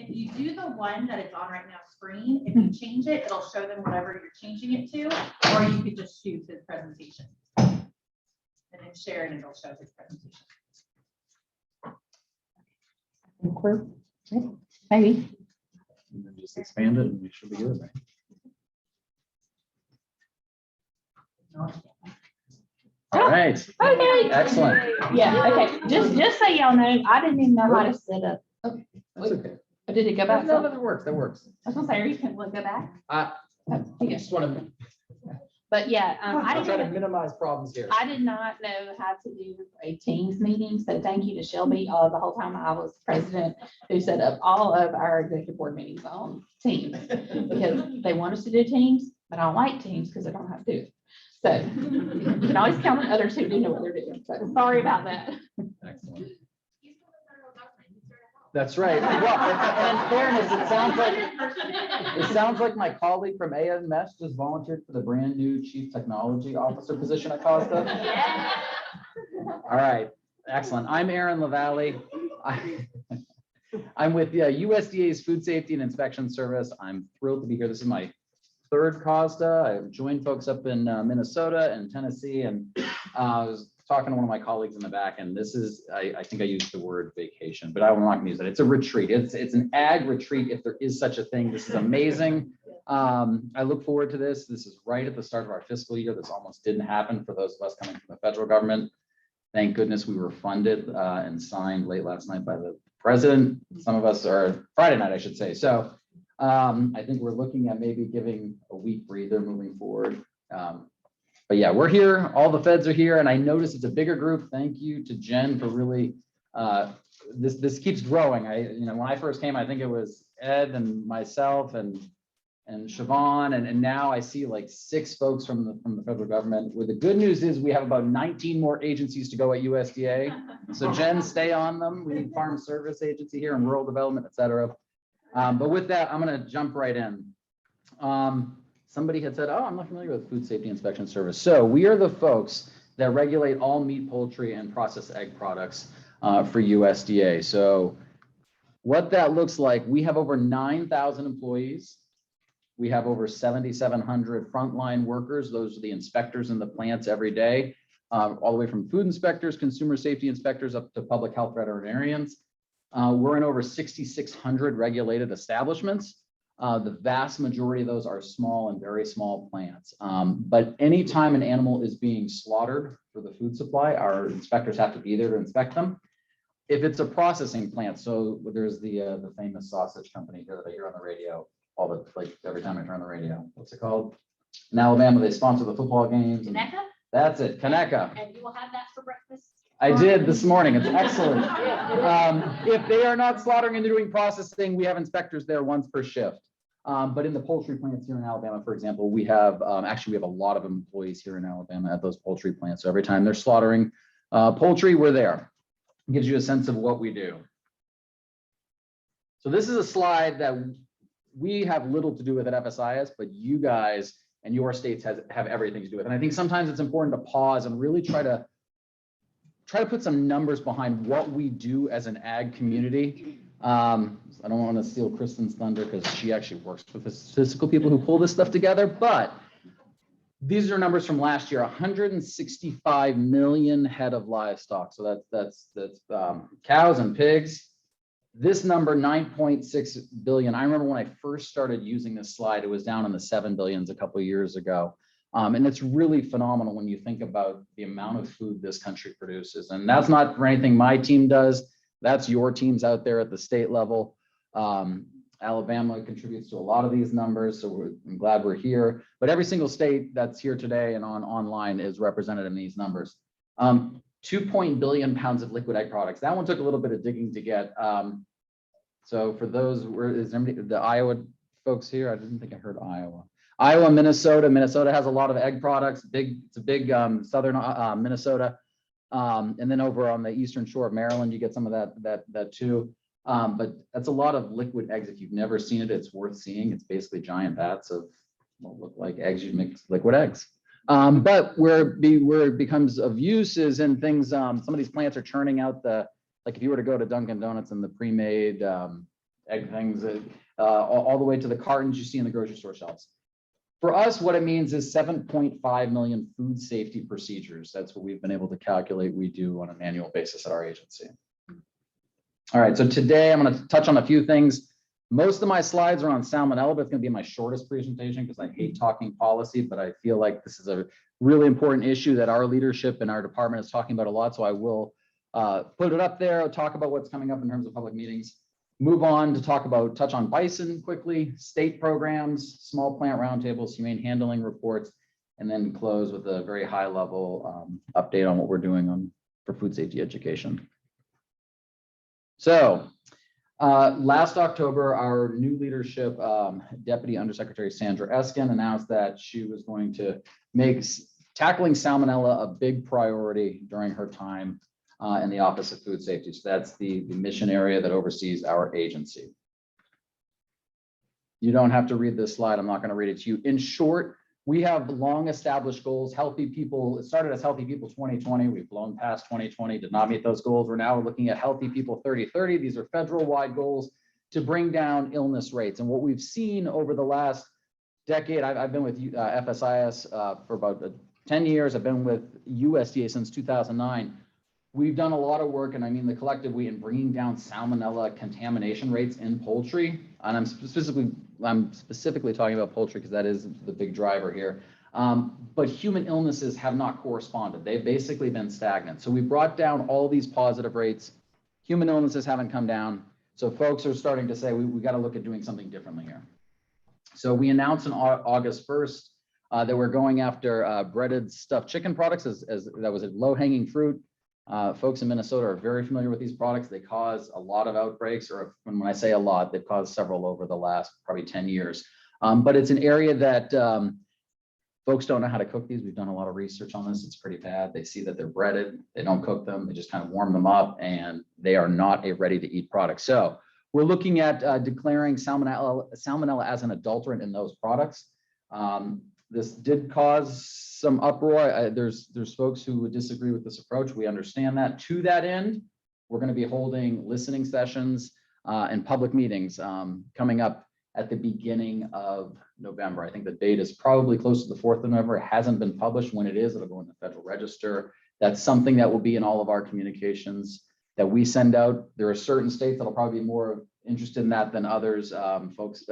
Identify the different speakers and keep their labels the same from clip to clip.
Speaker 1: if you do the one that it's on right now screen, if you change it, it'll show them whatever you're changing it to, or you could just choose his presentation. And then share it and it'll show his presentation.
Speaker 2: Maybe.
Speaker 3: And then just expand it and we should be good, right? All right.
Speaker 2: Okay.
Speaker 3: Excellent.
Speaker 2: Yeah, okay. Just so y'all know, I didn't even know how to set up.
Speaker 3: Okay, that's okay.
Speaker 2: Did it go back?
Speaker 3: No, that works. That works.
Speaker 2: I was gonna say, you can look, go back.
Speaker 3: I
Speaker 2: Okay.
Speaker 3: just want to.
Speaker 2: But yeah, I
Speaker 3: I'm trying to
Speaker 2: didn't,
Speaker 3: minimize problems here.
Speaker 2: I did not know how to do a Teams meeting, so thank you to Shelby, the whole time I was president, who set up all of our executive board meetings on Teams. Because they want us to do Teams, but I don't like Teams because I don't have to do it. So you can always count on others who do know what they're doing, so sorry about that.
Speaker 3: Excellent. That's right. Well, and in fairness, it sounds like my colleague from AMS just volunteered for the brand new Chief Technology Officer position at COSDA. All right, excellent. I'm Aaron LaValle. I'm with USDA's Food Safety and Inspection Service. I'm thrilled to be here. This is my third COSDA. I've joined folks up in Minnesota and Tennessee, and I was talking to one of my colleagues in the back, and this is, I think I used the word vacation, but I'm not going to use it. It's a retreat. It's an ag retreat, if there is such a thing. This is amazing. I look forward to this. This is right at the start of our fiscal year. This almost didn't happen for those of us coming from the federal government. Thank goodness we were funded and signed late last night by the president. Some of us are Friday night, I should say. So I think we're looking at maybe giving a week breather moving forward. But yeah, we're here. All the feds are here, and I notice it's a bigger group. Thank you to Jen for really. This keeps growing. When I first came, I think it was Ed and myself and Siobhan, and now I see like 6 folks from the federal government. Where the good news is we have about 19 more agencies to go at USDA. So Jen, stay on them. We need Farm Service Agency here and Rural Development, et cetera. But with that, I'm going to jump right in. Somebody had said, oh, I'm not familiar with Food Safety Inspection Service. So we are the folks that regulate all meat, poultry, and processed egg products for USDA. So what that looks like, we have over 9,000 employees. We have over 7,700 frontline workers. Those are the inspectors in the plants every day, all the way from food inspectors, consumer safety inspectors, up to public health veterinarians. We're in over 6,600 regulated establishments. The vast majority of those are small and very small plants. But anytime an animal is being slaughtered for the food supply, our inspectors have to be there to inspect them. If it's a processing plant, so there's the famous sausage company here that I hear on the radio every time I turn on the radio. What's it called? In Alabama, they sponsor the football games.
Speaker 1: Conecuh?
Speaker 3: That's it, Conecuh.
Speaker 1: And you will have that for breakfast?
Speaker 3: I did this morning. It's excellent. If they are not slaughtering and they're doing processing, we have inspectors there once per shift. But in the poultry plants here in Alabama, for example, we have actually we have a lot of employees here in Alabama at those poultry plants. So every time they're slaughtering poultry, we're there. It gives you a sense of what we do. So this is a slide that we have little to do with at FSIS, but you guys and your states have everything to do with. And I think sometimes it's important to pause and really try to put some numbers behind what we do as an ag community. I don't want to steal Kristen's thunder because she actually works with the statistical people who pull this stuff together, but these are numbers from last year, 165 million head of livestock. So that's cows and pigs. This number, 9.6 billion. I remember when I first started using this slide, it was down in the 7 billions a couple of years ago. And it's really phenomenal when you think about the amount of food this country produces. And that's not for anything my team does. That's your teams out there at the state level. Alabama contributes to a lot of these numbers, so I'm glad we're here. But every single state that's here today and online is represented in these numbers. 2 billion pounds of liquid egg products. That one took a little bit of digging to get. So for those, is there anybody, the Iowa folks here? I didn't think I heard Iowa. Iowa, Minnesota. Minnesota has a lot of egg products. It's a big southern Minnesota. And then over on the eastern shore of Maryland, you get some of that too. But that's a lot of liquid eggs. If you've never seen it, it's worth seeing. It's basically giant vats of what look like eggs. You mix liquid eggs. But where it becomes of use is in things. Some of these plants are churning out like if you were to go to Dunkin' Donuts and the pre-made egg things, all the way to the cartons you see in the grocery store shelves. For us, what it means is 7.5 million food safety procedures. That's what we've been able to calculate we do on an annual basis at our agency. All right, so today I'm going to touch on a few things. Most of my slides are on salmonella, but it's going to be my shortest presentation because I hate talking policy, but I feel like this is a really important issue that our leadership and our department is talking about a lot. So I will put it up there, talk about what's coming up in terms of public meetings. Move on to touch on bison quickly, state programs, small plant roundtables, humane handling reports, and then close with a very high level update on what we're doing for food safety education. So last October, our new leadership, Deputy Undersecretary Sandra Eskin, announced that she was going to make tackling salmonella a big priority during her time in the Office of Food Safety. So that's the mission area that oversees our agency. You don't have to read this slide. I'm not going to read it to you. In short, we have long established goals. Healthy people, it started as Healthy People 2020. We've blown past 2020, did not meet those goals. We're now looking at Healthy People 3030. These are federal wide goals to bring down illness rates. And what we've seen over the last decade, I've been with FSIS for about 10 years. I've been with USDA since 2009. We've done a lot of work, and I mean the collective we, in bringing down salmonella contamination rates in poultry. And I'm specifically talking about poultry because that is the big driver here. But human illnesses have not corresponded. They've basically been stagnant. So we brought down all these positive rates. Human illnesses haven't come down. So folks are starting to say, we got to look at doing something differently here. So we announced on August 1st that we're going after breaded stuffed chicken products as that was a low-hanging fruit. Folks in Minnesota are very familiar with these products. They cause a lot of outbreaks, or when I say a lot, they've caused several over the last probably 10 years. But it's an area that folks don't know how to cook these. We've done a lot of research on this. It's pretty bad. They see that they're breaded. They don't cook them. They just kind of warm them up, and they are not a ready-to-eat product. So we're looking at declaring salmonella as an adulterant in those products. This did cause some uproar. There's folks who would disagree with this approach. We understand that. To that end, we're going to be holding listening sessions and public meetings coming up at the beginning of November. I think the date is probably close to the 4th of November. It hasn't been published. When it is, it'll go in the Federal Register. That's something that will be in all of our communications that we send out. There are certain states that'll probably be more interested in that than others. Folks,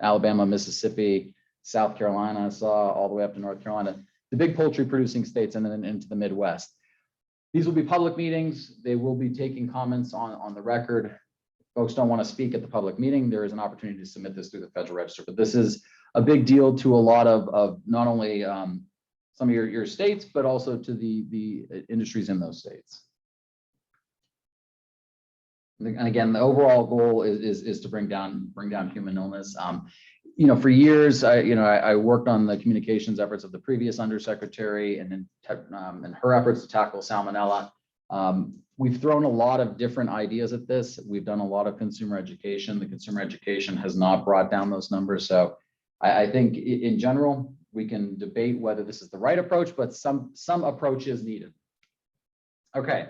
Speaker 3: Alabama, Mississippi, South Carolina, I saw all the way up to North Carolina, the big poultry producing states, and then into the Midwest. These will be public meetings. They will be taking comments on the record. If folks don't want to speak at the public meeting, there is an opportunity to submit this through the Federal Register. But this is a big deal to a lot of not only some of your states, but also to the industries in those states. And again, the overall goal is to bring down human illness. For years, I worked on the communications efforts of the previous undersecretary and her efforts to tackle salmonella. We've thrown a lot of different ideas at this. We've done a lot of consumer education. The consumer education has not brought down those numbers. So I think in general, we can debate whether this is the right approach, but some approach is needed. Okay,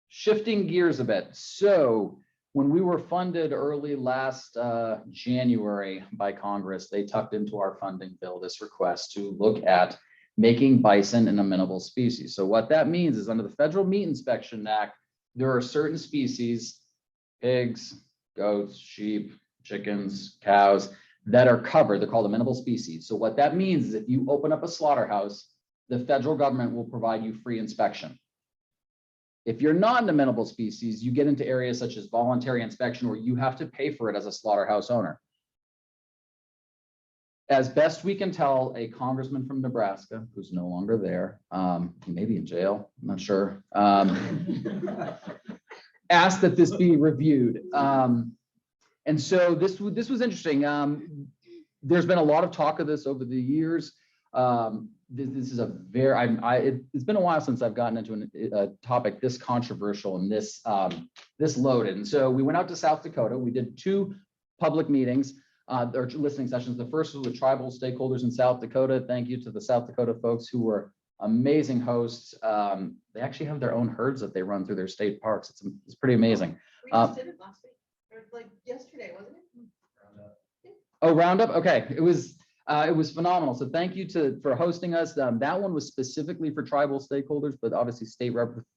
Speaker 3: shifting gears a bit. So when we were funded early last January by Congress, they tucked into our funding bill this request to look at making bison an amenable species. So what that means is under the Federal Meat Inspection Act, there are certain species, pigs, goats, sheep, chickens, cows, that are covered. They're called amenable species. So what that means is if you open up a slaughterhouse, the federal government will provide you free inspection. If you're not an amenable species, you get into areas such as voluntary inspection where you have to pay for it as a slaughterhouse owner. As best we can tell, a congressman from Nebraska, who's no longer there, he may be in jail, I'm not sure, asked that this be reviewed. And so this was interesting. There's been a lot of talk of this over the years. This is a very, it's been a while since I've gotten into a topic this controversial and this loaded. And so we went out to South Dakota. We did 2 public meetings, or listening sessions. The first was with tribal stakeholders in South Dakota. Thank you to the South Dakota folks who were amazing hosts. They actually have their own herds that they run through their state parks. It's pretty amazing.
Speaker 1: We just did it last week.
Speaker 4: Like yesterday, wasn't it?
Speaker 3: Oh, Roundup. Okay. It was phenomenal. So thank you for hosting us. That one was specifically for tribal stakeholders, but obviously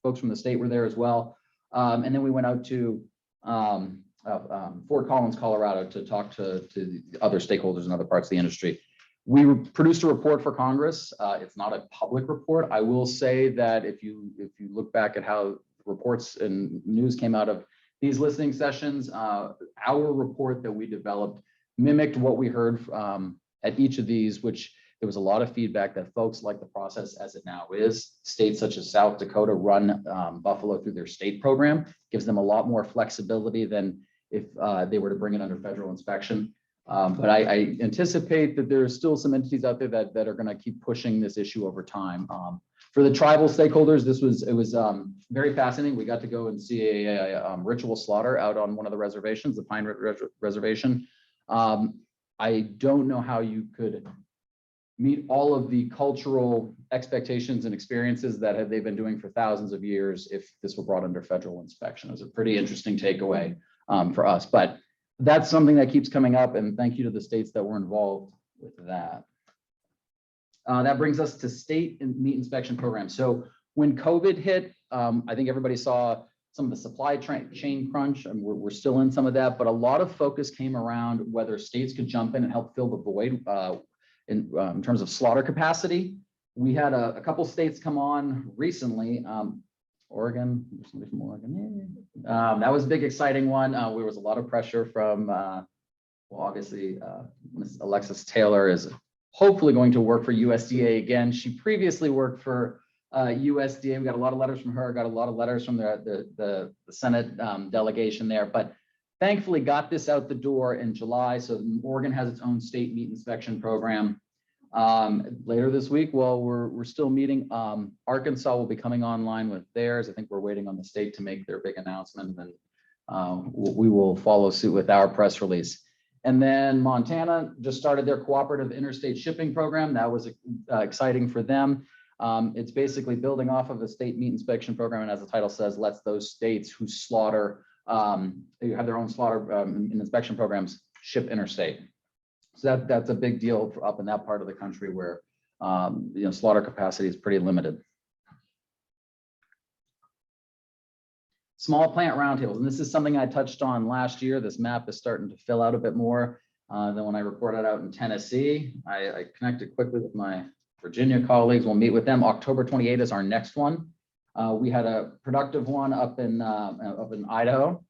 Speaker 3: folks from the state were there as well. And then we went out to Fort Collins, Colorado to talk to the other stakeholders in other parts of the industry. We produced a report for Congress. It's not a public report. I will say that if you look back at how reports and news came out of these listening sessions, our report that we developed mimicked what we heard at each of these, which there was a lot of feedback that folks like the process as it now is. States such as South Dakota run Buffalo through their state program, gives them a lot more flexibility than if they were to bring it under federal inspection. But I anticipate that there's still some entities out there that are going to keep pushing this issue over time. For the tribal stakeholders, it was very fascinating. We got to go and see a ritual slaughter out on one of the reservations, the Pine Reservation. I don't know how you could meet all of the cultural expectations and experiences that they've been doing for thousands of years if this were brought under federal inspection. It was a pretty interesting takeaway for us, but that's something that keeps coming up, and thank you to the states that were involved with that. That brings us to state and meat inspection programs. So when COVID hit, I think everybody saw some of the supply chain crunch, and we're still in some of that, but a lot of focus came around whether states could jump in and help fill the void in terms of slaughter capacity. We had a couple states come on recently. Oregon, there's somebody from Oregon. That was a big, exciting one. There was a lot of pressure from, well, obviously, Ms. Alexis Taylor is hopefully going to work for USDA again. She previously worked for USDA. We got a lot of letters from her, got a lot of letters from the Senate delegation there, but thankfully got this out the door in July. So Oregon has its own state meat inspection program. Later this week, well, we're still meeting. Arkansas will be coming online with theirs. I think we're waiting on the state to make their big announcement, and then we will follow suit with our press release. And then Montana just started their cooperative interstate shipping program. That was exciting for them. It's basically building off of a state meat inspection program, and as the title says, lets those states who slaughter, who have their own slaughter and inspection programs, ship interstate. So that's a big deal for up in that part of the country where slaughter capacity is pretty limited. Small plant roundtables, and this is something I touched on last year. This map is starting to fill out a bit more than when I reported out in Tennessee. I connected quickly with my Virginia colleagues. We'll meet with them. October 28th is our next one. We had a productive one up in Idaho.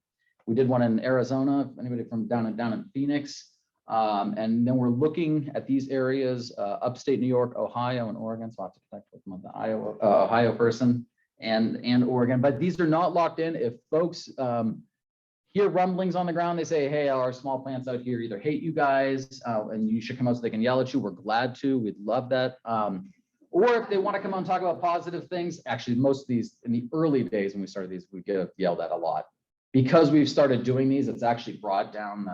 Speaker 3: We did one in Arizona. Anybody from down in Phoenix? And then we're looking at these areas, upstate New York, Ohio, and Oregon. So I'll have to connect with the Ohio person and Oregon. But these are not locked in. If folks hear rumblings on the ground, they say, hey, our small plants out here either hate you guys and you should come out so they can yell at you. We're glad to. We'd love that. Or if they want to come on and talk about positive things, actually, most of these in the early days when we started these, we get yelled at a lot. Because we've started doing these, it's actually brought down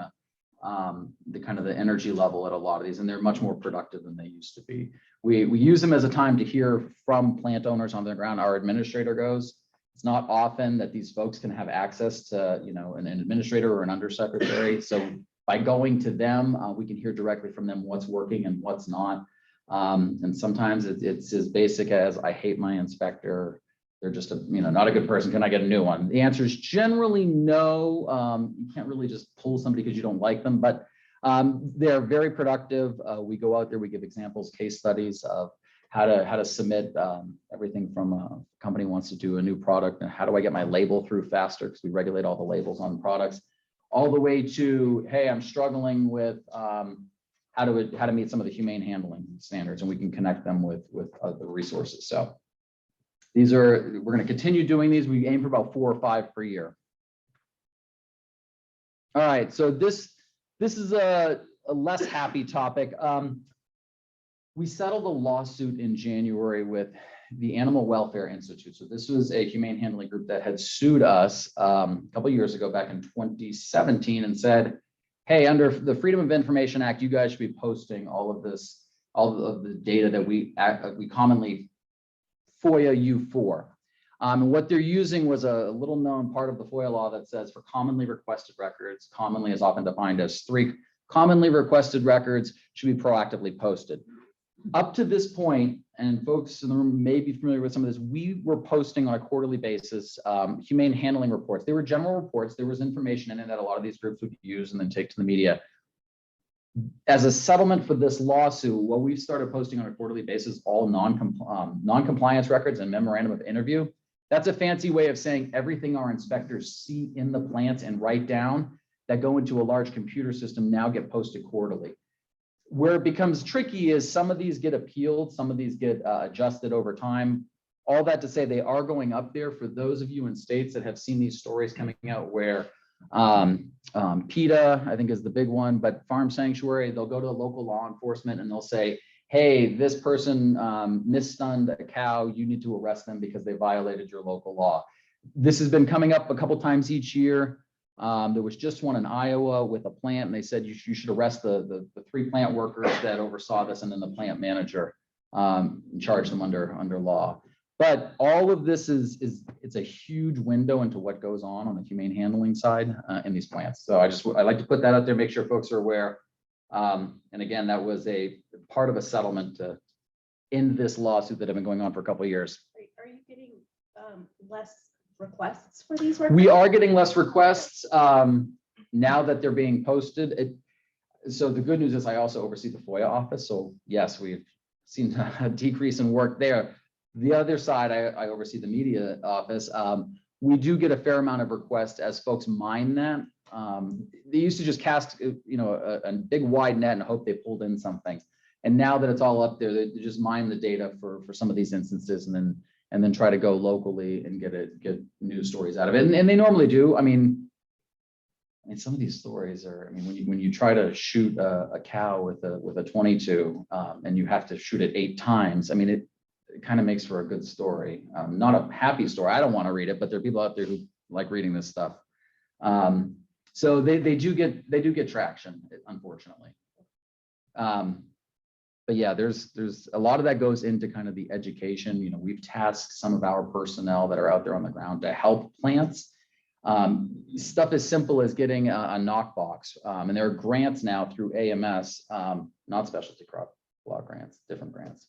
Speaker 3: the kind of the energy level at a lot of these, and they're much more productive than they used to be. We use them as a time to hear from plant owners on the ground. Our administrator goes. It's not often that these folks can have access to, an administrator or an undersecretary. So by going to them, we can hear directly from them what's working and what's not. And sometimes it's as basic as, I hate my inspector. They're just not a good person. Can I get a new one? The answer is generally no. You can't really just pull somebody because you don't like them, but they're very productive. We go out there, we give examples, case studies of how to submit everything from a company wants to do a new product and how do I get my label through faster, because we regulate all the labels on products, all the way to, hey, I'm struggling with how to meet some of the humane handling standards, and we can connect them with other resources. So we're going to continue doing these. We aim for about 4 or 5 per year. All right, so this is a less happy topic. We settled a lawsuit in January with the Animal Welfare Institute. So this was a humane handling group that had sued us a couple of years ago, back in 2017, and said, hey, under the Freedom of Information Act, you guys should be posting all of the data that we commonly FOIA you for. And what they're using was a little known part of the FOIA law that says for commonly requested records, commonly is often defined as 3 commonly requested records should be proactively posted. Up to this point, and folks in the room may be familiar with some of this, we were posting on a quarterly basis humane handling reports. They were general reports. There was information in it that a lot of these groups would use and then take to the media. As a settlement for this lawsuit, what we've started posting on a quarterly basis, all non-compliance records and memorandum of interview. That's a fancy way of saying everything our inspectors see in the plants and write down that go into a large computer system now get posted quarterly. Where it becomes tricky is some of these get appealed, some of these get adjusted over time. All that to say they are going up there for those of you in states that have seen these stories coming out where PETA, I think is the big one, but Farm Sanctuary, they'll go to the local law enforcement and they'll say, hey, this person misstunned a cow, you need to arrest them because they violated your local law. This has been coming up a couple times each year. There was just one in Iowa with a plant, and they said you should arrest the 3 plant workers that oversaw this, and then the plant manager, and charge them under law. But all of this it's a huge window into what goes on the humane handling side in these plants. So I like to put that out there, make sure folks are aware. And again, that was a part of a settlement to end this lawsuit that had been going on for a couple of years.
Speaker 4: Are you getting less requests for these records?
Speaker 3: We are getting less requests now that they're being posted. So the good news is I also oversee the FOIA office. So yes, we've seen a decrease in work there. The other side, I oversee the media office. We do get a fair amount of requests as folks mine that. They used to just cast, a big wide net and hope they pulled in something. And now that it's all up there, they just mine the data for some of these instances and then try to go locally and get news stories out of it. And they normally do. I mean, some of these stories are, when you try to shoot a cow with a 22 and you have to shoot it 8 times, it kind of makes for a good story. Not a happy story. I don't want to read it, but there are people out there who like reading this stuff. So they do get traction, unfortunately. But yeah, there's a lot of that goes into kind of the education. We've tasked some of our personnel that are out there on the ground to help plants. Stuff as simple as getting a knock box. And there are grants now through AMS, not specialty crop law grants, different grants,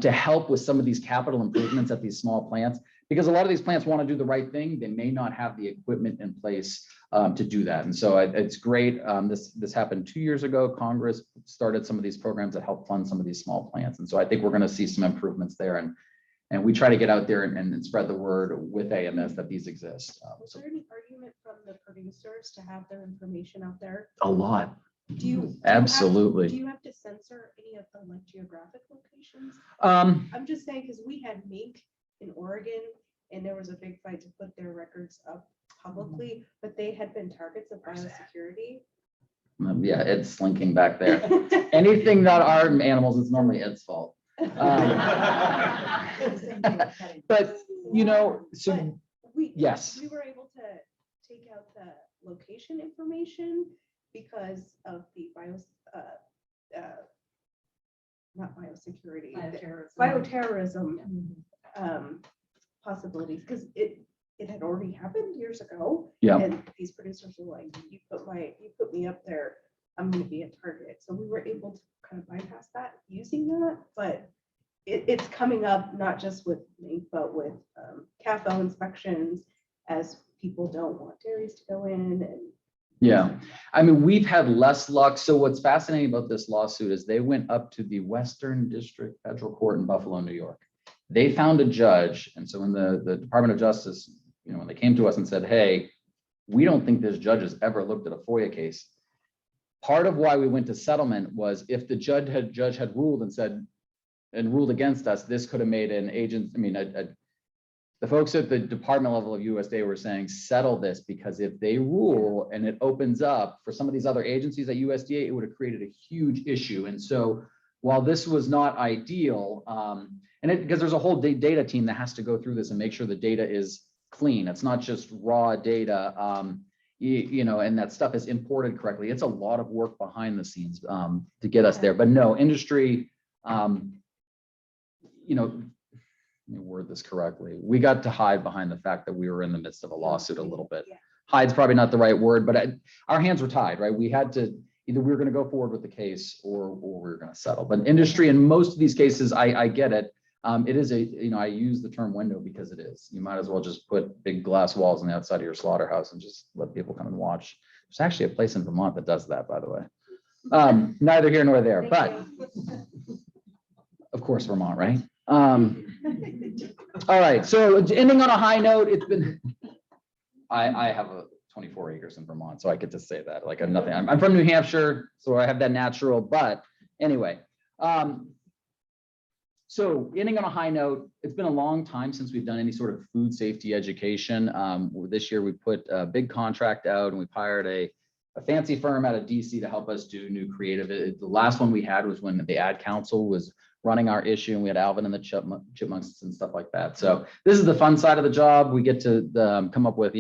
Speaker 3: to help with some of these capital improvements at these small plants, because a lot of these plants want to do the right thing. They may not have the equipment in place to do that. And so it's great. This happened 2 years ago. Congress started some of these programs that help fund some of these small plants. And so I think we're going to see some improvements there. And we try to get out there and spread the word with AMS that these exist.
Speaker 4: Was there any argument from the producers to have their information out there?
Speaker 3: A lot.
Speaker 4: Do you
Speaker 3: Absolutely.
Speaker 4: Do you have to censor any of the geographic locations? I'm just saying because we had mink in Oregon and there was a big fight to put their records up publicly, but they had been targets of biosecurity.
Speaker 3: Yeah, Ed's slinking back there. Anything that are animals, it's normally Ed's fault. But so yes,
Speaker 4: we were able to take out the location information because of the not biosecurity, bioterrorism possibilities, because it had already happened years ago.
Speaker 3: Yeah.
Speaker 4: And these producers were like, you put me up there, I'm going to be a target. So we were able to kind of bypass that using that, but it's coming up not just with mink, but with CAFO inspections, as people don't want dairies to go in. And
Speaker 3: yeah, we've had less luck. So what's fascinating about this lawsuit is they went up to the Western District Federal Court in Buffalo, New York. They found a judge. And so when the Department of Justice, when they came to us and said, hey, we don't think this judge has ever looked at a FOIA case. Part of why we went to settlement was if the judge had ruled and ruled against us, this could have made an agent, the folks at the department level of USDA were saying, settle this, because if they rule and it opens up for some of these other agencies at USDA, it would have created a huge issue. And so while this was not ideal, because there's a whole data team that has to go through this and make sure the data is clean. It's not just raw data, and that stuff is imported correctly. It's a lot of work behind the scenes to get us there. But no, industry, me word this correctly. We got to hide behind the fact that we were in the midst of a lawsuit a little bit. Hide's probably not the right word, but our hands were tied, right? We had to, either we were going to go forward with the case or we were going to settle. But industry, in most of these cases, I get it. It is I use the term window because it is. You might as well just put big glass walls on the outside of your slaughterhouse and just let people come and watch. There's actually a place in Vermont that does that, by the way. Neither here nor there, but of course, Vermont, right? All right, so ending on a high note, it's been, I have a 24 acres in Vermont, so I get to say that. Like I'm nothing. I'm from New Hampshire, so I have that natural. But anyway, so ending on a high note, it's been a long time since we've done any sort of food safety education. This year we put a big contract out and we hired a fancy firm out of DC to help us do new creative. The last one we had was when the Ad Council was running our issue and we had Alvin and the Chipmunks and stuff like that. So this is the fun side of the job. We get to come up with,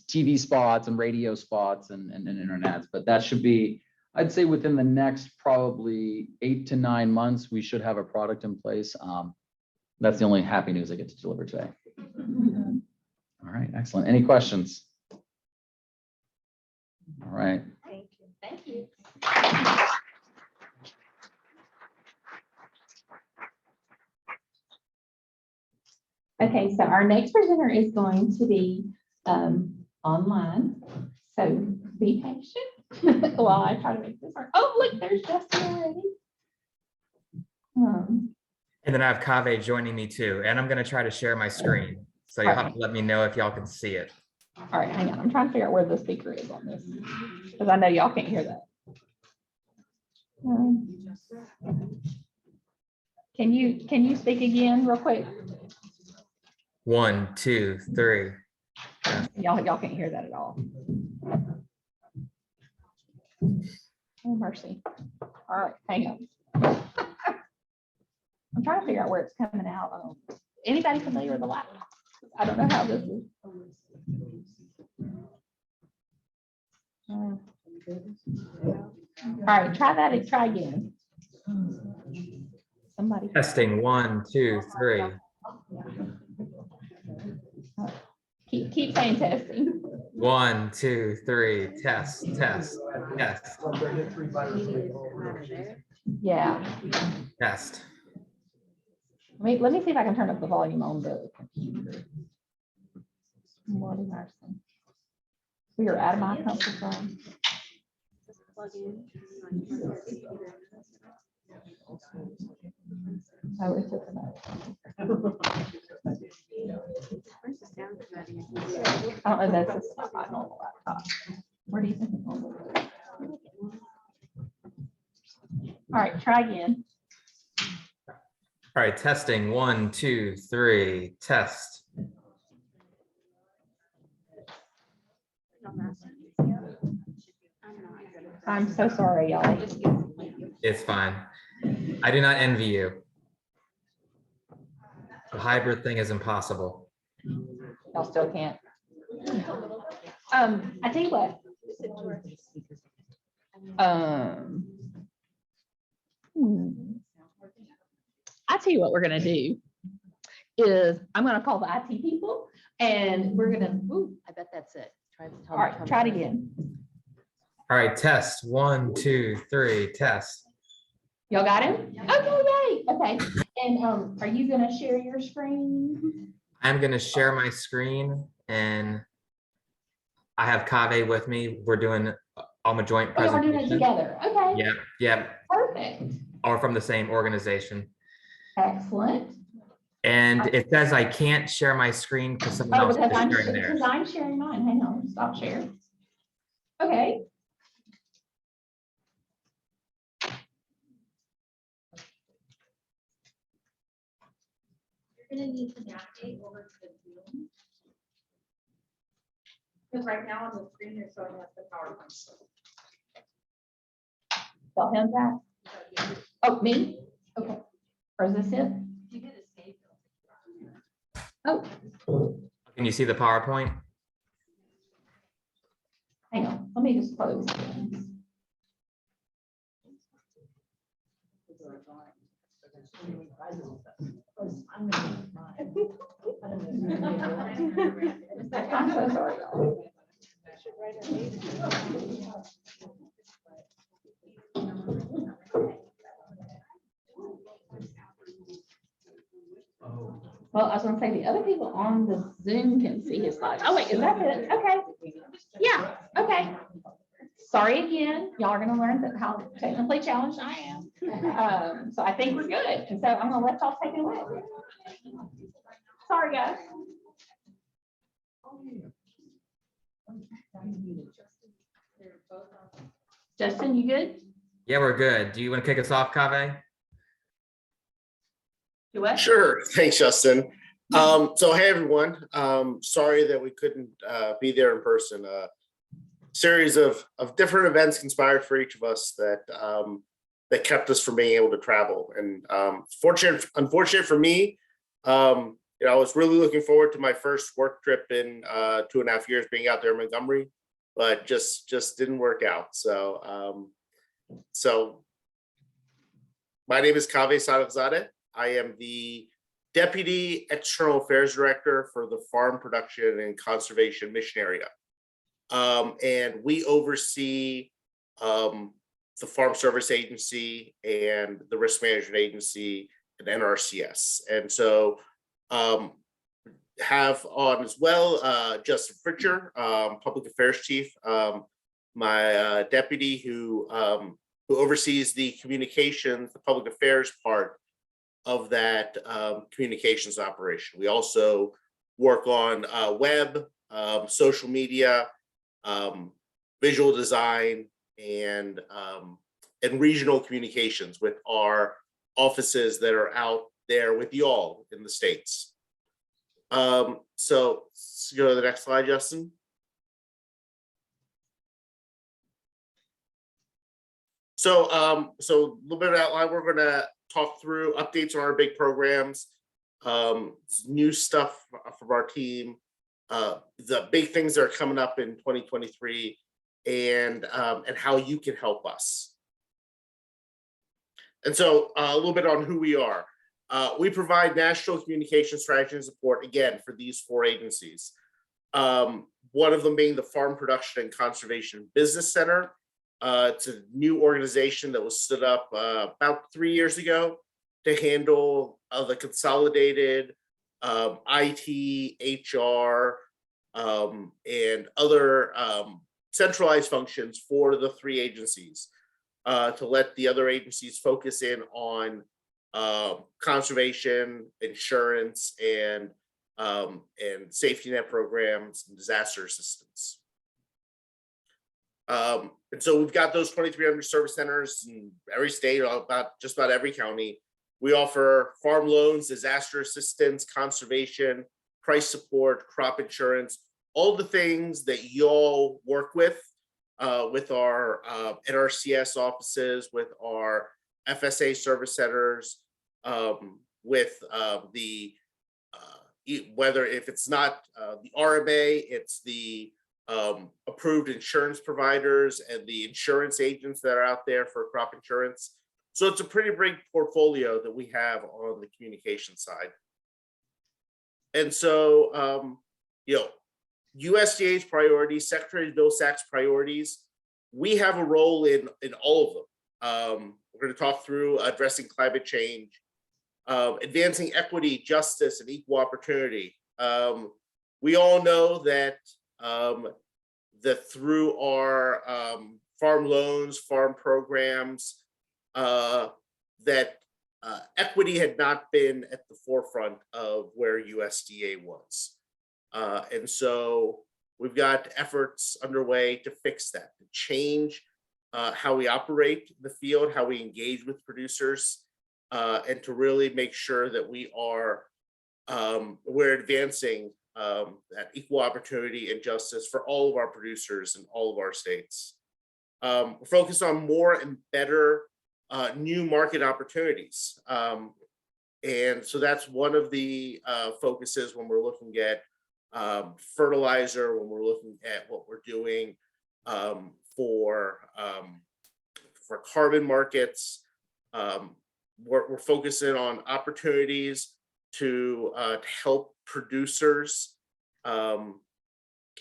Speaker 3: TV spots and radio spots and internet ads, but that should be, I'd say within the next probably 8 to 9 months, we should have a product in place. That's the only happy news I get to deliver today. All right, excellent. Any questions? All right.
Speaker 4: Thank you.
Speaker 2: Thank you. Okay, so our next presenter is going to be online. So be patient while I try to make this work. Oh, look, there's Justin already.
Speaker 5: And then I have Kaveh joining me too, and I'm going to try to share my screen. So you'll have to let me know if y'all can see it.
Speaker 2: All right, hang on. I'm trying to figure out where the speaker is on this because I know y'all can't hear that. Can you speak again real quick?
Speaker 5: 1, 2, 3.
Speaker 2: Y'all can't hear that at all. Oh, mercy. All right, hang on. I'm trying to figure out where it's coming out. Anybody familiar with the laptop? I don't know how this is. All right, try that and try again. Somebody.
Speaker 5: Testing 1, 2, 3.
Speaker 2: Keep saying testing.
Speaker 5: 1, 2, 3. Test.
Speaker 2: Yeah.
Speaker 5: Test.
Speaker 2: Let me see if I can turn up the volume on the computer. Lordy mercy. We are out of my comfort zone. Oh, it's just I don't know if that's just not on the laptop. Where do you think it's on? All right, try again.
Speaker 5: All right, testing 1, 2, 3. Test.
Speaker 2: I'm so sorry, y'all.
Speaker 5: It's fine. I do not envy you. The hybrid thing is impossible.
Speaker 2: Y'all still can't. I tell you what. I tell you what we're gonna do is I'm gonna call the IT people and we're gonna. Ooh, I bet that's it. All right, try it again.
Speaker 5: All right, test 1, 2, 3. Test.
Speaker 2: Y'all got him? Okay, yay. Okay. And are you gonna share your screen?
Speaker 5: I'm going to share my screen and I have Kaveh with me. We're doing a joint
Speaker 2: Oh, we're doing it
Speaker 5: presentation.
Speaker 2: together. Okay.
Speaker 5: Yep.
Speaker 2: Perfect.
Speaker 5: Or from the same organization.
Speaker 2: Excellent.
Speaker 5: And it says I can't share my screen because someone
Speaker 2: Oh,
Speaker 5: else
Speaker 2: because
Speaker 5: is
Speaker 2: I'm
Speaker 5: sharing theirs.
Speaker 2: sharing mine. Hang on, stop sharing. Okay.
Speaker 1: You're gonna need to navigate over to the Zoom. Because right now on the screen, you're showing us the PowerPoint.
Speaker 2: Tell him that. Oh, me? Okay. Or is this it?
Speaker 1: You get escape.
Speaker 2: Oh,
Speaker 5: Can you see the PowerPoint?
Speaker 2: hang on. Let me just close this. I'm so sorry, y'all. Well, I was gonna say, the other people on the Zoom can see his slide. Oh, wait, is that it? Okay. Yeah, okay. Sorry again, y'all are gonna learn that how technically challenged I am. So I think we're good. And so I'm gonna let y'all take it away. Sorry, guys. Justin, you good?
Speaker 5: Yeah, we're good. Do you want to kick us off, Kaveh?
Speaker 2: You what?
Speaker 6: Sure. Thanks, Justin. So hey, everyone. Sorry that we couldn't be there in person. Series of different events conspired for each of us that that kept us from being able to travel. And unfortunate for me, I was really looking forward to my first work trip in 2.5 years being out there in Montgomery, but just didn't work out. So my name is Kaveh Sadafzadeh. I am the Deputy External Affairs Director for the Farm Production and Conservation Mission Area. And we oversee the Farm Service Agency and the Risk Management Agency and NRCS. And so have on as well Justin Fritcher, Public Affairs Chief, my deputy who oversees the communications, the public affairs part of that communications operation. We also work on web, social media, visual design, and regional communications with our offices that are out there with y'all in the States. So let's go to the next slide, Justin. So a little bit of outline. We're going to talk through updates on our big programs, new stuff from our team, the big things that are coming up in 2023, and how you can help us. And so a little bit on who we are. We provide national communication strategy and support, again, for these 4 agencies. One of them being the Farm Production and Conservation Business Center. It's a new organization that was stood up about 3 years ago to handle the consolidated IT, HR, and other centralized functions for the 3 agencies, to let the other agencies focus in on conservation, insurance, and safety net programs and disaster assistance. And so we've got those 2,300 service centers in every state, just about every county. We offer farm loans, disaster assistance, conservation, price support, crop insurance, all the things that y'all work with our NRCS offices, with our FSA service centers, with whether if it's not the RMA, it's the approved insurance providers and the insurance agents that are out there for crop insurance. So it's a pretty big portfolio that we have on the communication side. And so, USDA's priorities, Secretary Bill Sack's priorities, we have a role in all of them. We're going to talk through addressing climate change, advancing equity, justice, and equal opportunity. We all know that through our farm loans, farm programs, that equity had not been at the forefront of where USDA was. And so we've got efforts underway to fix that, to change how we operate the field, how we engage with producers, and to really make sure that we're advancing that equal opportunity and justice for all of our producers in all of our states. We're focused on more and better new market opportunities. And so that's one of the focuses when we're looking at fertilizer, when we're looking at what we're doing for carbon markets. We're focusing on opportunities to help producers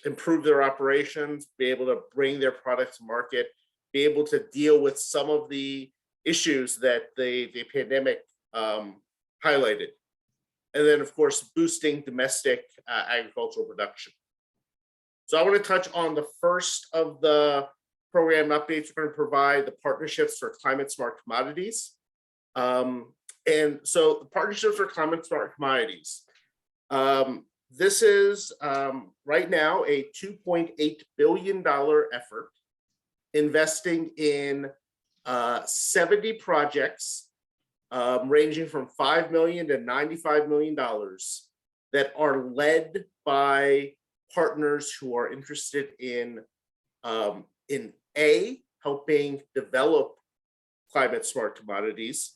Speaker 6: improve their operations, be able to bring their products to market, be able to deal with some of the issues that the pandemic highlighted. And then, of course, boosting domestic agricultural production. So I want to touch on the first of the program updates. We're going to provide the partnerships for climate smart commodities. And so the partnerships for climate smart commodities. This is right now a $2.8 billion effort investing in 70 projects ranging from $5 million to $95 million that are led by partners who are interested in helping develop climate smart commodities,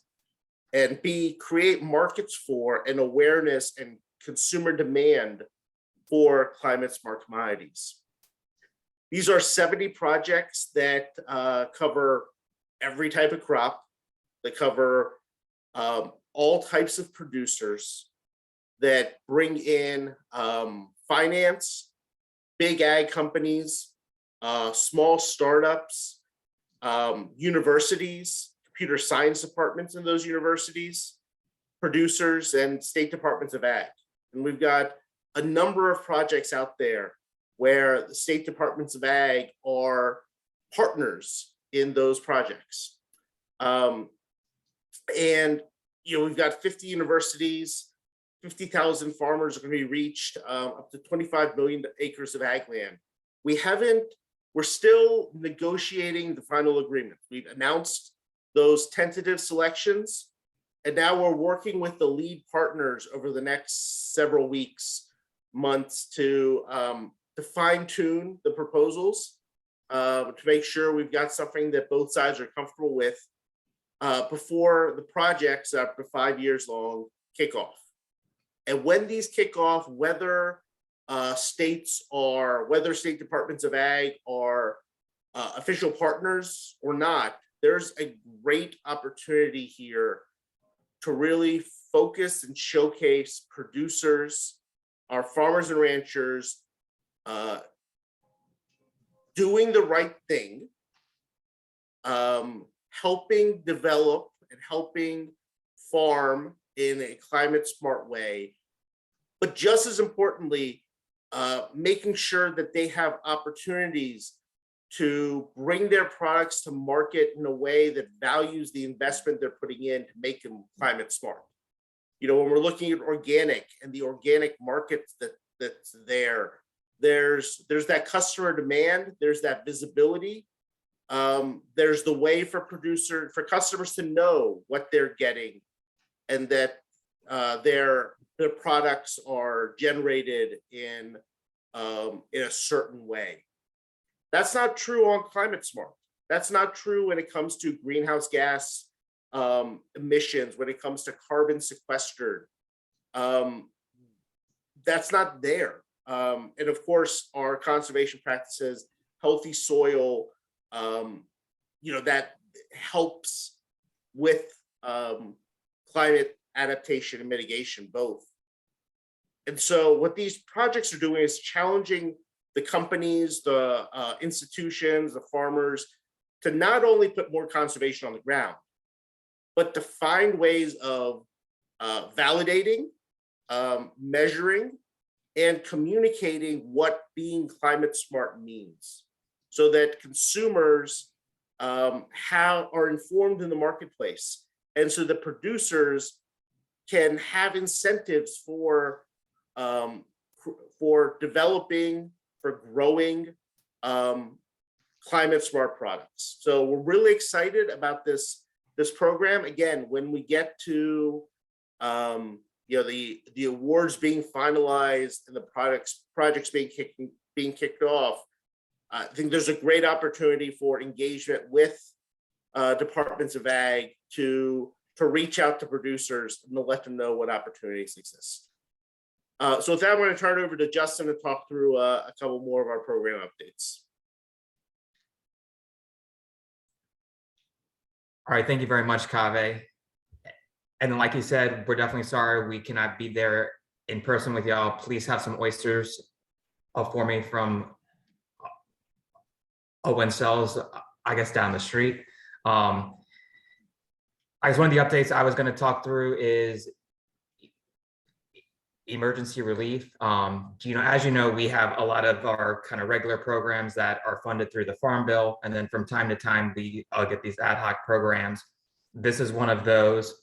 Speaker 6: and B, create markets for and awareness and consumer demand for climate smart commodities. These are 70 projects that cover every type of crop. They cover all types of producers that bring in finance, big ag companies, small startups, universities, computer science departments in those universities, producers, and state departments of ag. And we've got a number of projects out there where the state departments of ag are partners in those projects. And we've got 50 universities, 50,000 farmers are going to be reached, up to 25 million acres of ag land. We're still negotiating the final agreement. We've announced those tentative selections, and now we're working with the lead partners over the next several weeks, months to fine tune the proposals, to make sure we've got something that both sides are comfortable with before the projects after 5 years long kick off. And when these kick off, whether state departments of ag are official partners or not, there's a great opportunity here to really focus and showcase producers, our farmers and ranchers, doing the right thing, helping develop and helping farm in a climate smart way, but just as importantly, making sure that they have opportunities to bring their products to market in a way that values the investment they're putting in to make them climate smart. When we're looking at organic and the organic markets that's there's that customer demand, there's that visibility, there's the way for customers to know what they're getting, and that their products are generated in a certain way. That's not true on climate smart. That's not true when it comes to greenhouse gas emissions, when it comes to carbon sequestered. That's not there. And of course, our conservation practices, healthy soil, that helps with climate adaptation and mitigation both. And so what these projects are doing is challenging the companies, the institutions, the farmers to not only put more conservation on the ground, but to find ways of validating, measuring, and communicating what being climate smart means, so that consumers are informed in the marketplace, and so the producers can have incentives for developing, for growing climate smart products. So we're really excited about this program. Again, when we get to the awards being finalized and the projects being kicked off, I think there's a great opportunity for engagement with departments of ag to reach out to producers and to let them know what opportunities exist. So with that, I'm going to turn it over to Justin to talk through a couple more of our program updates.
Speaker 5: All right, thank you very much, Kaveh. And then, like you said, we're definitely sorry we cannot be there in person with y'all. Please have some oysters for me from Wencel's, I guess, down the street. I guess one of the updates I was going to talk through is emergency relief. As you know, we have a lot of our kind of regular programs that are funded through the Farm Bill, and then from time to time we get these ad hoc programs. This is one of those.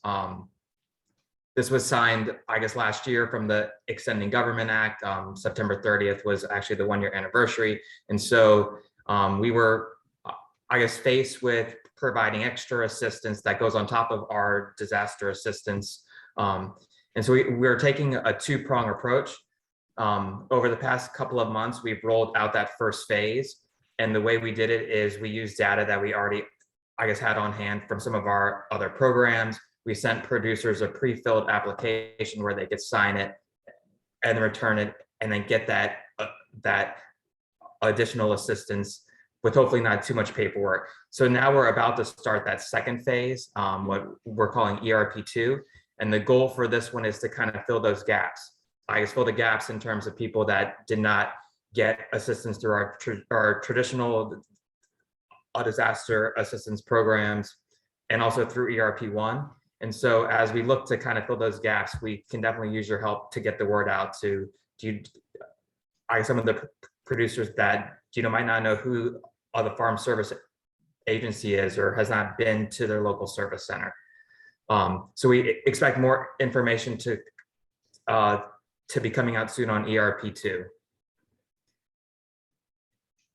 Speaker 5: This was signed, I guess, last year from the Extending Government Act. September 30th was actually the 1-year anniversary, and so we were, I guess, faced with providing extra assistance that goes on top of our disaster assistance. And so we're taking a two-prong approach. Over the past couple of months, we've rolled out that first phase. And the way we did it is we used data that we already, I guess, had on hand from some of our other programs. We sent producers a pre-filled application where they could sign it and then return it and then get that additional assistance with hopefully not too much paperwork. So now we're about to start that second phase, what we're calling ERP2. And the goal for this one is to kind of fill those gaps. I guess fill the gaps in terms of people that did not get assistance through our traditional disaster assistance programs and also through ERP1. And so as we look to kind of fill those gaps, we can definitely use your help to get the word out to some of the producers that might not know who the Farm Service Agency is or has not been to their local service center. So we expect more information to be coming out soon on ERP2.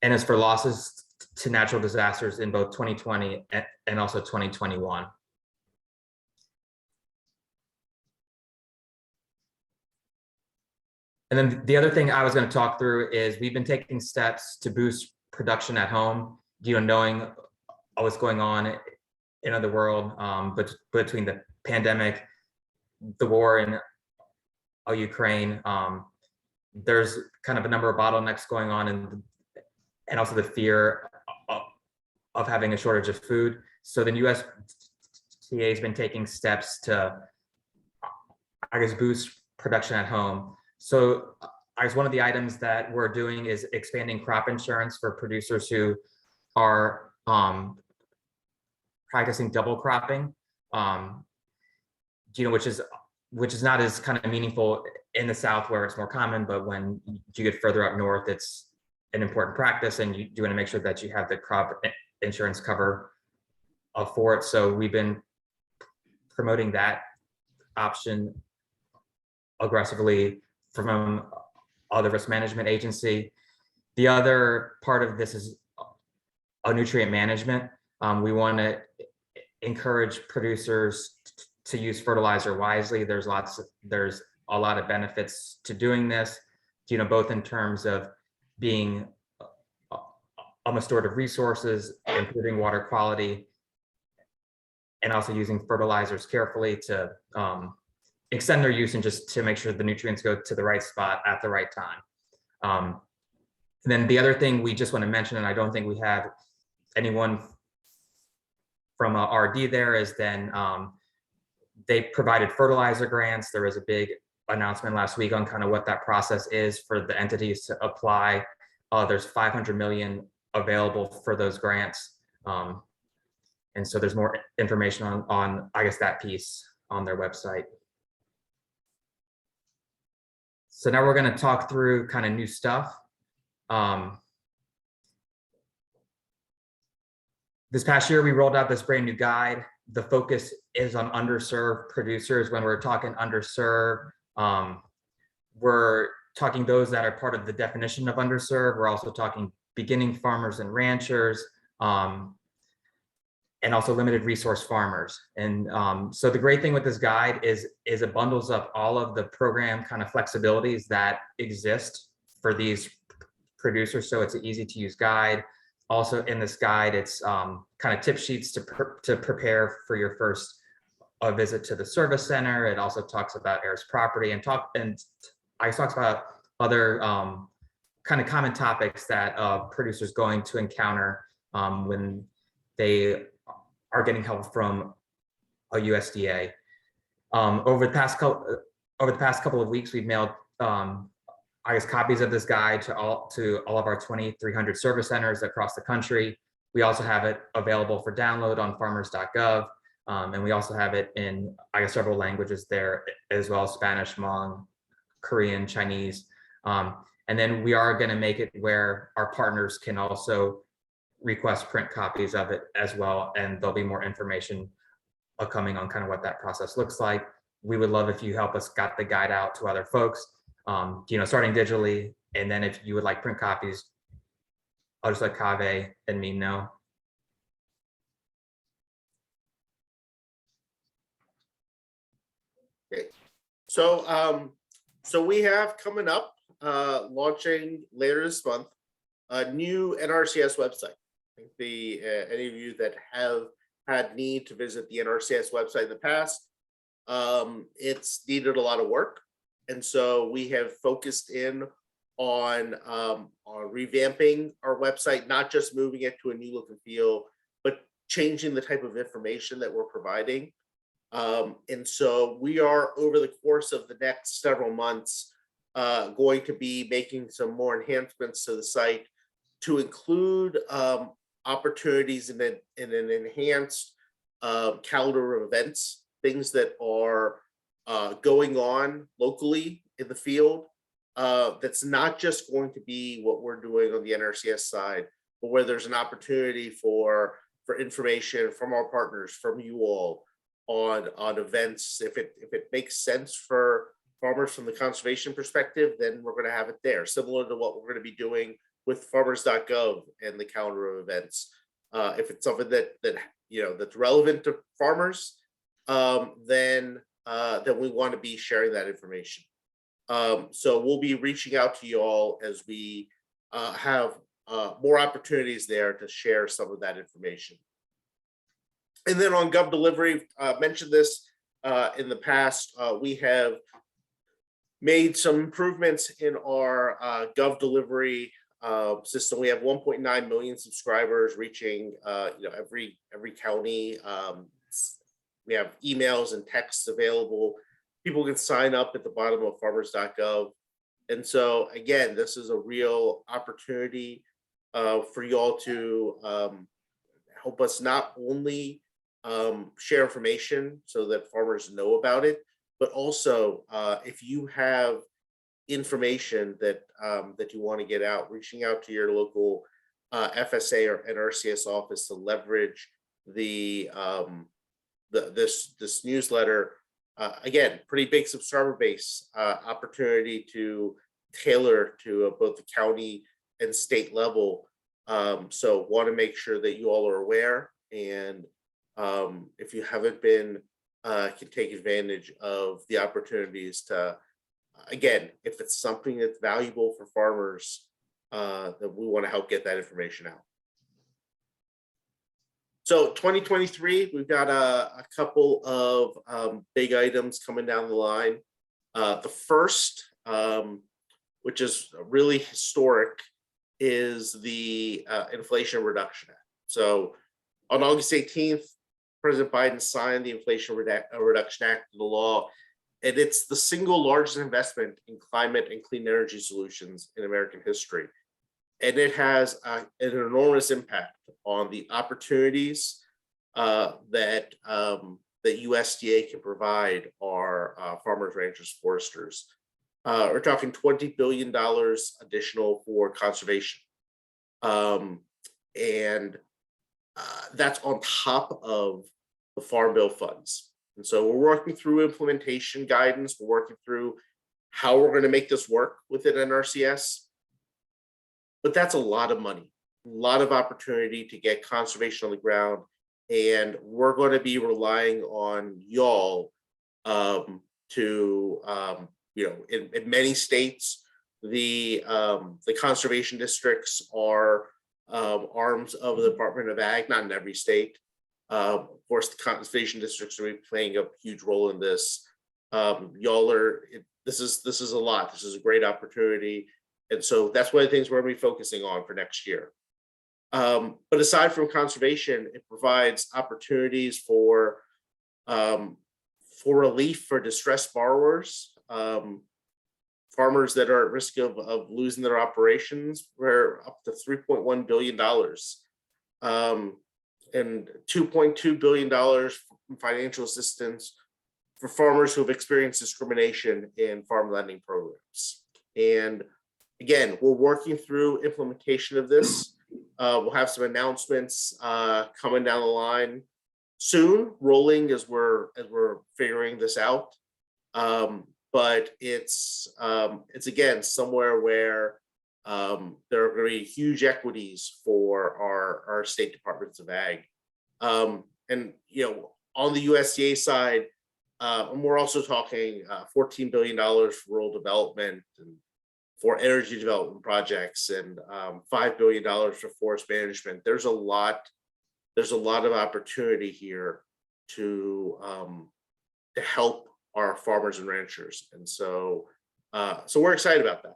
Speaker 5: And as for losses to natural disasters in both 2020 and also 2021. And then the other thing I was going to talk through is we've been taking steps to boost production at home, knowing what's going on in the world, but between the pandemic, the war in Ukraine, there's kind of a number of bottlenecks going on, and also the fear of having a shortage of food. So the USDA has been taking steps to, I guess, boost production at home. So I guess one of the items that we're doing is expanding crop insurance for producers who are practicing double cropping, which is not as kind of meaningful in the South where it's more common, but when you get further up north, it's an important practice, and you want to make sure that you have the crop insurance cover for it. So we've been promoting that option aggressively from the risk management agency. The other part of this is nutrient management. We want to encourage producers to use fertilizer wisely. There's a lot of benefits to doing this, both in terms of being a steward of resources, improving water quality, and also using fertilizers carefully to extend their use and just to make sure the nutrients go to the right spot at the right time. And then the other thing we just want to mention, and I don't think we have anyone from RD there, is then they provided fertilizer grants. There was a big announcement last week on kind of what that process is for the entities to apply. There's $500 million available for those grants. And so there's more information on I guess that piece on their website. So now we're going to talk through kind of new stuff. This past year, we rolled out this brand new guide. The focus is on underserved producers. When we're talking underserved, we're talking those that are part of the definition of underserved. We're also talking beginning farmers and ranchers, and also limited resource farmers. And so the great thing with this guide is it bundles up all of the program kind of flexibilities that exist for these producers. So it's an easy to use guide. Also in this guide, it's kind of tip sheets to prepare for your first visit to the service center. It also talks about heirs property and I talks about other kind of common topics that producers going to encounter when they are getting help from a USDA. Over the past couple of weeks, we've mailed, I guess, copies of this guide to all of our 2,300 service centers across the country. We also have it available for download on farmers.gov. And we also have it in, I guess, several languages there, as well as Spanish, Hmong, Korean, Chinese. And then we are going to make it where our partners can also request print copies of it as well. And there'll be more information coming on kind of what that process looks like. We would love if you help us get the guide out to other folks, starting digitally. And then if you would like print copies, I'll just let Kaveh and me know.
Speaker 6: Okay. So we have coming up, launching later this month, a new NRCS website. I think any of you that have had need to visit the NRCS website in the past, it's needed a lot of work. And so we have focused in on revamping our website, not just moving it to a new look and feel, but changing the type of information that we're providing. And so we are, over the course of the next several months, going to be making some more enhancements to the site to include opportunities in an enhanced calendar of events, things that are going on locally in the field. That's not just going to be what we're doing on the NRCS side, but where there's an opportunity for information from our partners, from you all, on events. If it makes sense for farmers from the conservation perspective, then we're going to have it there, similar to what we're going to be doing with farmers.gov and the calendar of events. If it's something that's relevant to farmers, then we want to be sharing that information. So we'll be reaching out to you all as we have more opportunities there to share some of that information. And then on Gov Delivery, mentioned this in the past, we have made some improvements in our Gov Delivery system. We have 1.9 million subscribers reaching every county. We have emails and texts available. People can sign up at the bottom of farmers.gov. And so again, this is a real opportunity for y'all to help us not only share information so that farmers know about it, but also if you have information that you want to get out, reaching out to your local FSA or NRCS office to leverage this newsletter. Again, pretty big subscriber base, opportunity to tailor to both the county and state level. So want to make sure that you all are aware, and if you haven't been, can take advantage of the opportunities to, again, if it's something that's valuable for farmers, that we want to help get that information out. So 2023, we've got a couple of big items coming down the line. The first, which is really historic, is the Inflation Reduction Act. So on August 18th, President Biden signed the Inflation Reduction Act into law, and it's the single largest investment in climate and clean energy solutions in American history. And it has an enormous impact on the opportunities that USDA can provide our farmers, ranchers, foresters. We're talking $20 billion additional for conservation. And that's on top of the Farm Bill funds. And so we're working through implementation guidance. We're working through how we're going to make this work within NRCS. But that's a lot of money, a lot of opportunity to get conservation on the ground. And we're going to be relying on y'all to, in many states, the conservation districts are arms of the Department of Ag, not in every state. Of course, the conservation districts are playing a huge role in this. This is a lot. This is a great opportunity. And so that's one of the things we're going to be focusing on for next year. But aside from conservation, it provides opportunities for for relief for distressed borrowers, farmers that are at risk of losing their operations, we're up to $3.1 billion. And $2.2 billion in financial assistance for farmers who have experienced discrimination in farm lending programs. And again, we're working through implementation of this. We'll have some announcements coming down the line soon, rolling as we're figuring this out. But it's again somewhere where there are going to be huge equities for our state departments of ag. And on the USDA side, and we're also talking $14 billion for rural development and for energy development projects, and $5 billion for forest management. There's a lot of opportunity here to help our farmers and ranchers, and so we're excited about that.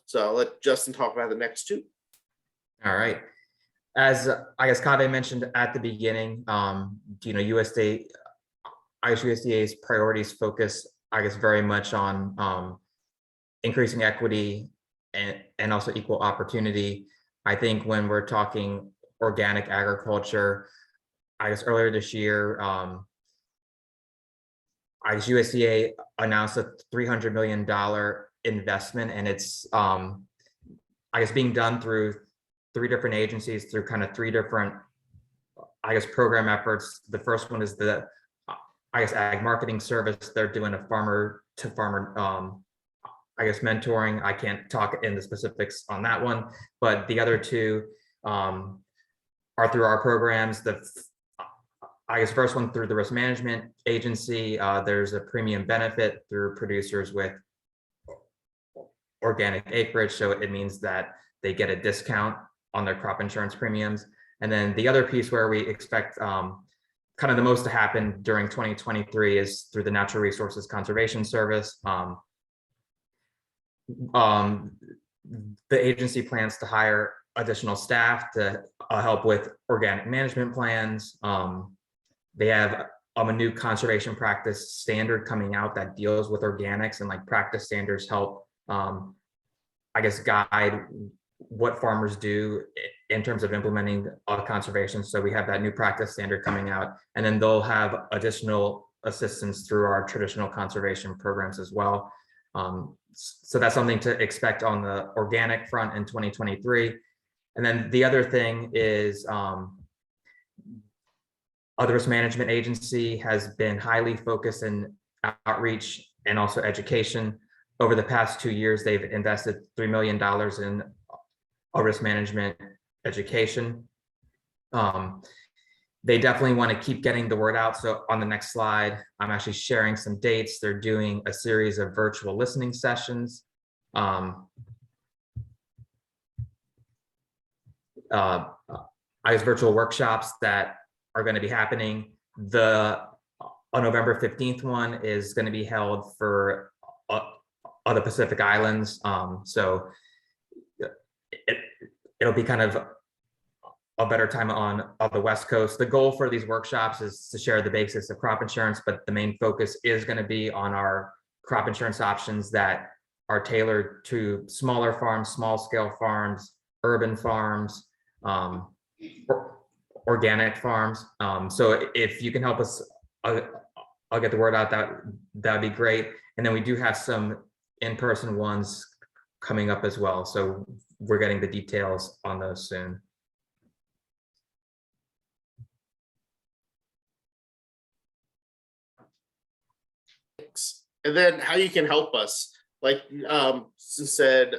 Speaker 6: So I'll let Justin talk about the next two.
Speaker 5: All right. As I guess Kade mentioned at the beginning, USDA's priorities focus, I guess, very much on increasing equity and also equal opportunity. I think when we're talking organic agriculture, I guess earlier this year, I guess USDA announced a $300 million investment, and it's I guess being done through 3 different agencies, through kind of 3 different, I guess, program efforts. The first one is the I guess ag marketing service. They're doing a farmer to farmer I guess mentoring. I can't talk in the specifics on that one, but the other 2 are through our programs. I guess first one through the risk management agency. There's a premium benefit through producers with organic acreage, so it means that they get a discount on their crop insurance premiums. And then the other piece where we expect kind of the most to happen during 2023 is through the Natural Resources Conservation Service. The agency plans to hire additional staff to help with organic management plans. They have a new conservation practice standard coming out that deals with organics, and like practice standards help, I guess, guide what farmers do in terms of implementing conservation. So we have that new practice standard coming out, and then they'll have additional assistance through our traditional conservation programs as well. So that's something to expect on the organic front in 2023. And then the other thing is other risk management agency has been highly focused in outreach and also education. Over the past 2 years, they've invested $3 million in a risk management education. They definitely want to keep getting the word out. So on the next slide, I'm actually sharing some dates. They're doing a series of virtual listening sessions. I guess virtual workshops that are going to be happening. The November 15th one is going to be held for the Pacific Islands. So it'll be kind of a better time on the West Coast. The goal for these workshops is to share the basics of crop insurance, but the main focus is going to be on our crop insurance options that are tailored to smaller farms, small scale farms, urban farms, organic farms. So if you can help us, I'll get the word out, that'd be great. And then we do have some in-person ones coming up as well. So we're getting the details on those soon.
Speaker 6: And then how you can help us, like said,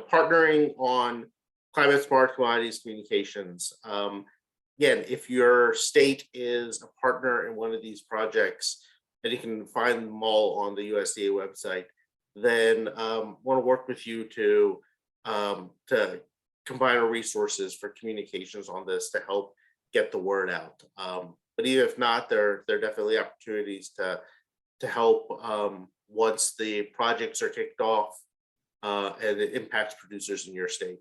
Speaker 6: partnering on climate smart commodities communications. Again, if your state is a partner in one of these projects, and you can find them all on the USDA website, then want to work with you to combine our resources for communications on this to help get the word out. But even if not, there are definitely opportunities to help once the projects are kicked off and it impacts producers in your state.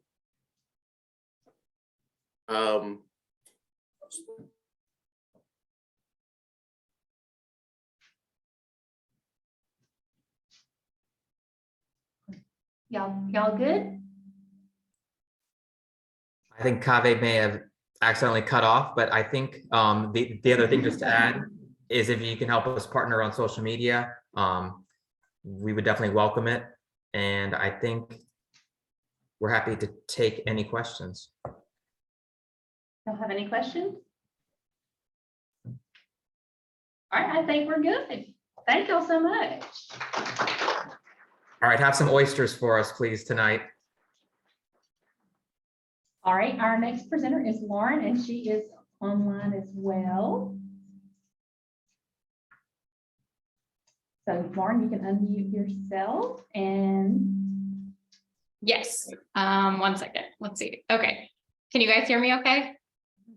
Speaker 2: Y'all good?
Speaker 5: I think Kaveh may have accidentally cut off, but I think the other thing just to add is if you can help us partner on social media, we would definitely welcome it. And I think we're happy to take any questions.
Speaker 2: Don't have any questions? All right, I think we're good. Thank y'all so much.
Speaker 5: All right, have some oysters for us, please, tonight.
Speaker 2: All right, our next presenter is Lauren, and she is online as well. So Lauren, you can unmute yourself and
Speaker 7: Yes, 1 second, let's see, okay. Can you guys hear me okay?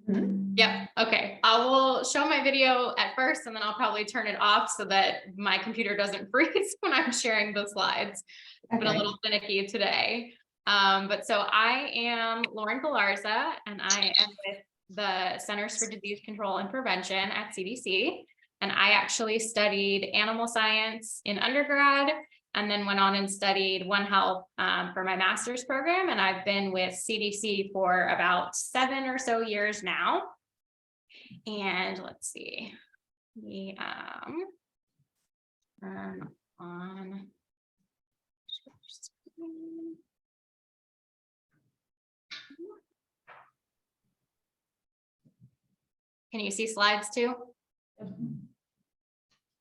Speaker 7: Yep, okay, I will show my video at first and then I'll probably turn it off so that my computer doesn't freeze when I'm sharing the slides. It's been a little finicky today. But so I am Lauren Galarza and I am with the Centers for Disease Control and Prevention at CDC. And I actually studied animal science in undergrad and then went on and studied One Health for my master's program. And I've been with CDC for about 7 or so years now. And let's see, we on. Can you see slides too?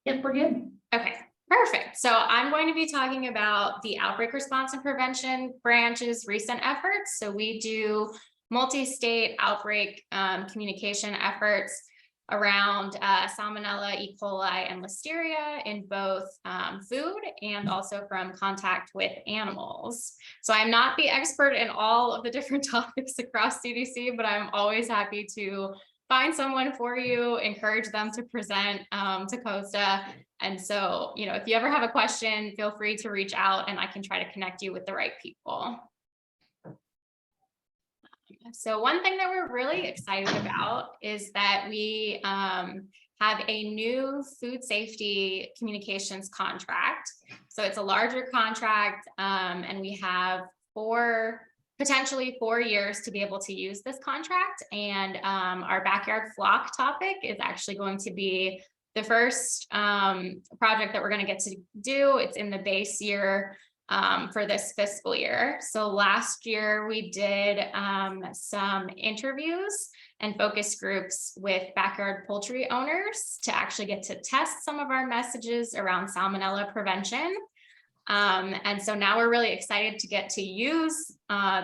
Speaker 2: yep, we're good.
Speaker 7: Okay, perfect. So I'm going to be talking about the Outbreak Response and Prevention Branch's recent efforts. So we do multi-state outbreak communication efforts around Salmonella, E. coli, and Listeria in both food and also from contact with animals. So I'm not the expert in all of the different topics across CDC, but I'm always happy to find someone for you, encourage them to present to COSDA. And so, you know, if you ever have a question, feel free to reach out and I can try to connect you with the right people. So one thing that we're really excited about is that we have a new food safety communications contract. So it's a larger contract and we have potentially 4 years to be able to use this contract. And our backyard flock topic is actually going to be the first project that we're going to get to do. It's in the base year for this fiscal year. So last year we did some interviews and focus groups with backyard poultry owners to actually get to test some of our messages around salmonella prevention. And so now we're really excited to get to use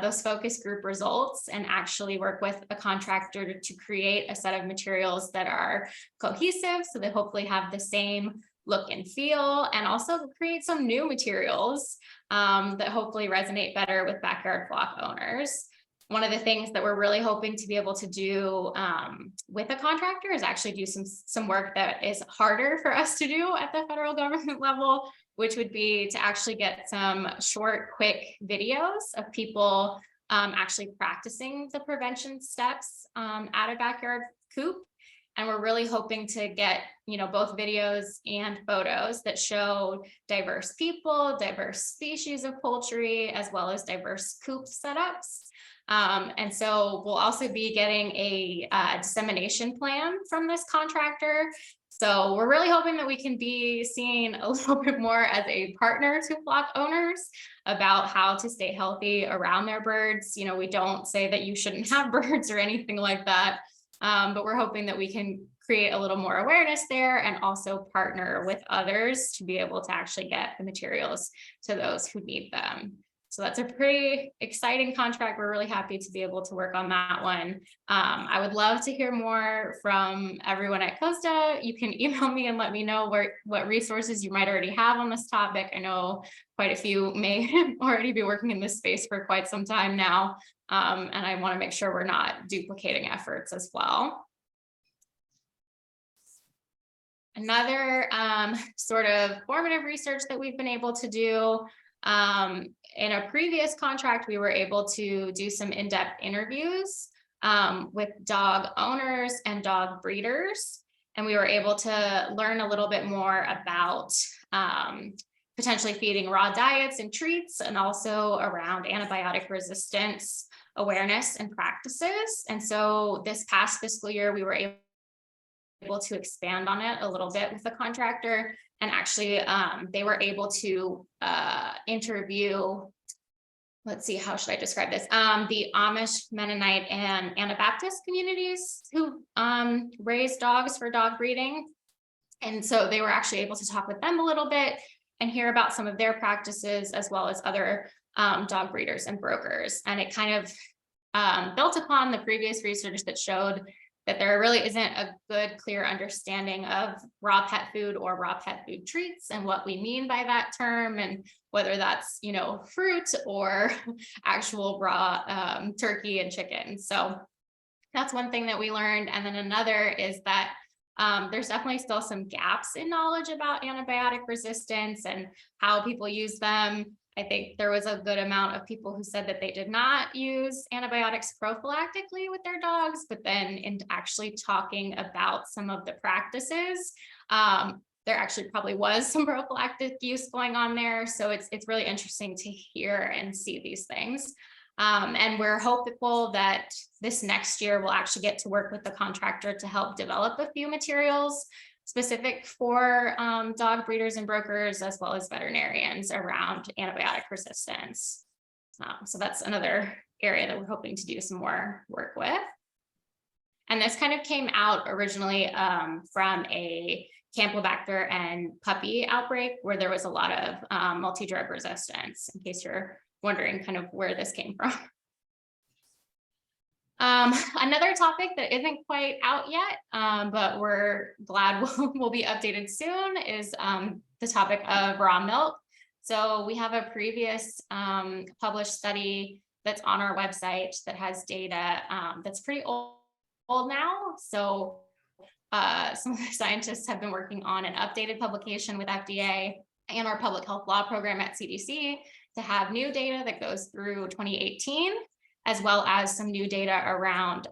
Speaker 7: those focus group results and actually work with a contractor to create a set of materials that are cohesive, so they hopefully have the same look and feel, and also create some new materials that hopefully resonate better with backyard flock owners. One of the things that we're really hoping to be able to do with a contractor is actually do some work that is harder for us to do at the federal government level, which would be to actually get some short, quick videos of people actually practicing the prevention steps at a backyard coop. And we're really hoping to get, you know, both videos and photos that show diverse people, diverse species of poultry, as well as diverse coop setups. And so we'll also be getting a dissemination plan from this contractor. So we're really hoping that we can be seen a little bit more as a partner to flock owners about how to stay healthy around their birds. You know, we don't say that you shouldn't have birds or anything like that. But we're hoping that we can create a little more awareness there and also partner with others to be able to actually get the materials to those who need them. So that's a pretty exciting contract. We're really happy to be able to work on that one. I would love to hear more from everyone at COSDA. You can email me and let me know what resources you might already have on this topic. I know quite a few may already be working in this space for quite some time now. And I want to make sure we're not duplicating efforts as well. Another sort of formative research that we've been able to do in a previous contract, we were able to do some in-depth interviews with dog owners and dog breeders. And we were able to learn a little bit more about potentially feeding raw diets and treats, and also around antibiotic resistance awareness and practices. And so this past fiscal year, we were able to expand on it a little bit with the contractor, and actually they were able to interview, let's see, how should I describe this? The Amish, Mennonite, and Anabaptist communities who raise dogs for dog breeding. And so they were actually able to talk with them a little bit and hear about some of their practices, as well as other dog breeders and brokers. And it kind of built upon the previous research that showed that there really isn't a good, clear understanding of raw pet food or raw pet food treats and what we mean by that term, and whether that's, you know, fruit or actual raw turkey and chicken. So that's one thing that we learned. And then another is that there's definitely still some gaps in knowledge about antibiotic resistance and how people use them. I think there was a good amount of people who said that they did not use antibiotics prophylactically with their dogs, but then in actually talking about some of the practices, there actually probably was some prophylactic use going on there. So it's really interesting to hear and see these things. And we're hopeful that this next year we'll actually get to work with the contractor to help develop a few materials specific for dog breeders and brokers, as well as veterinarians, around antibiotic resistance. So that's another area that we're hoping to do some more work with. And this kind of came out originally from a Campylobacter and puppy outbreak, where there was a lot of multi-drug resistance, in case you're wondering kind of where this came from. Another topic that isn't quite out yet, but we're glad will be updated soon, is the topic of raw milk. So we have a previous published study that's on our website that has data that's pretty old now. So some of the scientists have been working on an updated publication with FDA and our public health law program at CDC to have new data that goes through 2018, as well as some new data around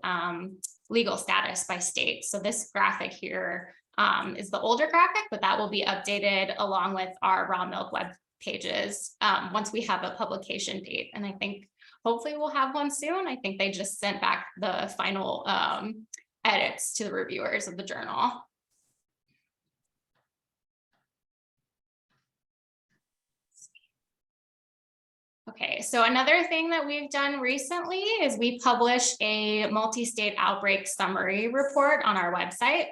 Speaker 7: legal status by state. So this graphic here is the older graphic, but that will be updated along with our raw milk web pages once we have a publication date. And I think hopefully we'll have one soon. I think they just sent back the final edits to the reviewers of the journal. Okay, so another thing that we've done recently is we publish a multi-state outbreak summary report on our website.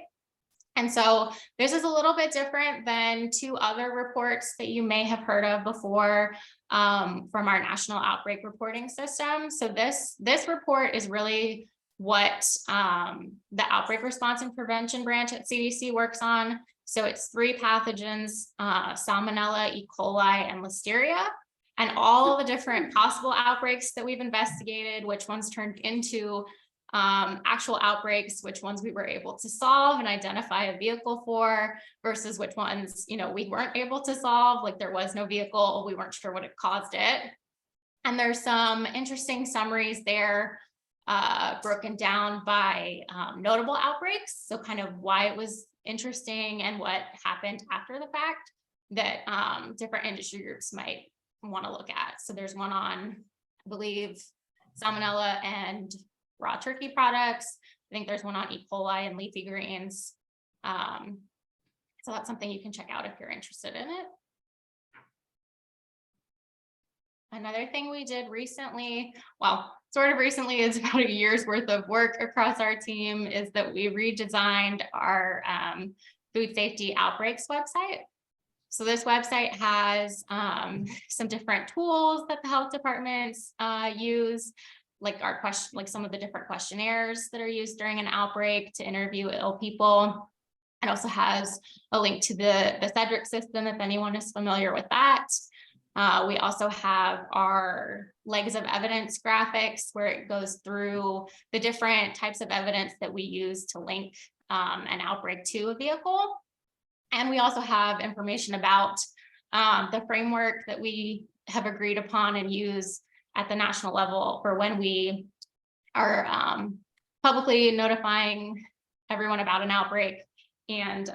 Speaker 7: And so this is a little bit different than two other reports that you may have heard of before from our national outbreak reporting system. So this report is really what the outbreak response and prevention branch at CDC works on. So it's 3 pathogens, Salmonella, E. coli, and Listeria. And all the different possible outbreaks that we've investigated, which ones turned into actual outbreaks, which ones we were able to solve and identify a vehicle for, versus which ones, you know, we weren't able to solve, like there was no vehicle, we weren't sure what had caused it. And there's some interesting summaries there broken down by notable outbreaks. So kind of why it was interesting and what happened after the fact that different industry groups might want to look at. So there's one on, I believe, Salmonella and raw turkey products. I think there's one on E. coli and leafy greens. So that's something you can check out if you're interested in it. Another thing we did recently, well, sort of recently, is about a year's worth of work across our team, is that we redesigned our food safety outbreaks website. So this website has some different tools that the health departments use, like some of the different questionnaires that are used during an outbreak to interview ill people. It also has a link to the Cedric system, if anyone is familiar with that. We also have our legs of evidence graphics, where it goes through the different types of evidence that we use to link an outbreak to a vehicle. And we also have information about the framework that we have agreed upon and use at the national level for when we are publicly notifying everyone about an outbreak and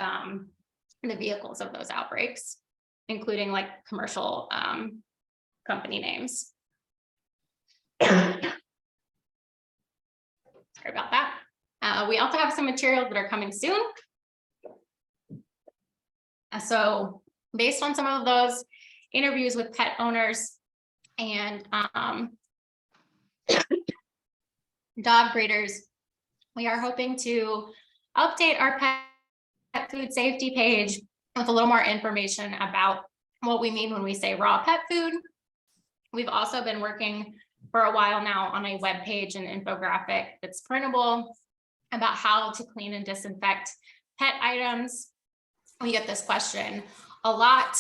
Speaker 7: the vehicles of those outbreaks. including like commercial company names. Sorry about that. We also have some materials that are coming soon. So based on some of those interviews with pet owners and dog breeders, we are hoping to update our pet food safety page with a little more information about what we mean when we say raw pet food. We've also been working for a while now on a web page and infographic that's printable about how to clean and disinfect pet items. We get this question a lot.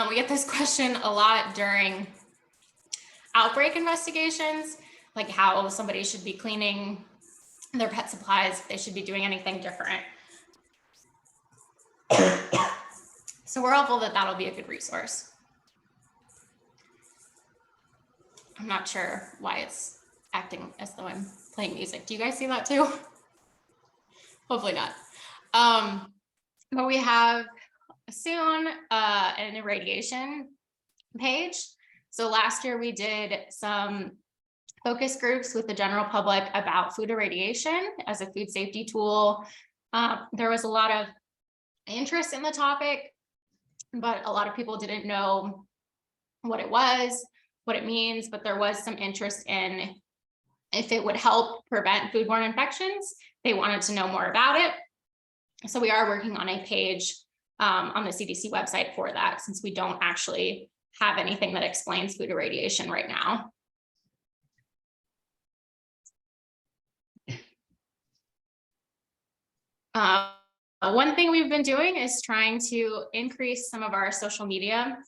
Speaker 7: We get this question a lot during outbreak investigations, like how somebody should be cleaning their pet supplies, if they should be doing anything different. So we're hopeful that that'll be a good resource. I'm not sure why it's acting as though I'm playing music. Do you guys see that too? Hopefully not. But we have soon an irradiation page. So last year we did some focus groups with the general public about food irradiation as a food safety tool. There was a lot of interest in the topic, but a lot of people didn't know what it was, what it means, but there was some interest in if it would help prevent foodborne infections. They wanted to know more about it. So we are working on a page on the CDC website for that, since we don't actually have anything that explains food irradiation right now. One thing we've been doing is trying to increase some of our social media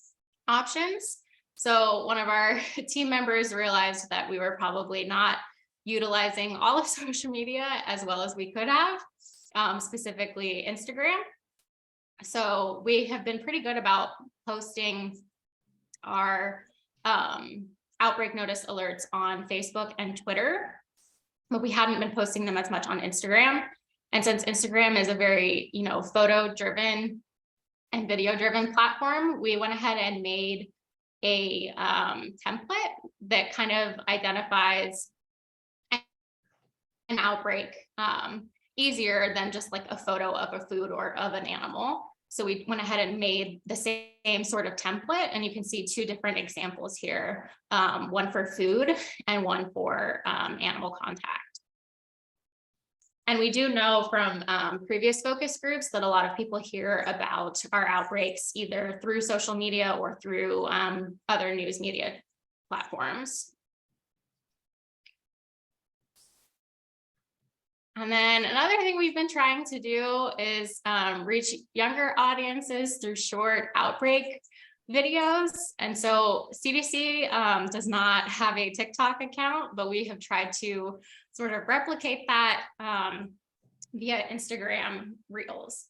Speaker 7: options. So one of our team members realized that we were probably not utilizing all of social media as well as we could have, specifically Instagram. So we have been pretty good about posting our outbreak notice alerts on Facebook and Twitter, but we hadn't been posting them as much on Instagram. And since Instagram is a very, photo driven and video driven platform, we went ahead and made a template that kind of identifies an outbreak easier than just like a photo of a food or of an animal. So we went ahead and made the same sort of template, and you can see two different examples here, one for food and one for animal contact. And we do know from previous focus groups that a lot of people hear about our outbreaks either through social media or through other news media platforms. And then another thing we've been trying to do is reach younger audiences through short outbreak videos. And so CDC does not have a TikTok account, but we have tried to sort of replicate that via Instagram Reels.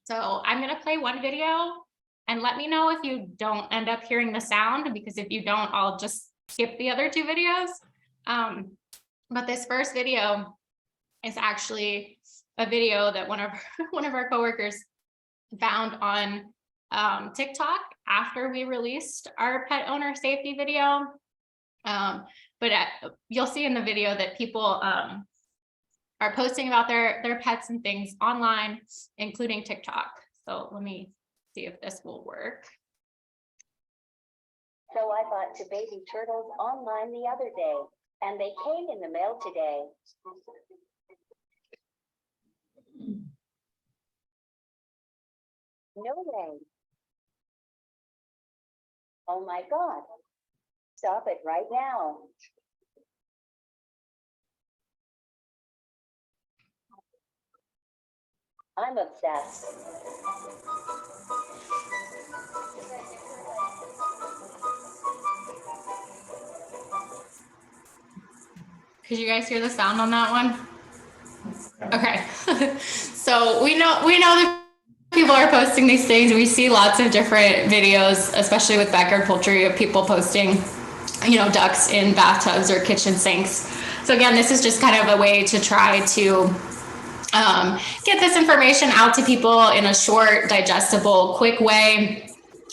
Speaker 7: So I'm going to play one video and let me know if you don't end up hearing the sound, because if you don't, I'll just skip the other two videos. But this first video is actually a video that one of our coworkers found on TikTok after we released our pet owner safety video. But you'll see in the video that people are posting about their pets and things online, including TikTok. So let me see if this will work.
Speaker 8: So I bought 2 baby turtles online the other day, and they came in the mail today. No way. Oh my God. Stop it right now. I'm obsessed.
Speaker 7: Could you guys hear the sound on that one? Okay. So we know that people are posting these things. We see lots of different videos, especially with backyard poultry, of people posting, ducks in bathtubs or kitchen sinks. So again, this is just kind of a way to try to get this information out to people in a short, digestible, quick way.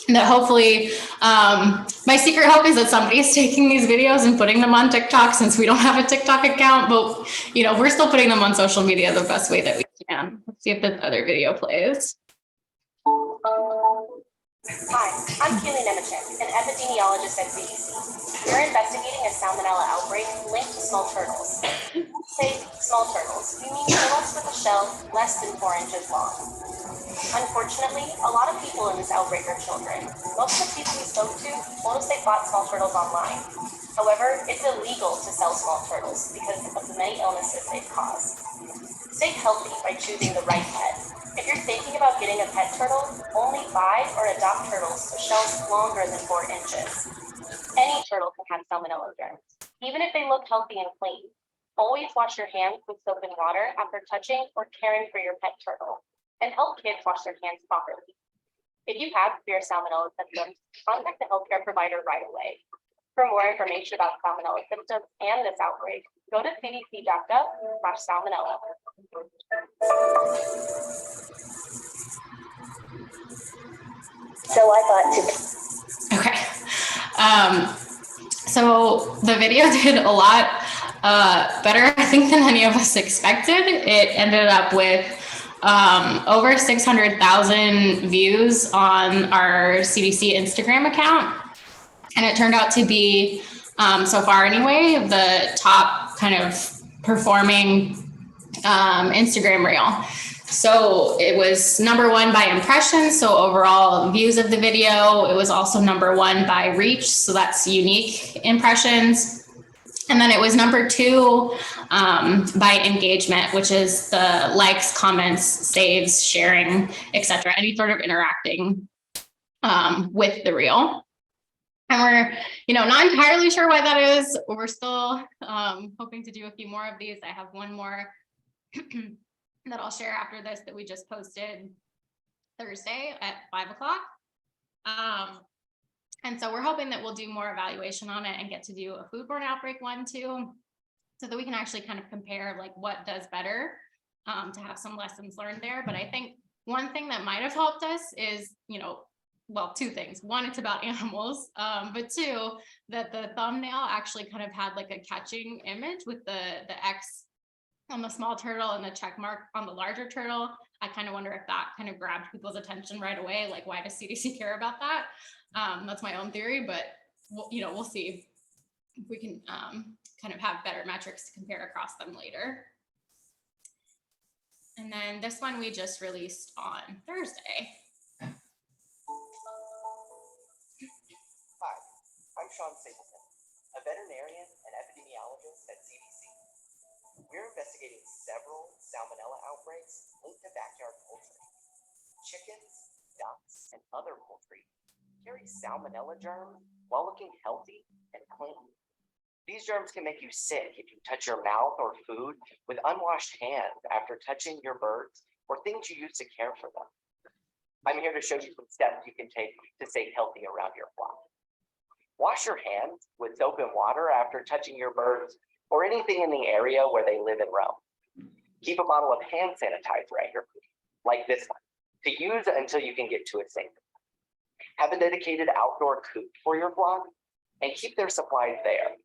Speaker 7: That hopefully, my secret hope is that somebody is taking these videos and putting them on TikTok, since we don't have a TikTok account, but we're still putting them on social media the best way that we can. Let's see if this other video plays.
Speaker 8: Hi, I'm Keely Nemechek, an epidemiologist at CDC. We're investigating a salmonella outbreak linked to small turtles. When we say small turtles, we mean turtles with a shell less than 4 inches long. Unfortunately, a lot of people in this outbreak are children. Most of the people we spoke to told us they bought small turtles online. However, it's illegal to sell small turtles because of the many illnesses they cause. Stay healthy by choosing the right pet. If you're thinking about getting a pet turtle, only buy or adopt turtles with shells longer than 4 inches. Any turtle can have salmonella germs, even if they look healthy and clean. Always wash your hands with soap and water after touching or caring for your pet turtle, and help kids wash their hands properly. If you have severe salmonella symptoms, contact the healthcare provider right away. For more information about salmonella symptoms and this outbreak, go to cdc.gov/salmonella. So I thought to.
Speaker 7: Okay. So the video did a lot better, I think, than any of us expected. It ended up with over 600,000 views on our CDC Instagram account. And it turned out to be, so far anyway, the top kind of performing Instagram reel. So it was #1 by impressions, so overall views of the video. It was also #1 by reach, so that's unique impressions. And then it was #2 by engagement, which is the likes, comments, saves, sharing, etc. Any sort of interacting with the reel. And we're, not entirely sure why that is. We're still hoping to do a few more of these. I have one more that I'll share after this that we just posted Thursday at 5 o'clock. And so we're hoping that we'll do more evaluation on it and get to do a foodborne outbreak one too, so that we can actually kind of compare like what does better, to have some lessons learned there. But I think one thing that might have helped us is, well, 2 things. One, it's about animals, but 2, that the thumbnail actually kind of had like a catching image with the X on the small turtle and the check mark on the larger turtle. I kind of wonder if that kind of grabbed people's attention right away. Like, why does CDC care about that? That's my own theory, but we'll see if we can kind of have better metrics to compare across them later. And then this one we just released on Thursday.
Speaker 9: Hi, I'm Sean Singleton, a veterinarian and epidemiologist at CDC. We're investigating several salmonella outbreaks linked to backyard poultry. Chickens, ducks, and other poultry carry salmonella germs while looking healthy and clean. These germs can make you sick if you touch your mouth or food with unwashed hands after touching your birds or things you use to care for them. I'm here to show you some steps you can take to stay healthy around your flock. Wash your hands with soap and water after touching your birds or anything in the area where they live and roam. Keep a bottle of hand sanitizer at your food, like this one, to use until you can get to it safely. Have a dedicated outdoor coop for your flock and keep their supplies there.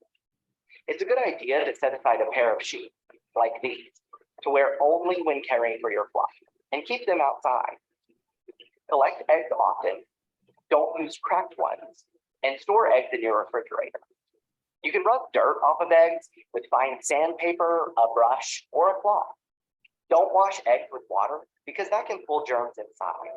Speaker 9: It's a good idea to set aside a pair of shoes, like these, to wear only when caring for your flock, and keep them outside. Collect eggs often, don't use cracked ones, and store eggs in your refrigerator. You can rub dirt off of eggs with fine sandpaper, a brush, or a cloth. Don't wash eggs with water because that can pull germs inside.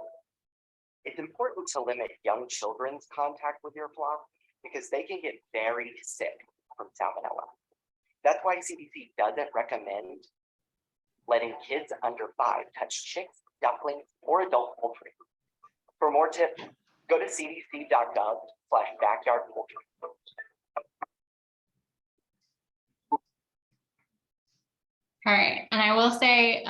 Speaker 9: It's important to limit young children's contact with your flock because they can get very sick from salmonella. That's why CDC doesn't recommend letting kids under 5 touch chicks, ducklings, or adult poultry. For more tips, go to cdc.gov/backyardpoultry.
Speaker 7: All right, and I will say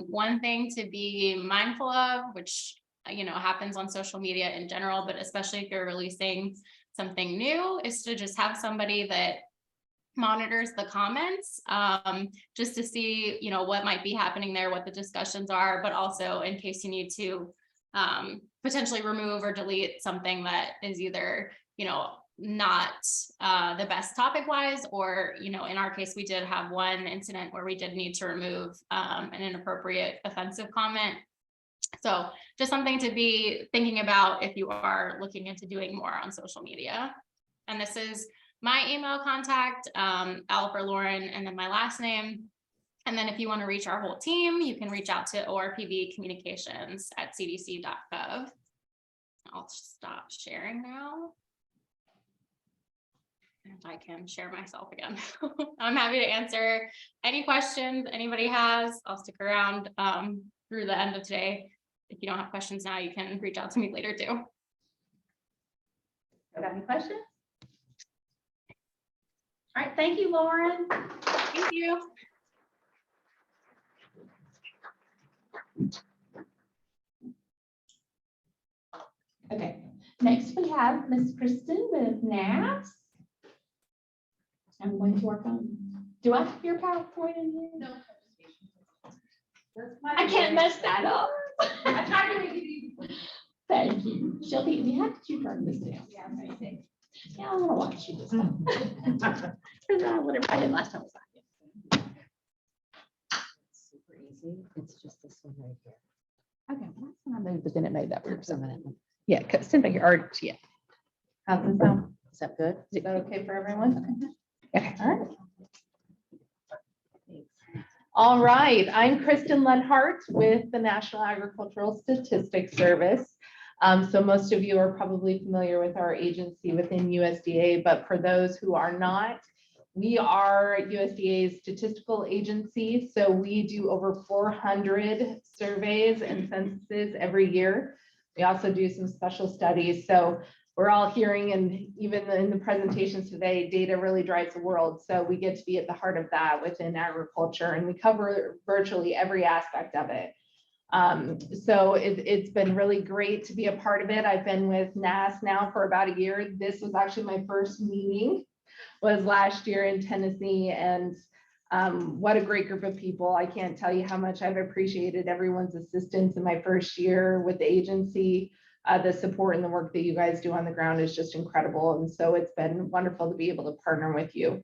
Speaker 7: one thing to be mindful of, which happens on social media in general, but especially if you're releasing something new, is to just have somebody that monitors the comments, just to see, what might be happening there, what the discussions are, but also in case you need to potentially remove or delete something that is either, not the best topic wise, or, in our case, we did have one incident where we did need to remove an inappropriate offensive comment. So just something to be thinking about if you are looking into doing more on social media. And this is my email contact, L for Lauren, and then my last name. And then if you want to reach our whole team, you can reach out to orpvcommunications@cdc.gov. I'll stop sharing now. And I can share myself again. I'm happy to answer any questions anybody has. I'll stick around through the end of today. If you don't have questions now, you can reach out to me later too.
Speaker 2: Got any questions? All right, thank you, Lauren.
Speaker 7: Thank you.
Speaker 2: Okay, next we have Miss Kristen with NAS. I'm going to work on, do I have your PowerPoint in here?
Speaker 1: No.
Speaker 2: I can't mess that up.
Speaker 1: I tried to make it easy.
Speaker 2: Thank you. Shelby, how did you turn this down?
Speaker 1: Yeah, amazing.
Speaker 2: Yeah, I want to watch you this time. Because whatever I did last time was like
Speaker 10: Super easy. It's just this one right here.
Speaker 2: okay, last time I moved, but then it made that weird
Speaker 10: Some
Speaker 2: sound.
Speaker 10: of that one.
Speaker 2: Yeah, send back your art. Yeah. How's this sound?
Speaker 10: Is that good?
Speaker 2: Is that okay for everyone? Okay, all right. All right, I'm Kristen Lenhart with the National Agricultural Statistics Service. So most of you are probably familiar with our agency within USDA, but for those who are not, we are USDA's statistical agency. So we do over 400 surveys and censuses every year. We also do some special studies. So we're all hearing, and even in the presentations today, data really drives the world. So we get to be at the heart of that within agriculture, and we cover virtually every aspect of it. So it's been really great to be a part of it. I've been with NAS now for about a year. This was actually my first meeting, was last year in Tennessee, and what a great group of people. I can't tell you how much I've appreciated everyone's assistance in my first year with the agency. The support and the work that you guys do on the ground is just incredible. And so it's been wonderful to be able to partner with you.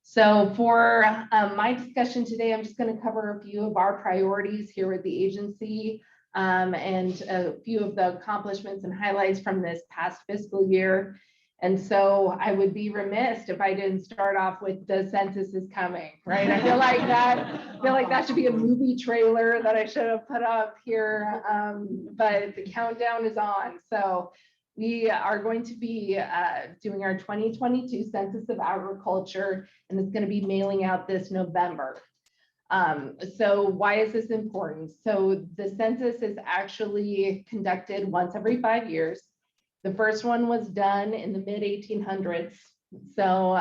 Speaker 2: So for my discussion today, I'm just going to cover a few of our priorities here at the agency and a few of the accomplishments and highlights from this past fiscal year. And so I would be remiss if I didn't start off with the census is coming, right? I feel like that should be a movie trailer that I should have put up here, but the countdown is on. So we are going to be doing our 2022 Census of Agriculture, and it's going to be mailing out this November. So why is this important? So the census is actually conducted once every 5 years. The first one was done in the mid 1800s. So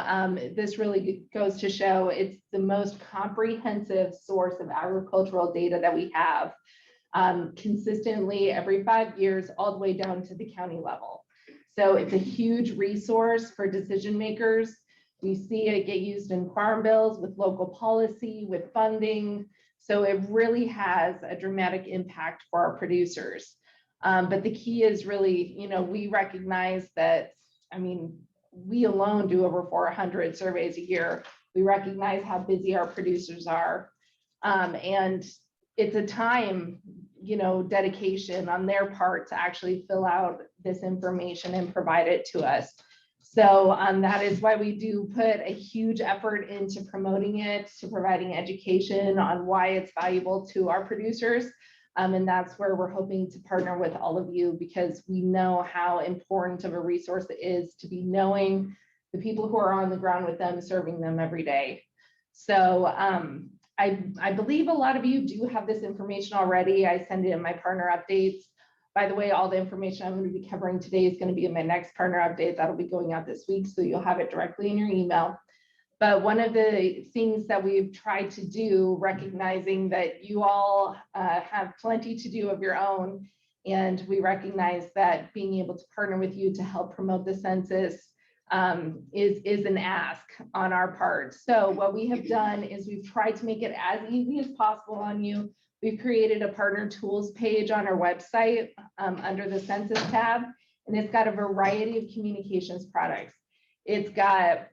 Speaker 2: this really goes to show it's the most comprehensive source of agricultural data that we have, consistently every 5 years, all the way down to the county level. So it's a huge resource for decision makers. We see it get used in farm bills, with local policy, with funding. So it really has a dramatic impact for our producers. But the key is really, we recognize that, we alone do over 400 surveys a year. We recognize how busy our producers are. And it's a time, dedication on their part to actually fill out this information and provide it to us. So that is why we do put a huge effort into promoting it, to providing education on why it's valuable to our producers. And that's where we're hoping to partner with all of you, because we know how important of a resource it is to be knowing the people who are on the ground with them, serving them every day. So I believe a lot of you do have this information already. I send it in my partner updates. By the way, all the information I'm going to be covering today is going to be in my next partner update that'll be going out this week, so you'll have it directly in your email. But one of the things that we've tried to do, recognizing that you all have plenty to do of your own, and we recognize that being able to partner with you to help promote the census is an ask on our part. So what we have done is we've tried to make it as easy as possible on you. We've created a partner tools page on our website under the census tab, and it's got a variety of communications products. It's got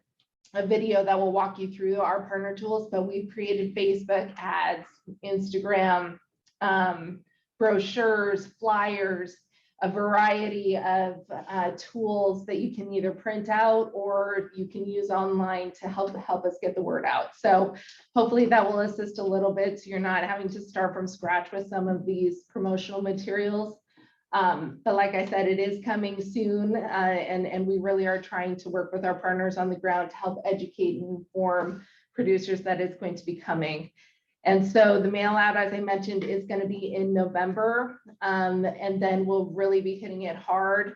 Speaker 2: a video that will walk you through our partner tools, but we've created Facebook ads, Instagram, brochures, flyers, a variety of tools that you can either print out or you can use online to help us get the word out. So hopefully that will assist a little bit, so you're not having to start from scratch with some of these promotional materials. But like I said, it is coming soon, and we really are trying to work with our partners on the ground to help educate and inform producers that it's going to be coming. And so the mail out, as I mentioned, is going to be in November, and then we'll really be hitting it hard,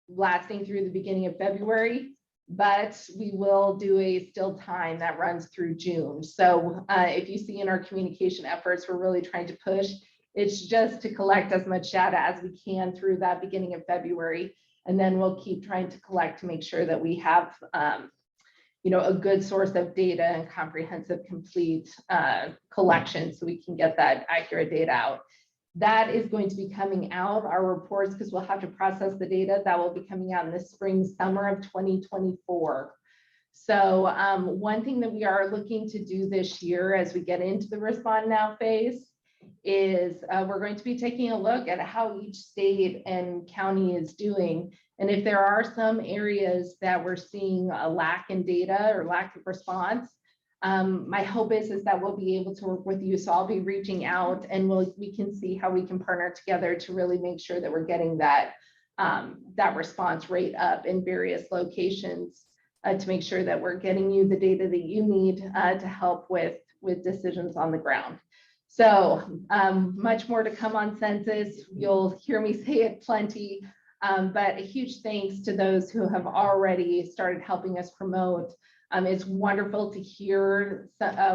Speaker 2: lasting through the beginning of February. But we will do a still time that runs through June. So if you see in our communication efforts, we're really trying to push. It's just to collect as much data as we can through that beginning of February. And then we'll keep trying to collect to make sure that we have a good source of data and comprehensive, complete collection, so we can get that accurate data out. That is going to be coming out, our reports, because we'll have to process the data that will be coming out in the spring, summer of 2024. So one thing that we are looking to do this year as we get into the Respond Now phase is we're going to be taking a look at how each state and county is doing. And if there are some areas that we're seeing a lack in data or lack of response, my hope is that we'll be able to work with you. So I'll be reaching out, and we can see how we can partner together to really make sure that we're getting that response rate up in various locations to make sure that we're getting you the data that you need to help with decisions on the ground. So much more to come on census. You'll hear me say it plenty, but a huge thanks to those who have already started helping us promote. It's wonderful to hear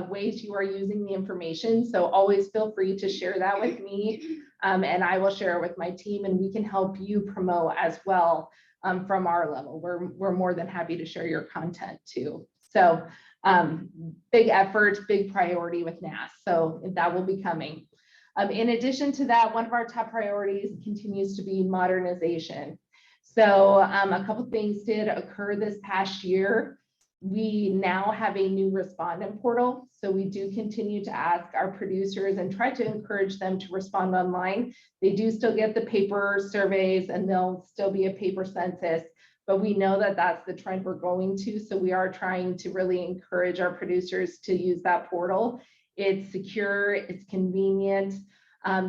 Speaker 2: ways you are using the information. So always feel free to share that with me, and I will share it with my team, and we can help you promote as well from our level. We're more than happy to share your content too. So big effort, big priority with NAS. So that will be coming. In addition to that, one of our top priorities continues to be modernization. So a couple things did occur this past year. We now have a new respondent portal. So we do continue to ask our producers and try to encourage them to respond online. They do still get the paper surveys, and there'll still be a paper census, but we know that that's the trend we're going to. So we are trying to really encourage our producers to use that portal. It's secure, it's convenient.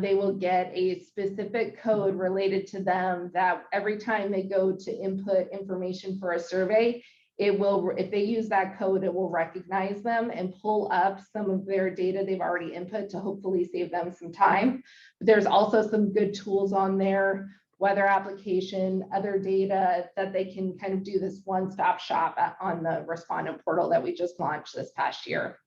Speaker 2: They will get a specific code related to them that every time they go to input information for a survey, it will, if they use that code, it will recognize them and pull up some of their data they've already input to hopefully save them some time. But there's also some good tools on there, weather application, other data that they can kind of do this one-stop shop on the respondent portal that we just launched this past year.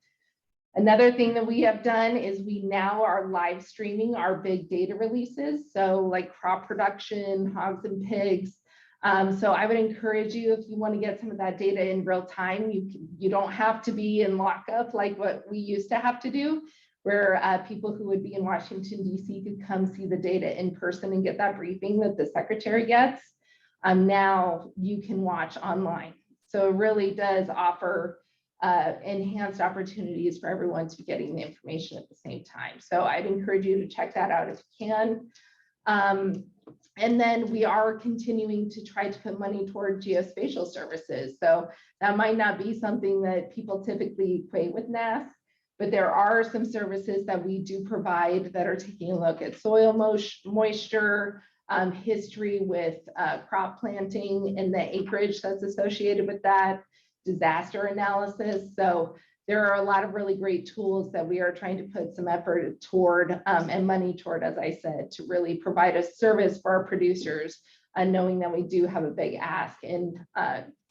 Speaker 2: Another thing that we have done is we now are live streaming our big data releases. So like crop production, hogs and pigs. So I would encourage you, if you want to get some of that data in real time, you don't have to be in lockup like what we used to have to do, where people who would be in Washington, D.C. could come see the data in person and get that briefing that the secretary gets. Now you can watch online. So it really does offer enhanced opportunities for everyone to be getting the information at the same time. So I'd encourage you to check that out if you can. And then we are continuing to try to put money toward geospatial services. So that might not be something that people typically equate with NAS, but there are some services that we do provide that are taking a look at soil moisture, history with crop planting and the acreage that's associated with that, disaster analysis. So there are a lot of really great tools that we are trying to put some effort toward and money toward, as I said, to really provide a service for our producers, knowing that we do have a big ask in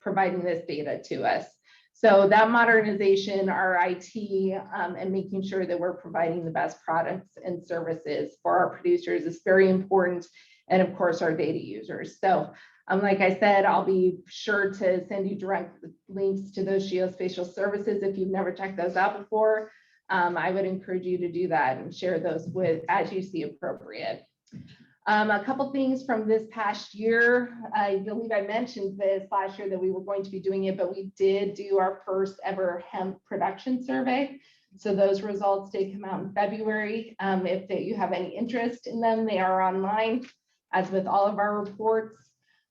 Speaker 2: providing this data to us. So that modernization, our IT, and making sure that we're providing the best products and services for our producers is very important. And of course, our data users. So Like I said, I'll be sure to send you direct links to those geospatial services. If you've never checked those out before, I would encourage you to do that and share those with as you see appropriate. A couple things from this past year. I believe I mentioned this last year that we were going to be doing it, but we did do our first ever hemp production survey. So those results did come out in February. If you have any interest in them, they are online, as with all of our reports.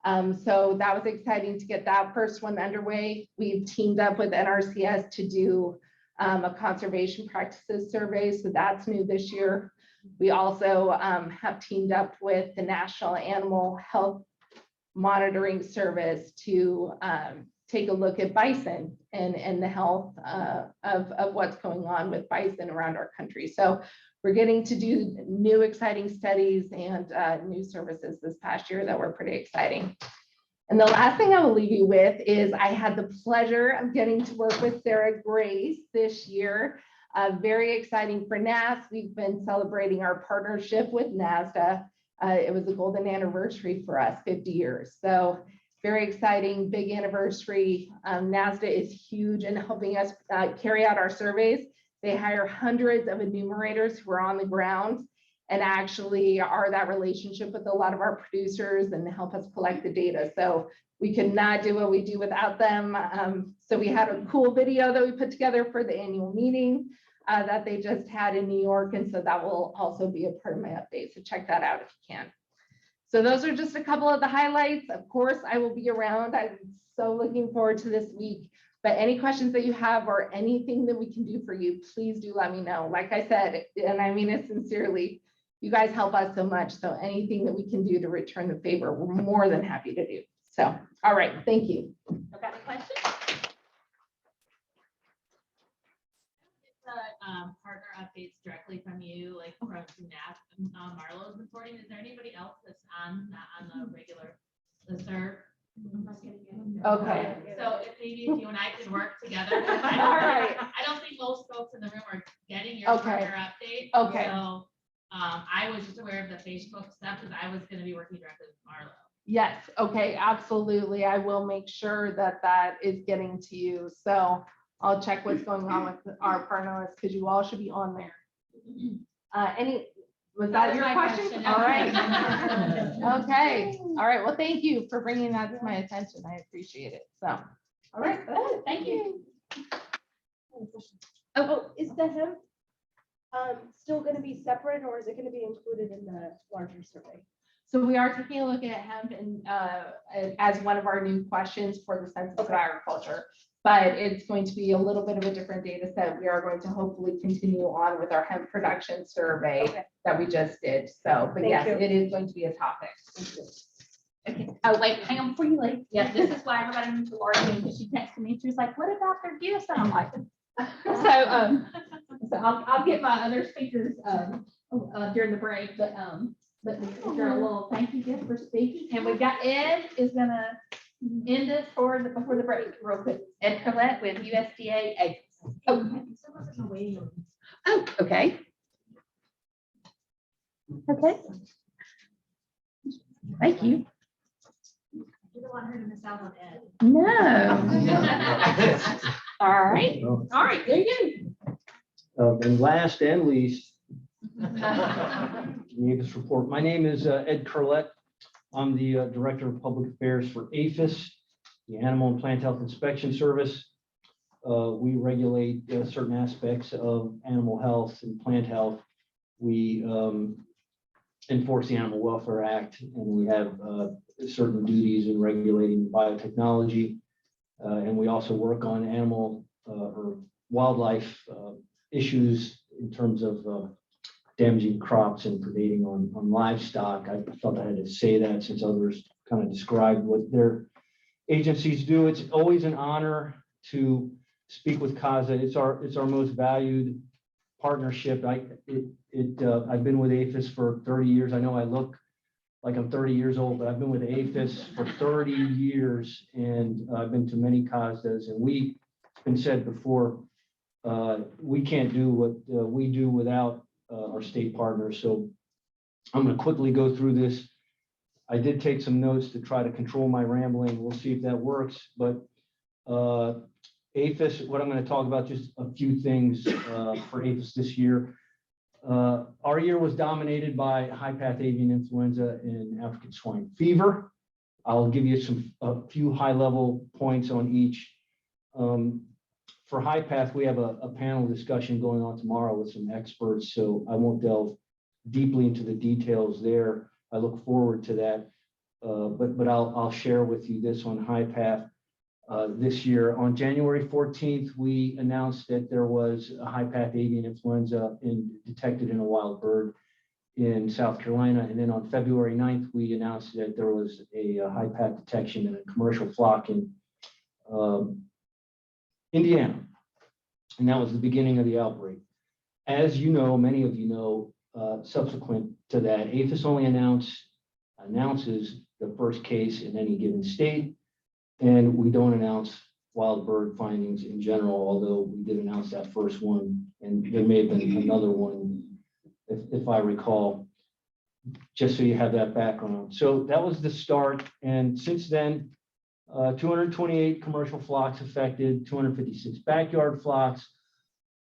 Speaker 2: So that was exciting to get that first one underway. We've teamed up with NRCS to do a conservation practices survey. So that's new this year. We also have teamed up with the National Animal Health Monitoring Service to take a look at bison and the health of what's going on with bison around our country. So we're getting to do new exciting studies and new services this past year that were pretty exciting. And the last thing I will leave you with is I had the pleasure of getting to work with Sarah Grace this year. Very exciting for NAS. We've been celebrating our partnership with NASDA. It was a golden anniversary for us, 50 years. So very exciting, big anniversary. NASDA is huge in helping us carry out our surveys. They hire hundreds of enumerators who are on the ground and actually are that relationship with a lot of our producers and help us collect the data. So we could not do what we do without them. So we had a cool video that we put together for the annual meeting that they just had in New York. And so that will also be a part of my update. So check that out if you can. So those are just a couple of the highlights. Of course, I will be around. I'm so looking forward to this week. But any questions that you have or anything that we can do for you, please do let me know. Like I said, and I mean it sincerely, you guys help us so much. So anything that we can do to return the favor, we're more than happy to do. So, all right, thank you.
Speaker 1: I've got a question.
Speaker 11: Partner updates directly from you, like from NAP, Marlo's reporting. Is there anybody else that's not on the regular listserv?
Speaker 2: Okay.
Speaker 11: So if you and I could work together.
Speaker 2: All right.
Speaker 11: I don't think most folks in the room are getting your
Speaker 2: Okay.
Speaker 11: partner update.
Speaker 2: Okay.
Speaker 11: So I was just aware of the Facebook stuff because I was going to be working directly with Marlo.
Speaker 2: Yes. Okay. Absolutely. I will make sure that that is getting to you. So I'll check what's going on with our partner list because you all should be on there. Was that your question? All right. Okay. All right. Well, thank you for bringing that to my attention. I appreciate it. So, all right.
Speaker 11: Thank you.
Speaker 4: Oh, is the hemp still going to be separate or is it going to be included in the larger survey?
Speaker 2: So we are taking a look at hemp and as one of our new questions for the Census of Agriculture, but it's going to be a little bit of a different data set. We are going to hopefully continue on with our hemp production survey that we just did. So, but yes, it is going to be a topic.
Speaker 1: Okay. Oh, wait, hang on before you leave. Yeah, this is why everybody needs to argue because she texted me. She was like, what about their gifts? And I'm like, so I'll get my other speakers during the break, but is there a little thank you gift for speaking? And we've got Ed is gonna end us before the break real quick. Ed Collette with USDA Eggs. Oh, okay. Okay. Thank you.
Speaker 11: You don't want her to miss out on Ed.
Speaker 1: No. All right. All right, there you go.
Speaker 12: And last and least, Aphis report. My name is Ed Curlett. I'm the Director of Public Affairs for Aphis, the Animal and Plant Health Inspection Service. We regulate certain aspects of animal health and plant health. We enforce the Animal Welfare Act, and we have certain duties in regulating biotechnology. And we also work on animal or wildlife issues in terms of damaging crops and predating on livestock. I felt I had to say that since others kind of described what their agencies do. It's always an honor to speak with COSDA. It's our most valued partnership. I've been with Aphis for 30 years. I know I look like I'm 30 years old, but I've been with Aphis for 30 years, and I've been to many COSDAs. And it's been said before, we can't do what we do without our state partners. So I'm going to quickly go through this I did take some notes to try to control my rambling. We'll see if that works, but APHIS, what I'm going to talk about, just a few things for APHIS this year. Our year was dominated by high path avian influenza and African swine fever. I'll give you a few high level points on each. For high path, we have a panel discussion going on tomorrow with some experts, so I won't delve deeply into the details there. I look forward to that, but I'll share with you this on high path. This year, on January 14th, we announced that there was a high path avian influenza detected in a wild bird in South Carolina. And then on February 9th, we announced that there was a high path detection in a commercial flock in Indiana. And that was the beginning of the outbreak. As you know, many of you know, subsequent to that, APHIS only announces the first case in any given state. And we don't announce wild bird findings in general, although we did announce that first one. And there may have been another one, if I recall, just so you have that background. So that was the start. And since then, 228 commercial flocks affected, 256 backyard flocks,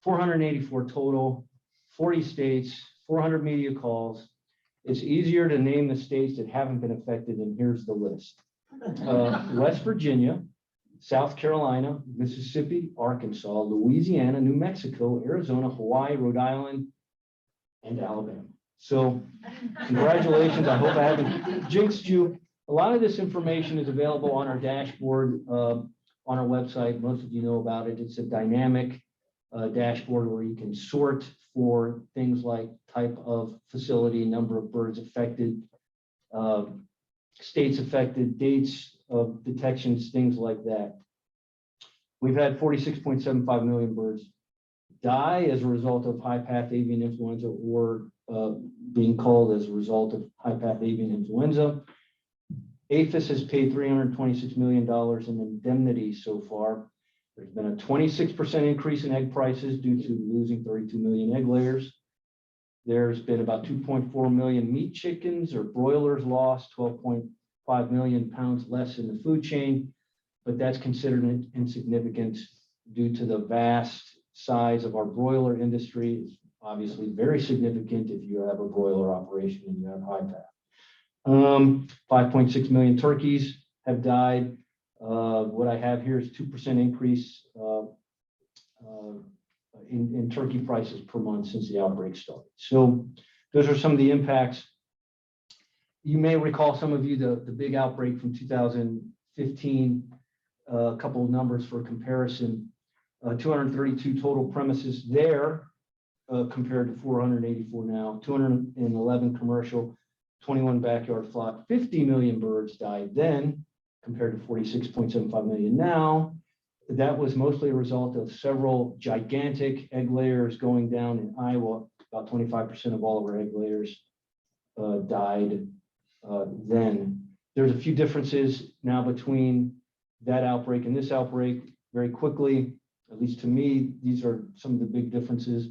Speaker 12: 484 total, 40 states, 400 media calls. It's easier to name the states that haven't been affected, and here's the list. West Virginia, South Carolina, Mississippi, Arkansas, Louisiana, New Mexico, Arizona, Hawaii, Rhode Island, and Alabama. So congratulations. I hope I haven't jinxed you. A lot of this information is available on our dashboard on our website. Most of you know about it. It's a dynamic dashboard where you can sort for things like type of facility, number of birds affected, states affected, dates of detections, things like that. We've had 46.75 million birds die as a result of high path avian influenza or being culled as a result of high path avian influenza. APHIS has paid $326 million in indemnity so far. There's been a 26% increase in egg prices due to losing 32 million egg layers. There's been about 2.4 million meat chickens or broilers lost, 12.5 million pounds less in the food chain, but that's considered insignificant due to the vast size of our broiler industry. It's obviously very significant if you have a broiler operation and you have high path. 5.6 million turkeys have died. What I have here is 2% increase in turkey prices per month since the outbreak started. So those are some of the impacts. You may recall, some of you, the big outbreak from 2015, a couple of numbers for comparison, 232 total premises there compared to 484 now, 211 commercial, 21 backyard flock, 50 million birds died then compared to 46.75 million now. That was mostly a result of several gigantic egg layers going down in Iowa. About 25% of all of our egg layers died then. There's a few differences now between that outbreak and this outbreak. Very quickly, at least to me, these are some of the big differences.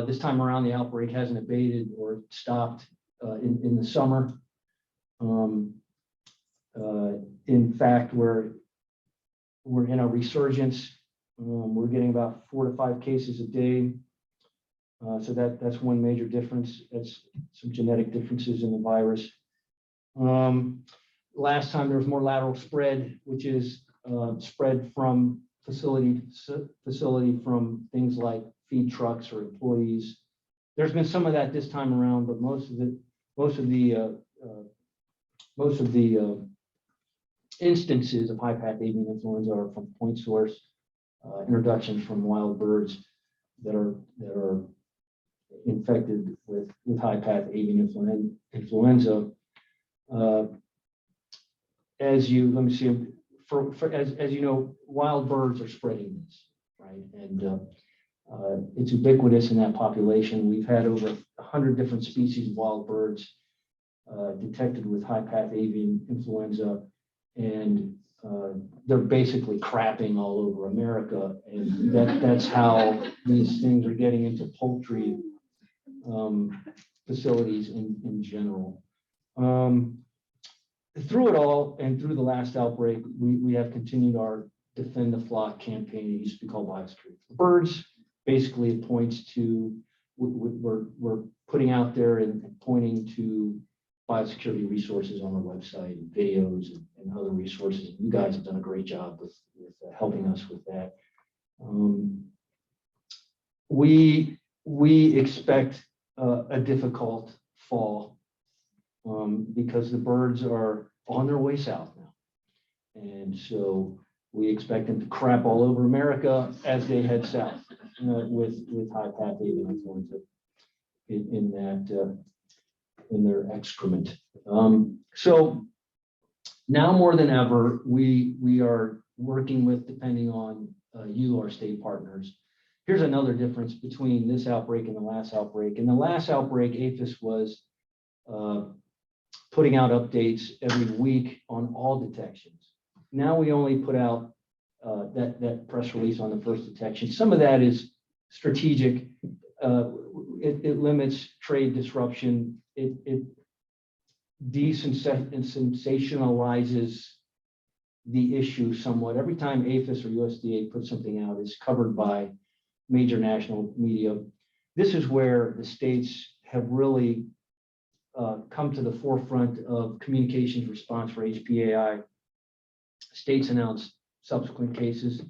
Speaker 12: This time around, the outbreak hasn't abated or stopped in the summer. In fact, we're in a resurgence. We're getting about 4 to 5 cases a day. So that's one major difference. That's some genetic differences in the virus. Last time there was more lateral spread, which is spread from facility to facility from things like feed trucks or employees. There's been some of that this time around, but most of the instances of high path avian influenza are from point source introductions from wild birds that are infected with high path avian influenza. As you know, wild birds are spreading this, right? And it's ubiquitous in that population. We've had over 100 different species of wild birds detected with high path avian influenza, and they're basically crapping all over America. And that's how these things are getting into poultry facilities in general. Through it all and through the last outbreak, we have continued our Defend the Flock campaign. It used to be called Biosecurity for Birds. Basically, it points to, we're putting out there and pointing to biosecurity resources on our website, and videos and other resources. You guys have done a great job with helping us with that. We expect a difficult fall because the birds are on their way south now. And so we expect them to crap all over America as they head south with high pathogen influenza in their excrement. So now more than ever, we are working with, depending on you, our state partners. Here's another difference between this outbreak and the last outbreak. In the last outbreak, APHIS was putting out updates every week on all detections. Now we only put out that press release on the first detection. Some of that is strategic. It limits trade disruption. It desensationalizes the issue somewhat. Every time APHIS or USDA puts something out, it's covered by major national media. This is where the states have really come to the forefront of communications response for HPAI. States announce subsequent cases.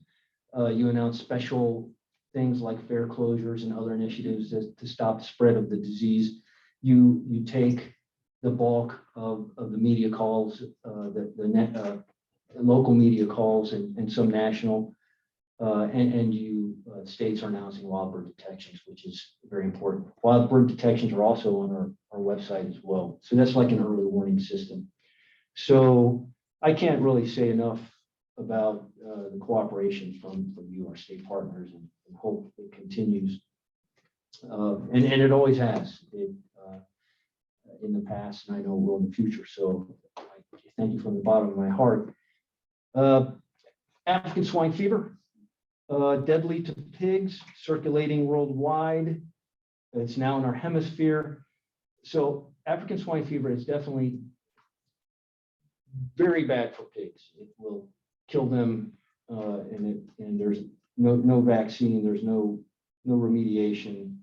Speaker 12: You announce special things like fair closures and other initiatives to stop the spread of the disease. You take the bulk of the media calls, the local media calls and some national, and you states are announcing wild bird detections, which is very important. Wild bird detections are also on our website as well. So that's like an early warning system. So I can't really say enough about the cooperation from you, our state partners, and hope it continues. And it always has in the past, and I know it will in the future. So I thank you from the bottom of my heart. African swine fever, deadly to pigs, circulating worldwide. It's now in our hemisphere. So African swine fever is definitely very bad for pigs. It will kill them, and there's no vaccine. There's no remediation.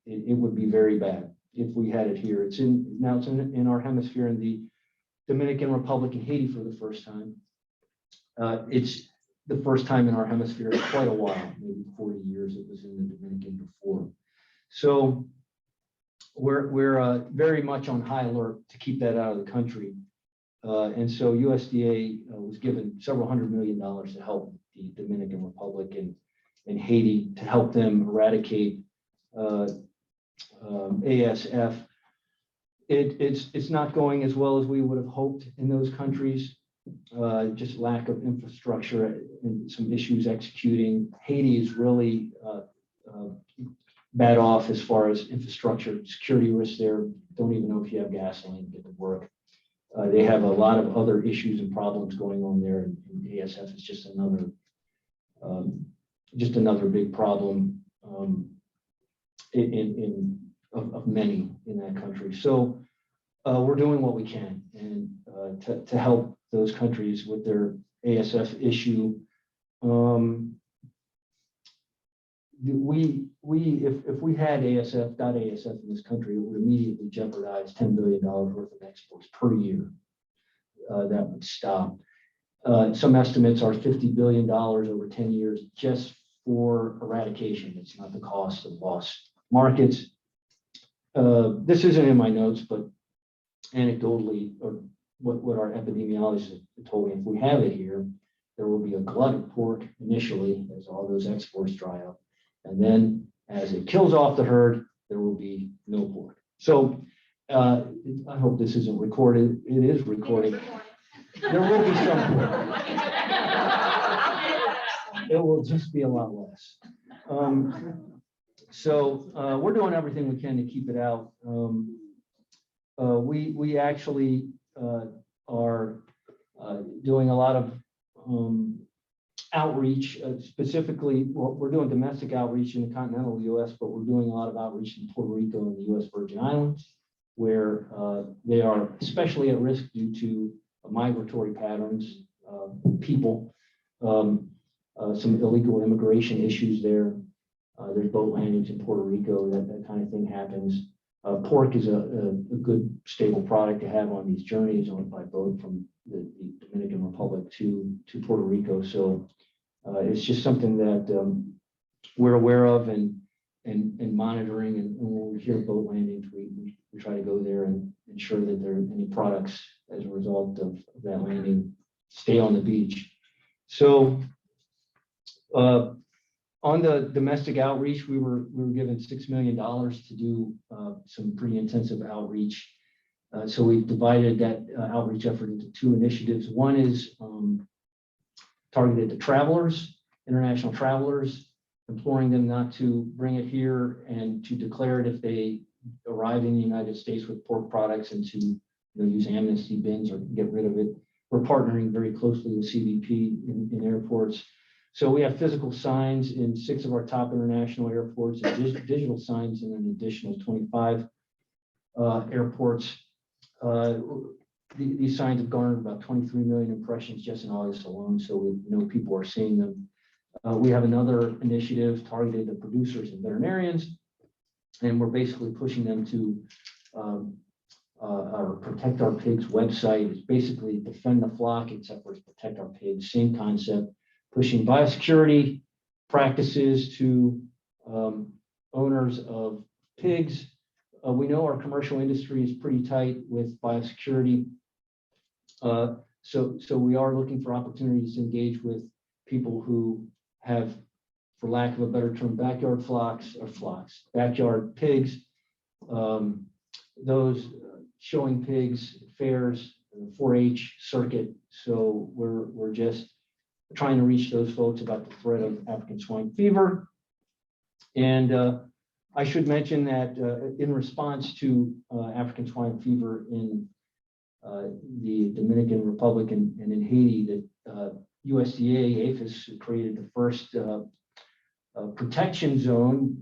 Speaker 12: It would be very bad if we had it here. It's in our hemisphere in the Dominican Republic and Haiti for the first time. It's the first time in our hemisphere in quite a while, maybe 40 years. It was in the Dominican before. So we're very much on high alert to keep that out of the country. And so USDA was given several $100 million to help the Dominican Republic and Haiti to help them eradicate ASF. It's not going as well as we would have hoped in those countries. Just lack of infrastructure and some issues executing. Haiti is really bad off as far as infrastructure, security risks there. Don't even know if you have gasoline to get to work. They have a lot of other issues and problems going on there, and ASF is just another big problem of many in that country. So we're doing what we can and to help those countries with their ASF issue. If we had ASF in this country, it would immediately jeopardize $10 billion worth of exports per year. That would stop. Some estimates are $50 billion over 10 years just for eradication. It's not the cost of lost markets. This isn't in my notes, but anecdotally, or what our epidemiologists told me, if we have it here, there will be a glut of pork initially as all those exports dry up. And then as it kills off the herd, there will be no pork. So I hope this isn't recorded. It is recorded. There will be some pork. It will just be a lot less. So we're doing everything we can to keep it out. We actually are doing a lot of outreach, specifically, well, we're doing domestic outreach in the continental US, but we're doing a lot of outreach in Puerto Rico and the US Virgin Islands, where they are especially at risk due to migratory patterns, people, some illegal immigration issues there. There's boat landings in Puerto Rico, that kind of thing happens. Pork is a good stable product to have on these journeys by boat from the Dominican Republic to Puerto Rico. So it's just something that we're aware of and monitoring. And when we hear boat landings, we try to go there and ensure that there are any products as a result of that landing stay on the beach. So on the domestic outreach, we were given $6 million to do some pretty intensive outreach. So we've divided that outreach effort into two initiatives. One is targeted to travelers, international travelers, imploring them not to bring it here and to declare it if they arrive in the United States with pork products, and to use amnesty bins or get rid of it. We're partnering very closely with CBP in airports. So we have physical signs in 6 of our top international airports and digital signs in an additional 25 airports. These signs have garnered about 23 million impressions just in August alone, so we know people are seeing them. We have another initiative targeted at producers and veterinarians, and we're basically pushing them to our Protect Our Pigs website. It's basically defend the flock, except for it's Protect Our Pigs, same concept, pushing biosecurity practices to owners of pigs. We know our commercial industry is pretty tight with biosecurity. So we are looking for opportunities to engage with people who have, for lack of a better term, backyard backyard pigs, those showing pigs, fairs, 4-H circuit. So we're just trying to reach those folks about the threat of African swine fever. And I should mention that in response to African swine fever in the Dominican Republic and in Haiti, that USDA APHIS created the first protection zone.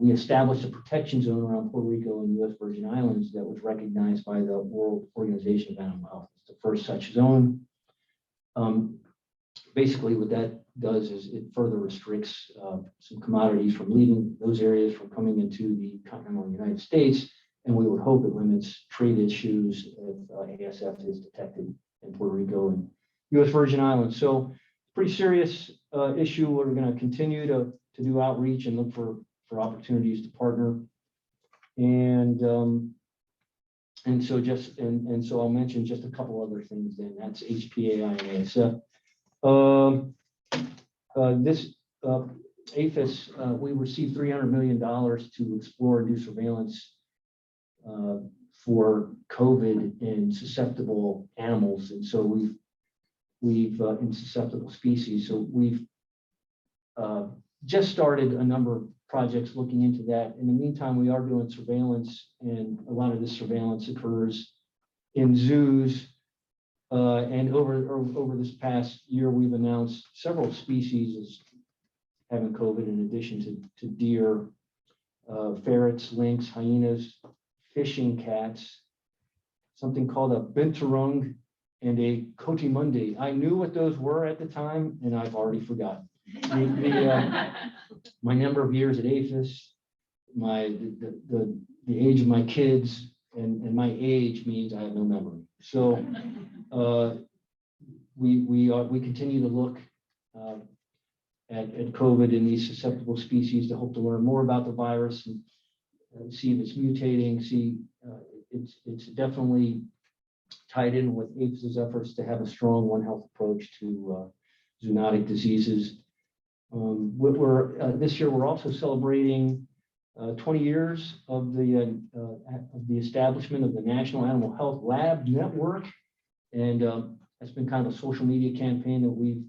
Speaker 12: We established a protection zone around Puerto Rico and U.S. Virgin Islands that was recognized by the World Organization of Animal Health. It's the first such zone. Basically, what that does is it further restricts some commodities from leaving those areas, from coming into the continental United States, and we would hope it limits trade issues if ASF is detected in Puerto Rico and U.S. Virgin Islands. So, pretty serious issue. We're going to continue to do outreach and look for opportunities to partner. And so I'll mention just a couple other things. Then that's HPAI and ASF. This APHIS, we received $300 million to explore and do surveillance for COVID in susceptible animals, and so we've in susceptible species. So we've just started a number of projects looking into that. In the meantime, we are doing surveillance, and a lot of this surveillance occurs in zoos. And over this past year, we've announced several species as having COVID, in addition to deer, ferrets, lynx, hyenas, fishing cats, something called a binturong, and a coatimundi. I knew what those were at the time, and I've already forgotten. My number of years at APHIS, the age of my kids, and my age means I have no memory. So we continue to look at COVID in these susceptible species to hope to learn more about the virus and see if it's mutating. See, it's definitely tied in with APHIS's efforts to have a strong One Health approach to zoonotic diseases. This year we're also celebrating 20 years of the establishment of the National Animal Health Lab Network, and that's been kind of a social media campaign that we've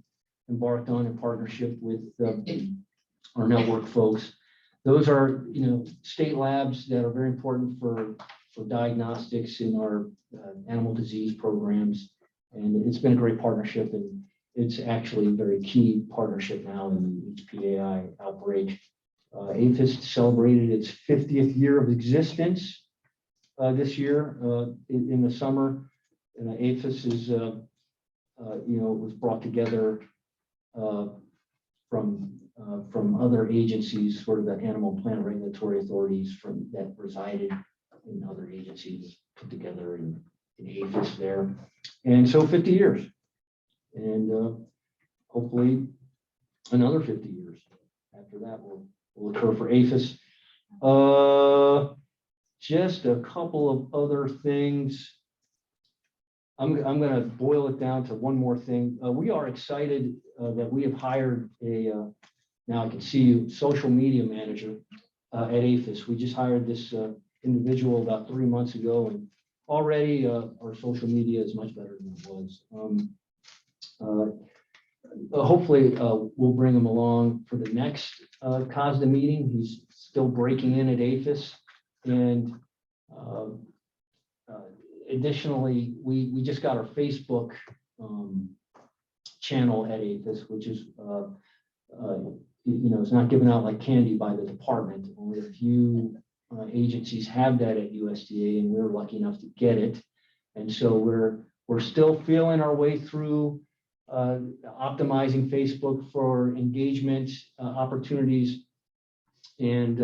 Speaker 12: embarked on in partnership with our network folks. Those are, state labs that are very important for diagnostics in our animal disease programs, and it's been a great partnership, and it's actually a very key partnership now in the HPAI outbreak. APHIS celebrated its 50th year of existence this year in the summer. And APHIS is, was brought together from other agencies, sort of the animal plant regulatory authorities that resided in other agencies, put together in APHIS there. And so 50 years. And hopefully another 50 years after that will occur for APHIS. Just a couple of other things. I'm going to boil it down to one more thing. We are excited that we have hired now I can see you, social media manager at APHIS. We just hired this individual about 3 months ago, and already our social media is much better than it was. Hopefully we'll bring him along for the next COSDA meeting. He's still breaking in at APHIS. And additionally, we just got our Facebook channel at APHIS, which is, it's not given out like candy by the department. Only a few agencies have that at USDA, and we're lucky enough to get it. And so we're still feeling our way through optimizing Facebook for engagement opportunities. And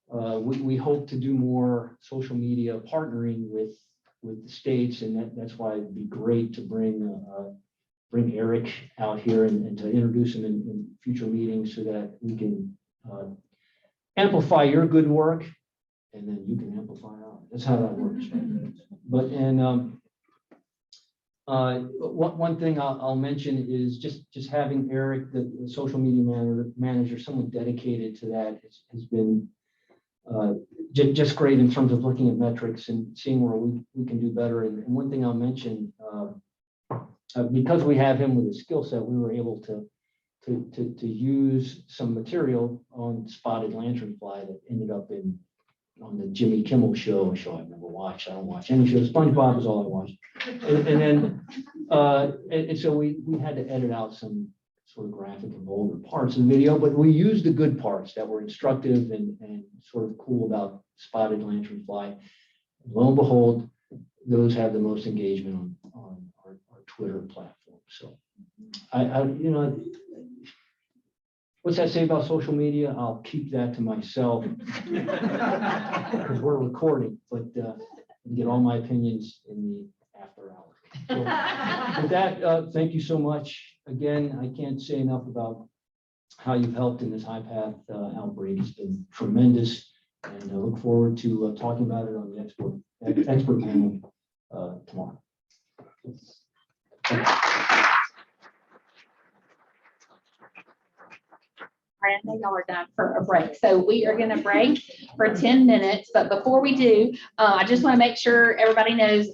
Speaker 12: we hope to do more social media partnering with the states, and that's why it'd be great to bring Eric out here and to introduce him in future meetings so that we can amplify your good work, and then you can amplify ours. That's how that works. But one thing I'll mention is just having Eric, the social media manager, someone dedicated to that has been just great in terms of looking at metrics and seeing where we can do better. And one thing I'll mention, because we have him with a skill set, we were able to use some material on spotted lanternfly that ended up on the Jimmy Kimmel show, a show I've never watched. I don't watch any shows. SpongeBob is all I watch. And then so we had to edit out some sort of graphic and bolder parts of the video, but we used the good parts that were instructive and sort of cool about spotted lanternfly. Lo and behold, those have the most engagement on our Twitter platform. So what's that say about social media? I'll keep that to myself because we're recording, but get all my opinions in the after hours. So with that, thank you so much. Again, I can't say enough about how you've helped in this high path outbreak. It's been tremendous, and I look forward to talking about it on the expert panel tomorrow.
Speaker 2: I know y'all are done for a break. So we are going to break for 10 minutes. But before we do, I just want to make sure everybody knows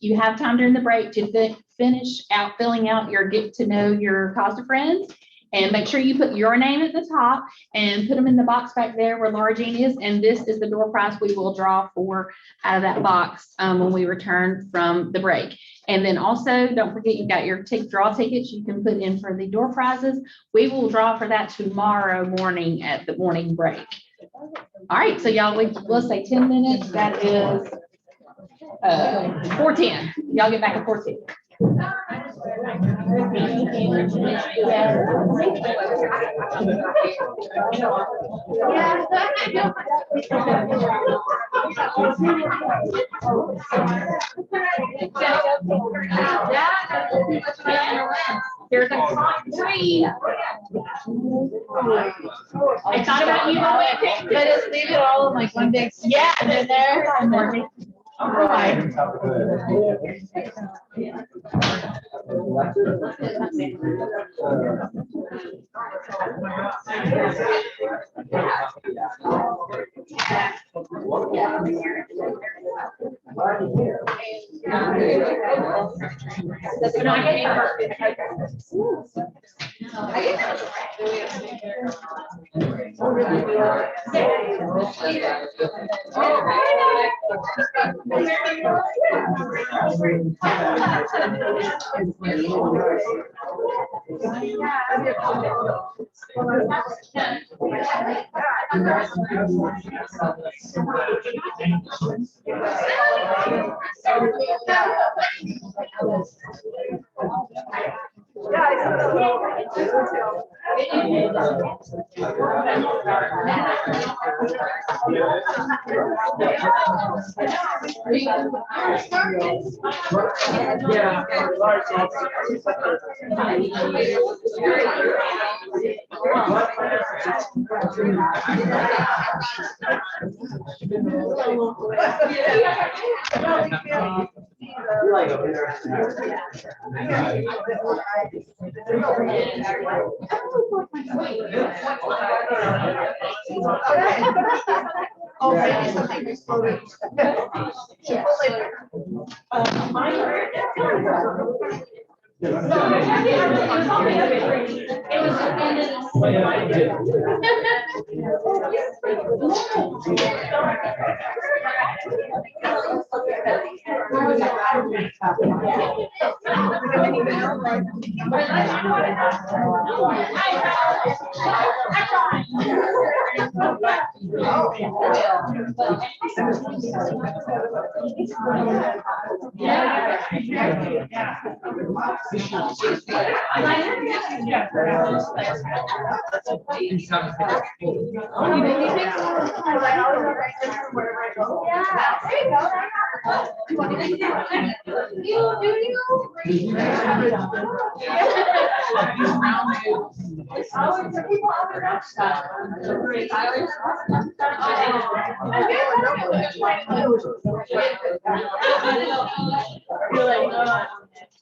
Speaker 2: you have time during the break to finish out filling out your get to know your COSDA friends. And make sure you put your name at the top and put them in the box back there where Laura Jean is. And this is the door prize we will draw for out of that box when we return from the break. And then also, don't forget, you've got your draw tickets you can put in for the door prizes. We will draw for that tomorrow morning at the morning break. All right, so y'all, we'll say 10 minutes. That is 4:10. Y'all get back at 4:10. There's a clock tree. I thought about you, but just leave it all in like one big, yeah, and then there. All right.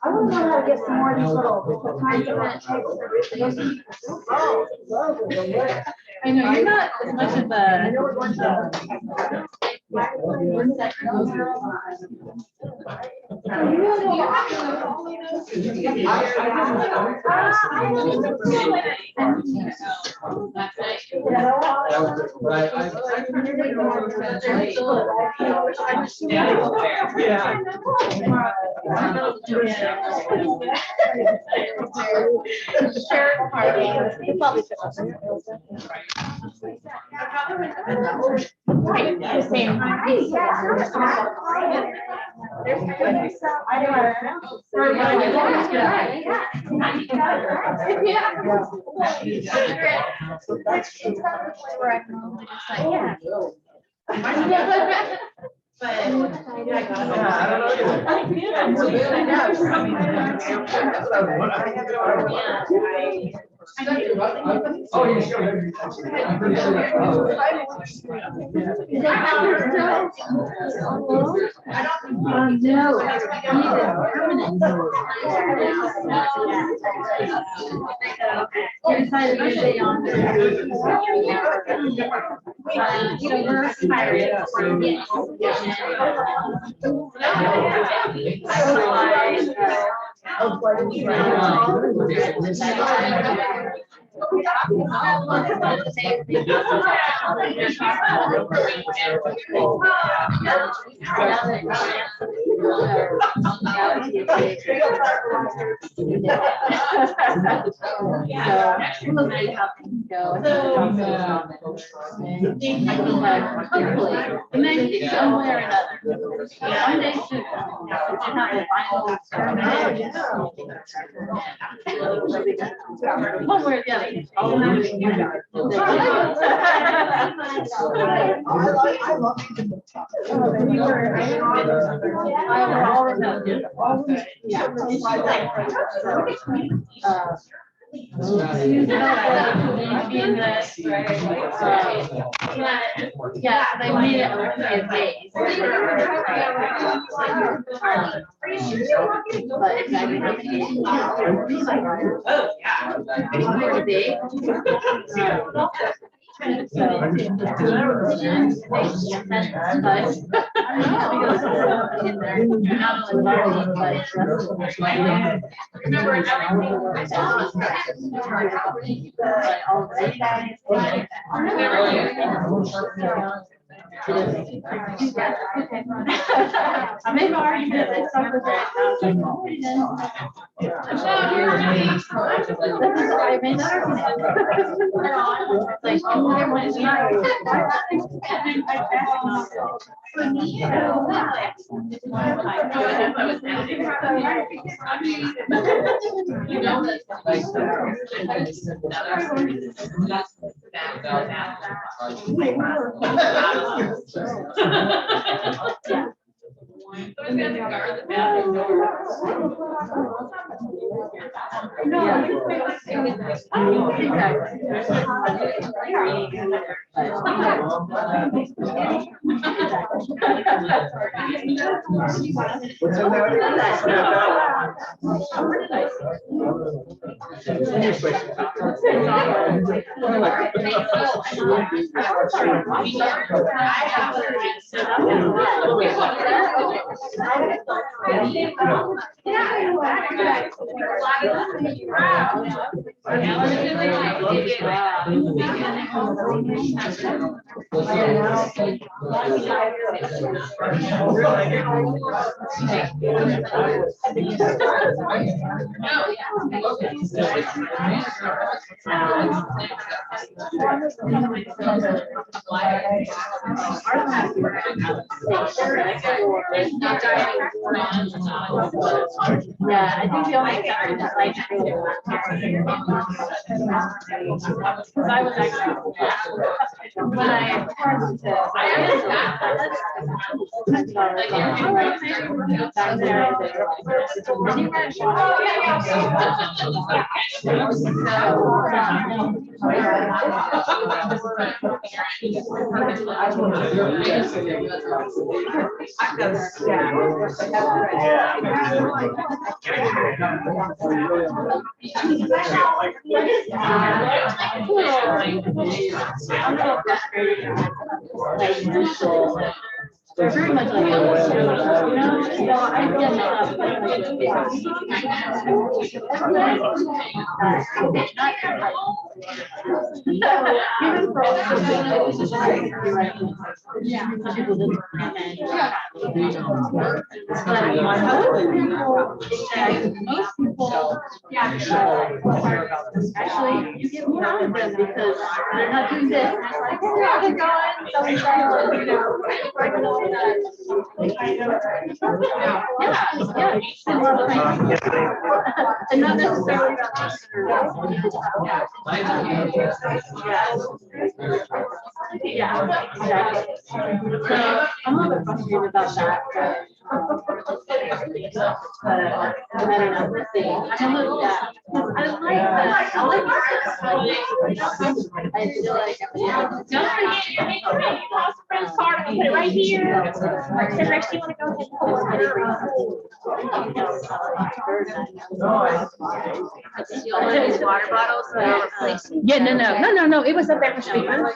Speaker 10: I don't know how to get some more of these little tiny minute
Speaker 1: I know, you're not as much of a. Yeah, they made it over 5 days. But it's actually pretty big.
Speaker 10: I made my argument, they stuck with it. I was like, oh, wait, then. That's why I made that argument. Like, oh, everyone's right. For me, yeah, I think the only exception is like. Because I was actually. When I. They're very much like, actually, you get more out of them because they're not doing this. And it's like, oh, yeah, they're going, so and so, you know. Yeah, you spend a lot of time. And not necessarily. Yeah, exactly. So I'm a little bit frustrated about that. But I don't know, we'll see. I look, yeah. I like that. I like that. I feel like. Don't forget your name, lost friend's card, I'll put it right here. So Rex, you wanna go ahead and pull water bottles? Yeah, no, it was up there for speakers.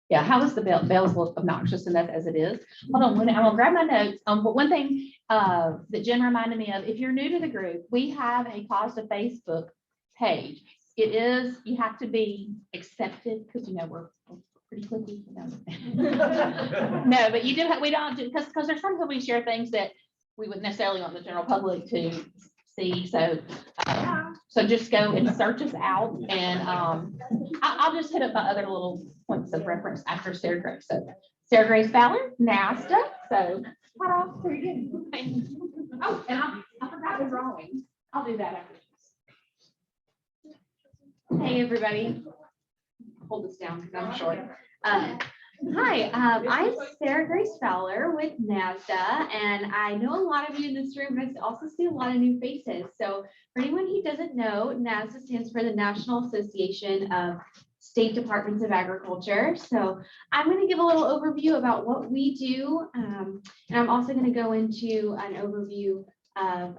Speaker 2: Yeah, how is the bell? Bells look obnoxious enough as it is. Hold on, I'm gonna grab my notes. But one thing that Jen reminded me of, if you're new to the group, we have a COSDA Facebook page. It is, you have to be accepted because we're pretty clicky. No, but you do have, we don't do, because there's sometimes we share things that we would necessarily want the general public to see. So so just go and search us out, and I'll just hit up my other little points of reference after Sarah Grace. So Sarah Grace Fowler, NASDA. So what else? There you go. Oh, and I forgot the drawing. I'll do that after.
Speaker 10: Hey, everybody.
Speaker 2: Hold this down because I'm short.
Speaker 10: Hi, I'm Sarah Grace Fowler with NASDA, and I know a lot of you in this room, but I also see a lot of new faces. So for anyone who doesn't know, NASDA stands for the National Association of State Departments of Agriculture. So I'm going to give a little overview about what we do, and I'm also going to go into an overview of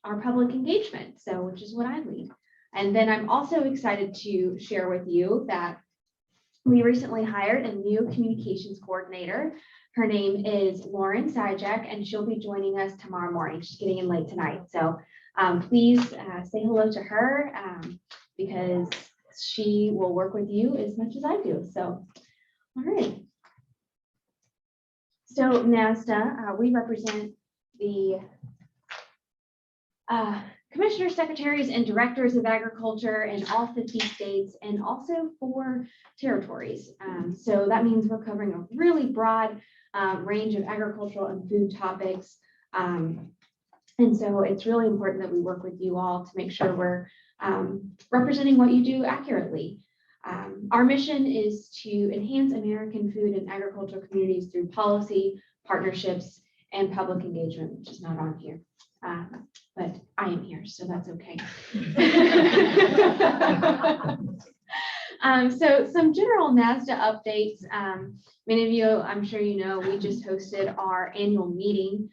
Speaker 10: our public engagement, so which is what I lead. And then I'm also excited to share with you that we recently hired a new communications coordinator. Her name is Lauren Syjak, and she'll be joining us tomorrow morning. She's getting in late tonight. So please say hello to her because she will work with you as much as I do. So, all right. So NASDA, we represent the commissioners, secretaries, and directors of agriculture in all 50 states and also 4 territories. So that means we're covering a really broad range of agricultural and food topics. And so it's really important that we work with you all to make sure we're representing what you do accurately. Our mission is to enhance American food and agricultural communities through policy, partnerships, and public engagement, which is not on here. But I am here, so that's okay. So some general NASDA updates. Many of you, I'm sure you know, we just hosted our annual meeting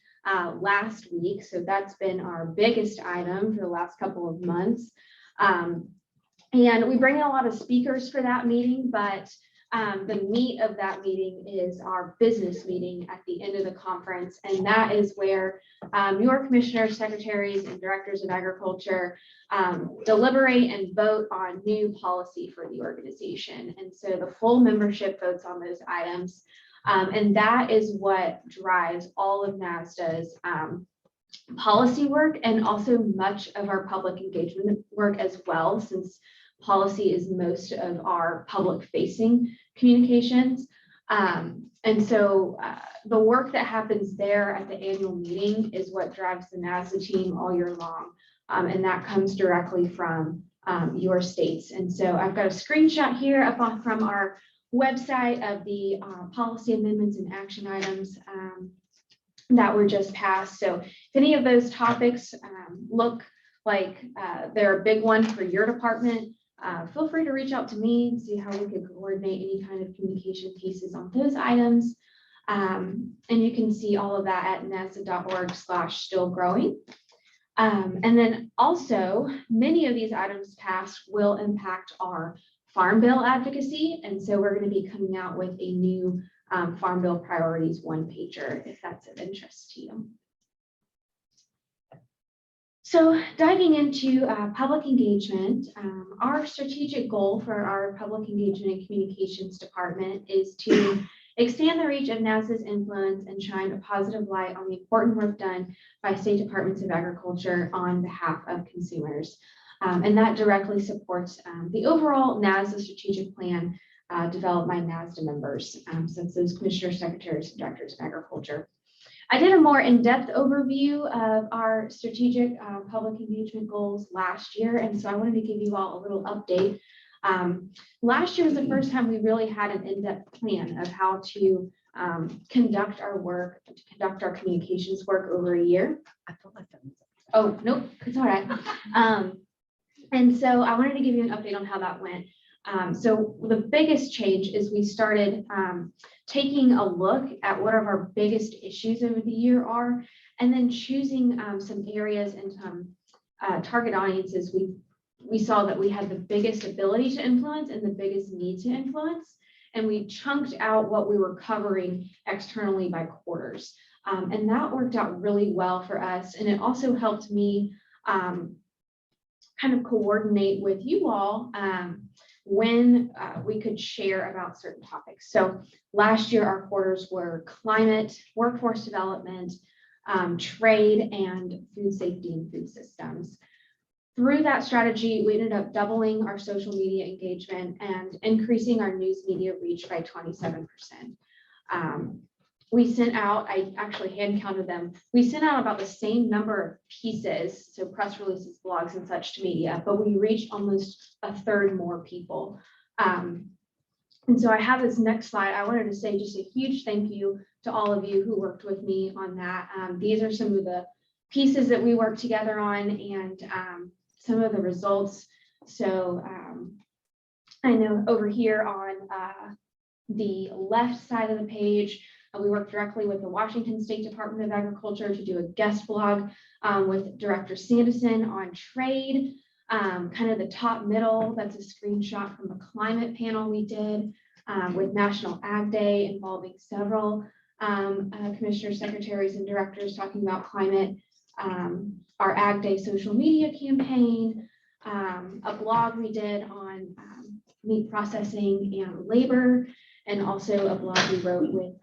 Speaker 10: last week. So that's been our biggest item for the last couple of months. And we bring in a lot of speakers for that meeting, but the meat of that meeting is our business meeting at the end of the conference. And that is where your commissioners, secretaries, and directors of agriculture deliberate and vote on new policy for the organization. And so the full membership votes on those items. And that is what drives all of NASDA's policy work and also much of our public engagement work as well, since policy is most of our public facing communications. And so the work that happens there at the annual meeting is what drives the NASDA team all year long. And that comes directly from your states. And so I've got a screenshot here up from our website of the policy amendments and action items that were just passed. So if any of those topics look like they're a big one for your department, feel free to reach out to me and see how we could coordinate any kind of communication pieces on those items. And you can see all of that at nasda.org/stillgrowing. And then also, many of these items passed will impact our Farm Bill advocacy. And so we're going to be coming out with a new Farm Bill priorities one-pager, if that's of interest to you. So diving into public engagement, our strategic goal for our public engagement and communications department is to expand the reach of NASDA's influence and shine a positive light on the important work done by state departments of agriculture on behalf of consumers. And that directly supports the overall NASDA strategic plan developed by NASDA members, since those commissioners, secretaries, and directors of agriculture. I did a more in-depth overview of our strategic public engagement goals last year, and so I wanted to give you all a little update. Last year was the first time we really had an in-depth plan of how to conduct our work, to conduct our communications work over a year. Oh, nope, it's all right. And so I wanted to give you an update on how that went. So the biggest change is we started taking a look at what our biggest issues over the year are, and then choosing some areas and some target audiences we saw that we had the biggest ability to influence and the biggest need to influence.
Speaker 13: and we chunked out what we were covering externally by quarters. And that worked out really well for us. And it also helped me kind of coordinate with you all when we could share about certain topics. So last year, our quarters were climate, workforce development, trade, and food safety and food systems. Through that strategy, we ended up doubling our social media engagement and increasing our news media reach by 27%. We sent out, I actually hand counted them, we sent out about the same number of pieces, so press releases, blogs, and such to media, but we reached almost a third more people. And so I have this next slide. I wanted to say just a huge thank you to all of you who worked with me on that. These are some of the pieces that we worked together on and some of the results. So I know over here on the left side of the page, we worked directly with the Washington State Department of Agriculture to do a guest blog with Director Sanderson on trade. Kind of the top middle, that's a screenshot from a climate panel we did with National Ag Day involving several commissioners, secretaries, and directors talking about climate. Our Ag Day social media campaign, a blog we did on meat processing and labor, and also a blog we wrote with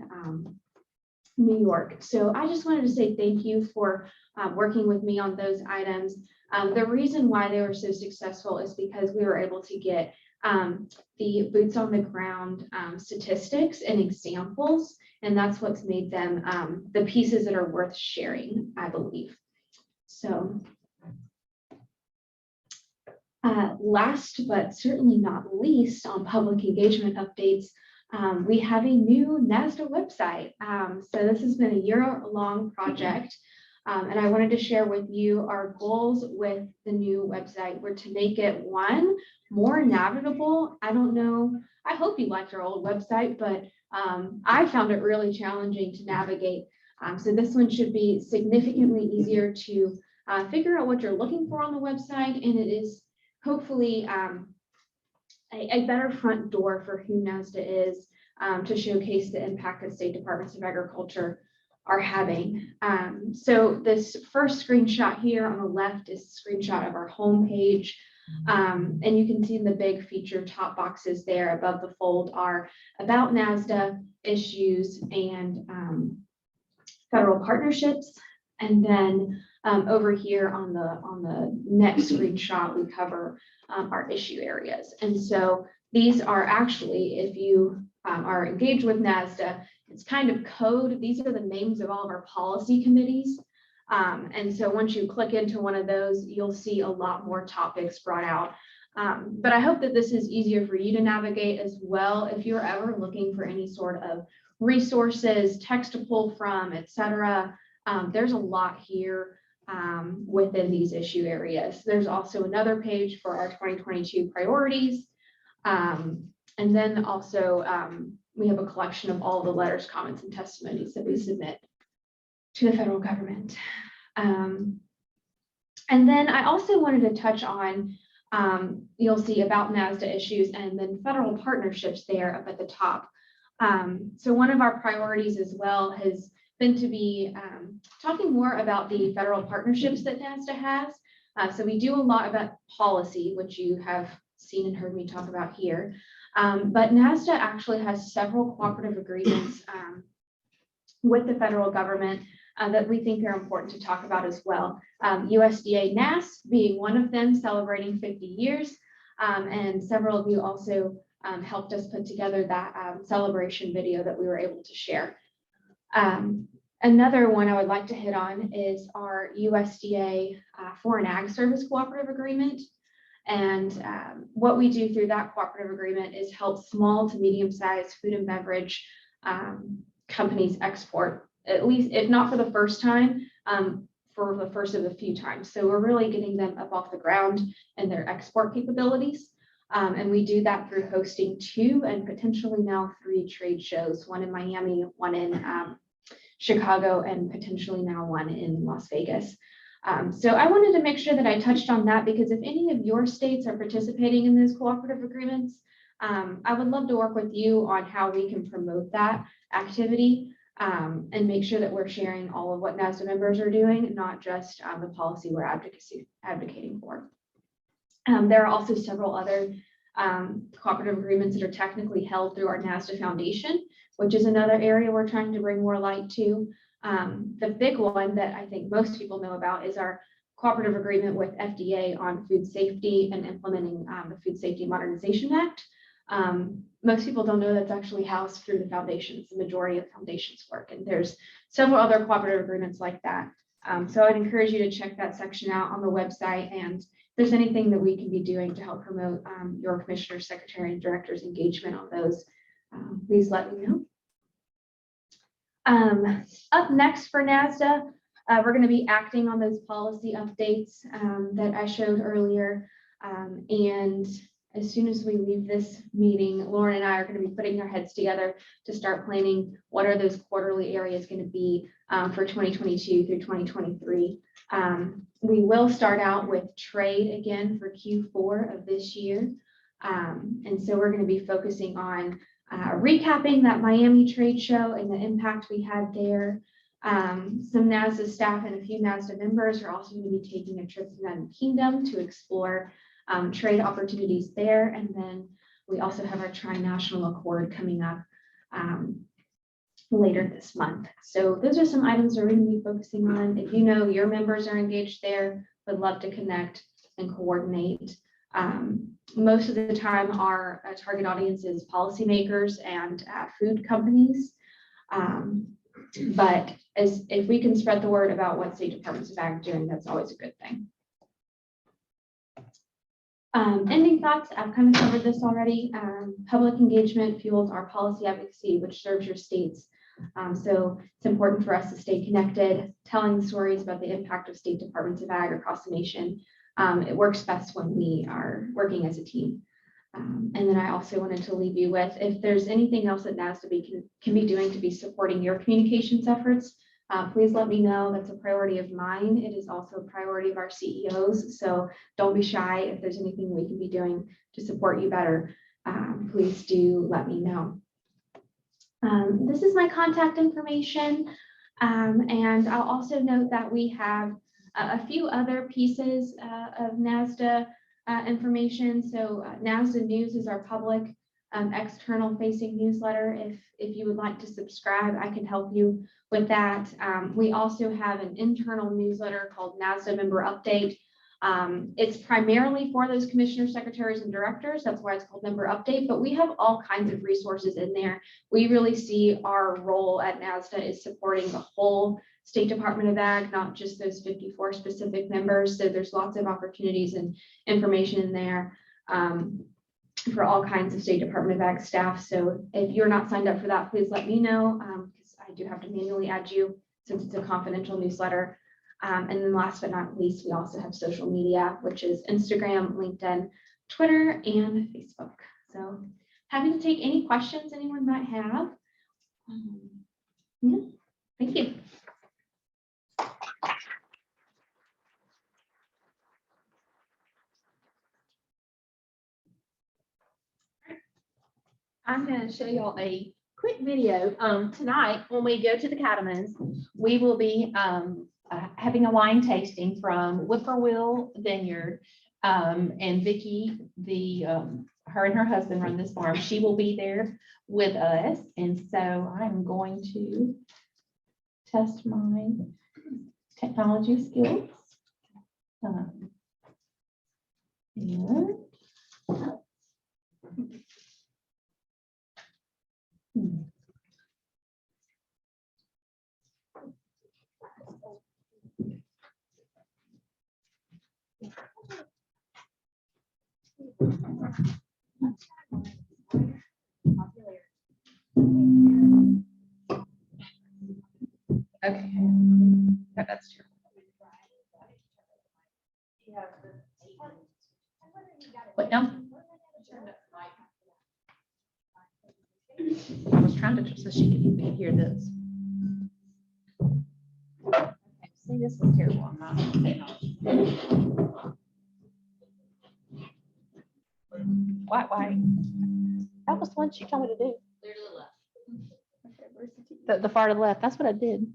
Speaker 13: New York. So I just wanted to say thank you for working with me on those items. The reason why they were so successful is because we were able to get the boots on the ground statistics and examples, and that's what's made them the pieces that are worth sharing, I believe. So last but certainly not least on public engagement updates, we have a new NASDA website. So this has been a year-long project, and I wanted to share with you our goals with the new website were to make it, one, more navigable. I don't know, I hope you liked our old website, but I found it really challenging to navigate. So this one should be significantly easier to figure out what you're looking for on the website, and it is hopefully a better front door for who NASDA is to showcase the impact that state departments of agriculture are having. So this first screenshot here on the left is a screenshot of our homepage. And you can see in the big feature top boxes there above the fold are about NASDA, issues, and federal partnerships. And then over here on the next screenshot, we cover our issue areas. And so these are actually, if you are engaged with NASDA, it's kind of code. These are the names of all of our policy committees. And so once you click into one of those, you'll see a lot more topics brought out. But I hope that this is easier for you to navigate as well. If you're ever looking for any sort of resources, text to pull from, etc., there's a lot here within these issue areas. There's also another page for our 2022 priorities. And then also we have a collection of all the letters, comments, and testimonies that we submit to the federal government. And then I also wanted to touch on, you'll see about NASDA issues and then federal partnerships there up at the top. So one of our priorities as well has been to be talking more about the federal partnerships that NASDA has. So we do a lot about policy, which you have seen and heard me talk about here. But NASDA actually has several cooperative agreements with the federal government that we think are important to talk about as well. USDA NASS being one of them, celebrating 50 years. And several of you also helped us put together that celebration video that we were able to share. Another one I would like to hit on is our USDA Foreign Ag Service Cooperative Agreement. And what we do through that cooperative agreement is help small to medium-sized food and beverage companies export, at least, if not for the first time, for the first of a few times. So we're really getting them up off the ground and their export capabilities. And we do that through hosting 2 and potentially now 3 trade shows, one in Miami, one in Chicago, and potentially now one in Las Vegas. So I wanted to make sure that I touched on that, because if any of your states are participating in those cooperative agreements, I would love to work with you on how we can promote that activity and make sure that we're sharing all of what NASDA members are doing, not just the policy we're advocating for. There are also several other cooperative agreements that are technically held through our NASDA Foundation, which is another area we're trying to bring more light to. The big one that I think most people know about is our cooperative agreement with FDA on food safety and implementing the Food Safety Modernization Act. Most people don't know that's actually housed through the foundations, the majority of foundations work, and there's several other cooperative agreements like that. So I'd encourage you to check that section out on the website, and if there's anything that we can be doing to help promote your commissioner, secretary, and director's engagement on those, please let me know. Up next for NASDA, we're going to be acting on those policy updates that I showed earlier. And as soon as we leave this meeting, Lauren and I are going to be putting our heads together to start planning what are those quarterly areas going to be for 2022 through 2023. We will start out with trade again for Q4 of this year. And so we're going to be focusing on recapping that Miami trade show and the impact we had there. Some NASDA staff and a few NASDA members are also going to be taking a trip to the United Kingdom to explore trade opportunities there. And then we also have our tri-national accord coming up later this month. So those are some items we're going to be focusing on. If you know your members are engaged there, would love to connect and coordinate. Most of the time our target audience is policymakers and food companies. But if we can spread the word about what state departments of ag are doing, that's always a good thing. Ending thoughts, I've kind of covered this already. Public engagement fuels our policy advocacy, which serves your states. So it's important for us to stay connected, telling stories about the impact of state departments of ag across the nation. It works best when we are working as a team. And then I also wanted to leave you with, if there's anything else that NASDA can be doing to be supporting your communications efforts, please let me know. That's a priority of mine. It is also a priority of our CEOs. So don't be shy. If there's anything we can be doing to support you better, please do let me know. This is my contact information. And I'll also note that we have a few other pieces of NASDA information. So NASDA News is our public external facing newsletter. If you would like to subscribe, I can help you with that. We also have an internal newsletter called NASDA Member Update. It's primarily for those commissioners, secretaries, and directors. That's why it's called Member Update, but we have all kinds of resources in there. We really see our role at NASDA is supporting the whole State Department of Ag, not just those 54 specific members. So there's lots of opportunities and information in there for all kinds of State Department of Ag staff. So if you're not signed up for that, please let me know, because I do have to manually add you since it's a confidential newsletter. And then last but not least, we also have social media, which is Instagram, LinkedIn, Twitter, and Facebook. So happy to take any questions anyone might have. Yeah, thank you.
Speaker 1: I'm going to show y'all a quick video. Tonight, when we go to the Cattlemen's, we will be having a wine tasting from Whippoorwill Vineyard. And Vicki, her and her husband run this farm. She will be there with us. And so I'm going to test my technology skills. Okay, that's true. What now? I was trying to so she could hear this. Okay, see, this is terrible. I'm not why?
Speaker 2: was the one she told me to do.
Speaker 11: Clear to the left.
Speaker 2: The far to the left. That's what I did.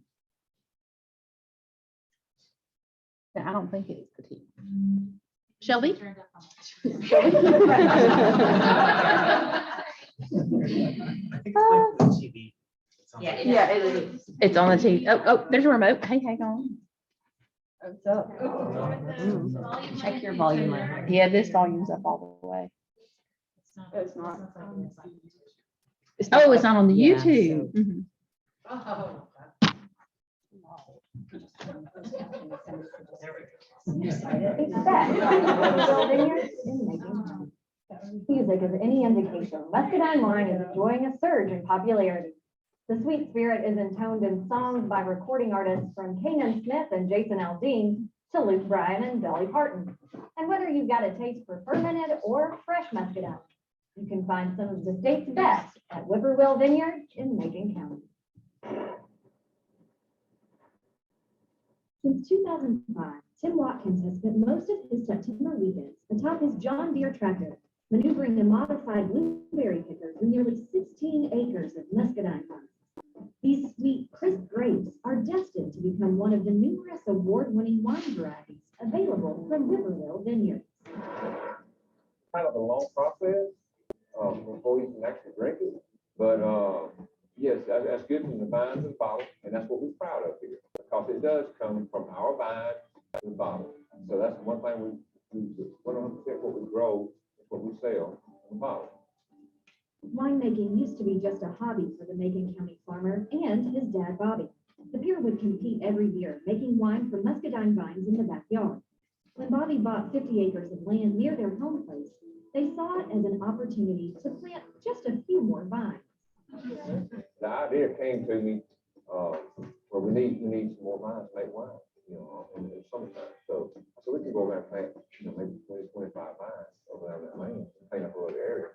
Speaker 2: Yeah, I don't think it's petite. Shelby?
Speaker 11: Turned up how much.
Speaker 14: I think it's like the TV.
Speaker 10: Yeah,
Speaker 2: Yeah, it is. It's on the TV. Oh, there's a remote. Hey, hang on.
Speaker 10: Check your volume.
Speaker 2: Yeah, this volume's up all the way.
Speaker 11: It's not.
Speaker 2: Oh, it's not on the
Speaker 10: Yeah,
Speaker 2: YouTube. Mhm.
Speaker 11: Oh.
Speaker 15: Music is any indication, Muscadine wine is enjoying a surge in popularity. The sweet spirit is intoned in songs by recording artists from Kanan Smith and Jason Aldean to Luke Bryan and Dolly Parton. And whether you've got a taste for fermented or fresh muscadine, you can find some of the state's best at Whippoorwill Vineyard in Macon County. Since 2005, Tim Watkins has spent most of his September weekends atop his John Deere tractor, maneuvering a modified blueberry picker through nearly 16 acres of muscadine vines. These sweet, crisp grapes are destined to become one of the numerous award-winning wine varieties available from Whippoorwill Vineyards.
Speaker 16: Kind of a long process before you can actually drink it, but yes, that's good from the vines and bottles, and that's what we're proud of here, because it does come from our vines to the bottle. So that's one thing we 100% what we grow is what we sell in the bottle.
Speaker 15: Winemaking used to be just a hobby for the Macon County farmer and his dad, Bobby. The pair would compete every year, making wine from muscadine vines in the backyard. When Bobby bought 50 acres of land near their home place, they saw it as an opportunity to plant just a few more vines.
Speaker 16: The idea came to me, well, we need some more vines to make wine, in the summertime. So we can go over and plant, maybe 20, 25 vines over there on that land, and clean up a little area.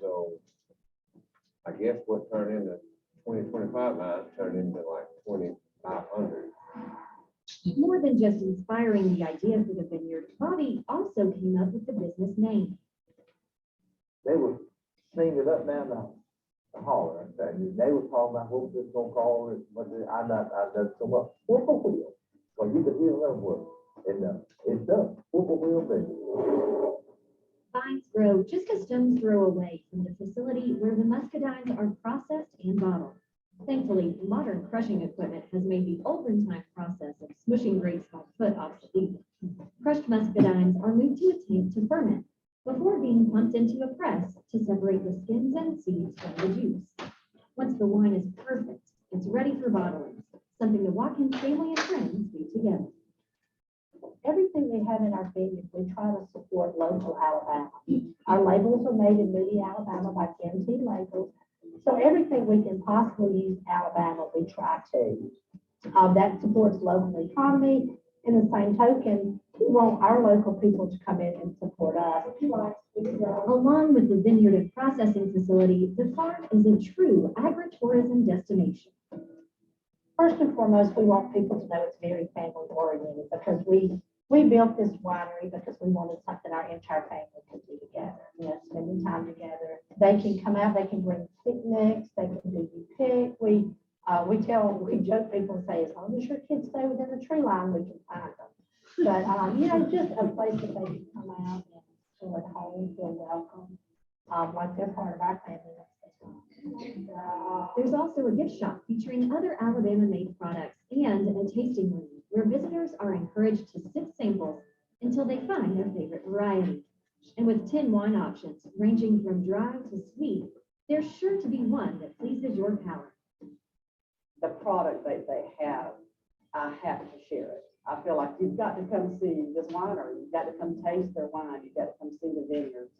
Speaker 16: So I guess what turned into 2025 vines turned into like 2,500.
Speaker 15: More than just inspiring the idea for the vineyard, Bobby also came up with the business name.
Speaker 16: They were singing it up down the holler, I tell you. They were talking about what was going to call it, but I done so much. Whippoorwill. Well, you can hear them word. And it's done. Whippoorwill Vineyard.
Speaker 15: Vines grow just a stone's throw away from the facility where the muscadines are processed and bottled. Thankfully, modern crushing equipment has made the olden time process of smushing grapes by foot obsolete. Crushed muscadines are moved to a tank to ferment before being pumped into a press to separate the skins and seeds from the juice. Once the wine is perfect, it's ready for bottling, something the Watkins family and friends do together.
Speaker 17: Everything we have in our vineyard, we try to support local Alabama. Our labels are made in Moody, Alabama by Ken T. Labels. So everything we can possibly use Alabama, we try to. That supports local economy. In the same token, we want our local people to come in and support us.
Speaker 15: Along with the vineyard and processing facility, the farm is a true agritourism destination.
Speaker 17: First and foremost, we want people to know it's very family oriented because we built this winery because we wanted something our entire family could do together, spending time together. They can come out, they can bring picnics, they can do pick. We joke, people say, as long as your kids stay within the tree line, we can find them. But, just a place that they can come out and feel at home, feel welcome, like they're part of our family.
Speaker 15: There's also a gift shop featuring other Alabama-made products and a tasting room where visitors are encouraged to sip samples until they find their favorite variety. And with 10 wine options ranging from dry to sweet, there's sure to be one that pleases your palate.
Speaker 18: The product that they have, I have to share it. I feel like you've got to come see this winery. You've got to come taste their wine. You've got to come see the vineyards.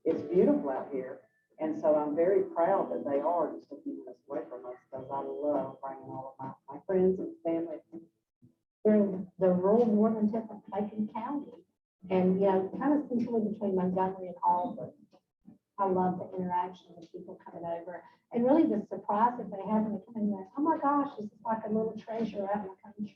Speaker 18: It's beautiful out here. And so I'm very proud that they are just a few minutes away from us because I love bringing all of my friends and family.
Speaker 17: They're the rural northern tip of Macon County and, kind of centrally between Montgomery and Auburn. I love the interaction with people coming over and really the surprise that they have when they come in there. Oh my gosh, this is like a little treasure out in the country.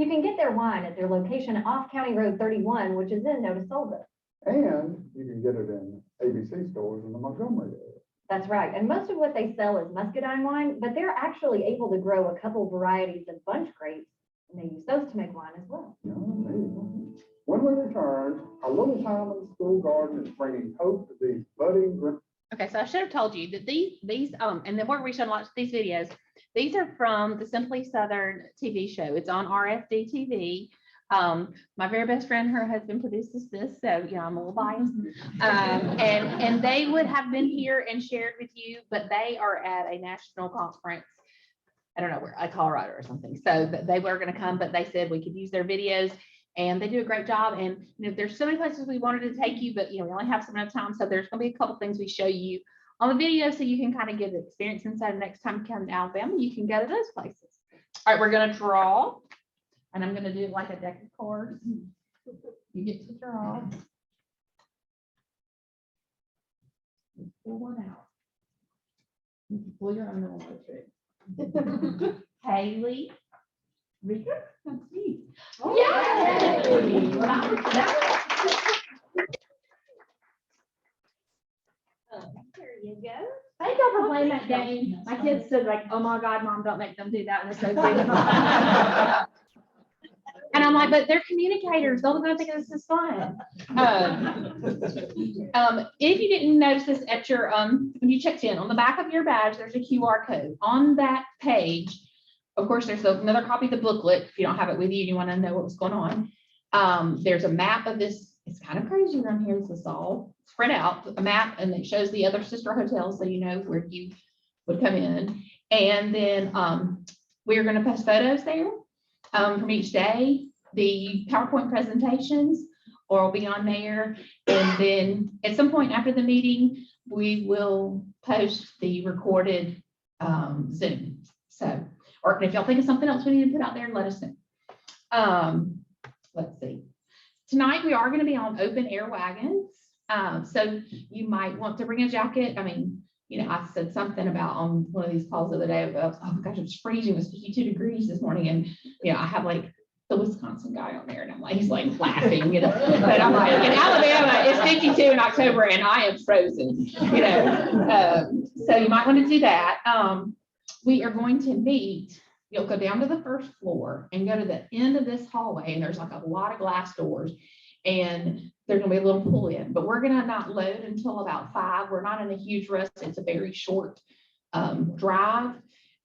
Speaker 15: You can get their wine at their location off County Road 31, which is in Notasolga.
Speaker 14: And you can get it in ABC stores in the Montgomery area.
Speaker 15: That's right. And most of what they sell is muscadine wine, but they're actually able to grow a couple varieties of bunch grapes, and they use those to make wine as well.
Speaker 14: Yeah, there you go. When we return, our little time in the school garden is bringing hope to these budding.
Speaker 2: Okay, so I should have told you that these and the more we should watch these videos, these are from the Simply Southern TV show. It's on RFD TV. My very best friend, her husband produces this, so you know I'm a little biased. And they would have been here and shared with you, but they are at a national conference. I don't know where, like Colorado or something. So they were going to come, but they said we could use their videos, and they do a great job. And you know, there's so many places we wanted to take you, but you know we only have so much time, so there's going to be a couple things we show you on the video, so you can kind of get the experience inside. Next time you come to Alabama, you can go to those places. All right, we're going to draw. And I'm gonna do it like a deck of cards. You get to draw. Pull one out. You can pull your own little trick. Haley, Rita, and Steve. Yay! There you go.
Speaker 1: Thank y'all for playing that game. My kids said like, oh my God, Mom, don't make them do that. And it's so good. And I'm like, but they're communicators. They're gonna think this is fun. If you didn't notice this at your, when you checked in, on the back of your badge, there's a QR code. On that page, of course, there's another copy of the booklet. If you don't have it with you and you want to know what was going on. There's a map of this. It's kind of crazy around here. It's all spread out, a map, and it shows the other sister hotels so you know where you would come in. And then we're going to post photos there. From each day, the PowerPoint presentations will be on there. And then at some point after the meeting, we will post the recorded Zoom. So, or if y'all think of something else we need to put out there, let us know. Let's see. Tonight, we are going to be on open air wagons. So you might want to bring a jacket. I mean, you know, I said something about on one of these calls the other day about, oh my gosh, it was freezing. It was 52 degrees this morning. And, you know, I have like the Wisconsin guy on there and I'm like, he's like laughing, you know, but I'm like, in Alabama, it's 52 in October and I am frozen, you know. So you might want to do that. We are going to meet, you'll go down to the first floor and go to the end of this hallway. And there's like a lot of glass doors. And there's gonna be a little pull in, but we're gonna not load until about 5. We're not in a huge rush. It's a very short drive.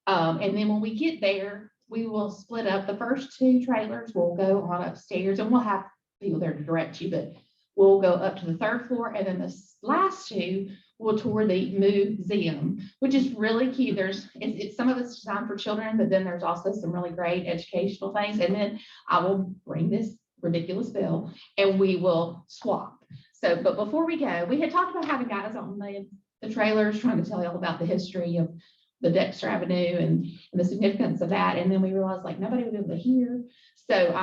Speaker 1: And then when we get there, we will split up. The first 2 trailers will go on upstairs and we'll have people there to direct you, but we'll go up to the 3rd floor. And then the last 2 will tour the museum, which is really cute. It's some of it's designed for children, but then there's also some really great educational things. And then I will bring this ridiculous bill and we will swap. So, but before we go, we had talked about having guys on the trailers trying to tell you all about the history of the Dexter Avenue and the significance of that. And then we realized like nobody would be able to hear. So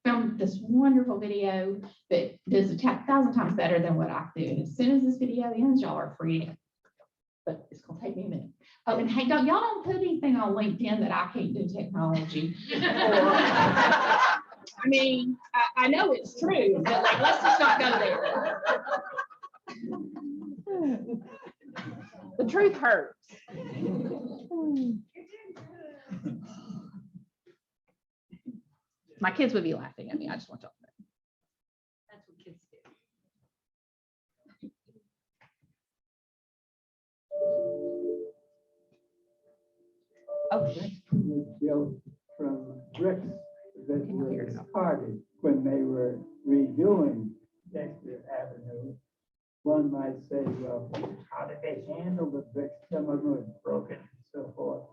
Speaker 1: filmed this wonderful video that does 1,000 times better than what I do. And as soon as this video ends, y'all are free to, but it's gonna take me a minute. Oh, and hey, y'all don't put anything on LinkedIn that I can't do technology. I mean, I know it's true, but like, let's just not go there. The truth hurts. My kids would be laughing at me. I just want y'all to know. That's what kids do. Oh,
Speaker 19: was built from bricks that were discarded when they were redoing Dexter Avenue. One might say, well, how did they handle the bricks? Some of them were broken and so forth.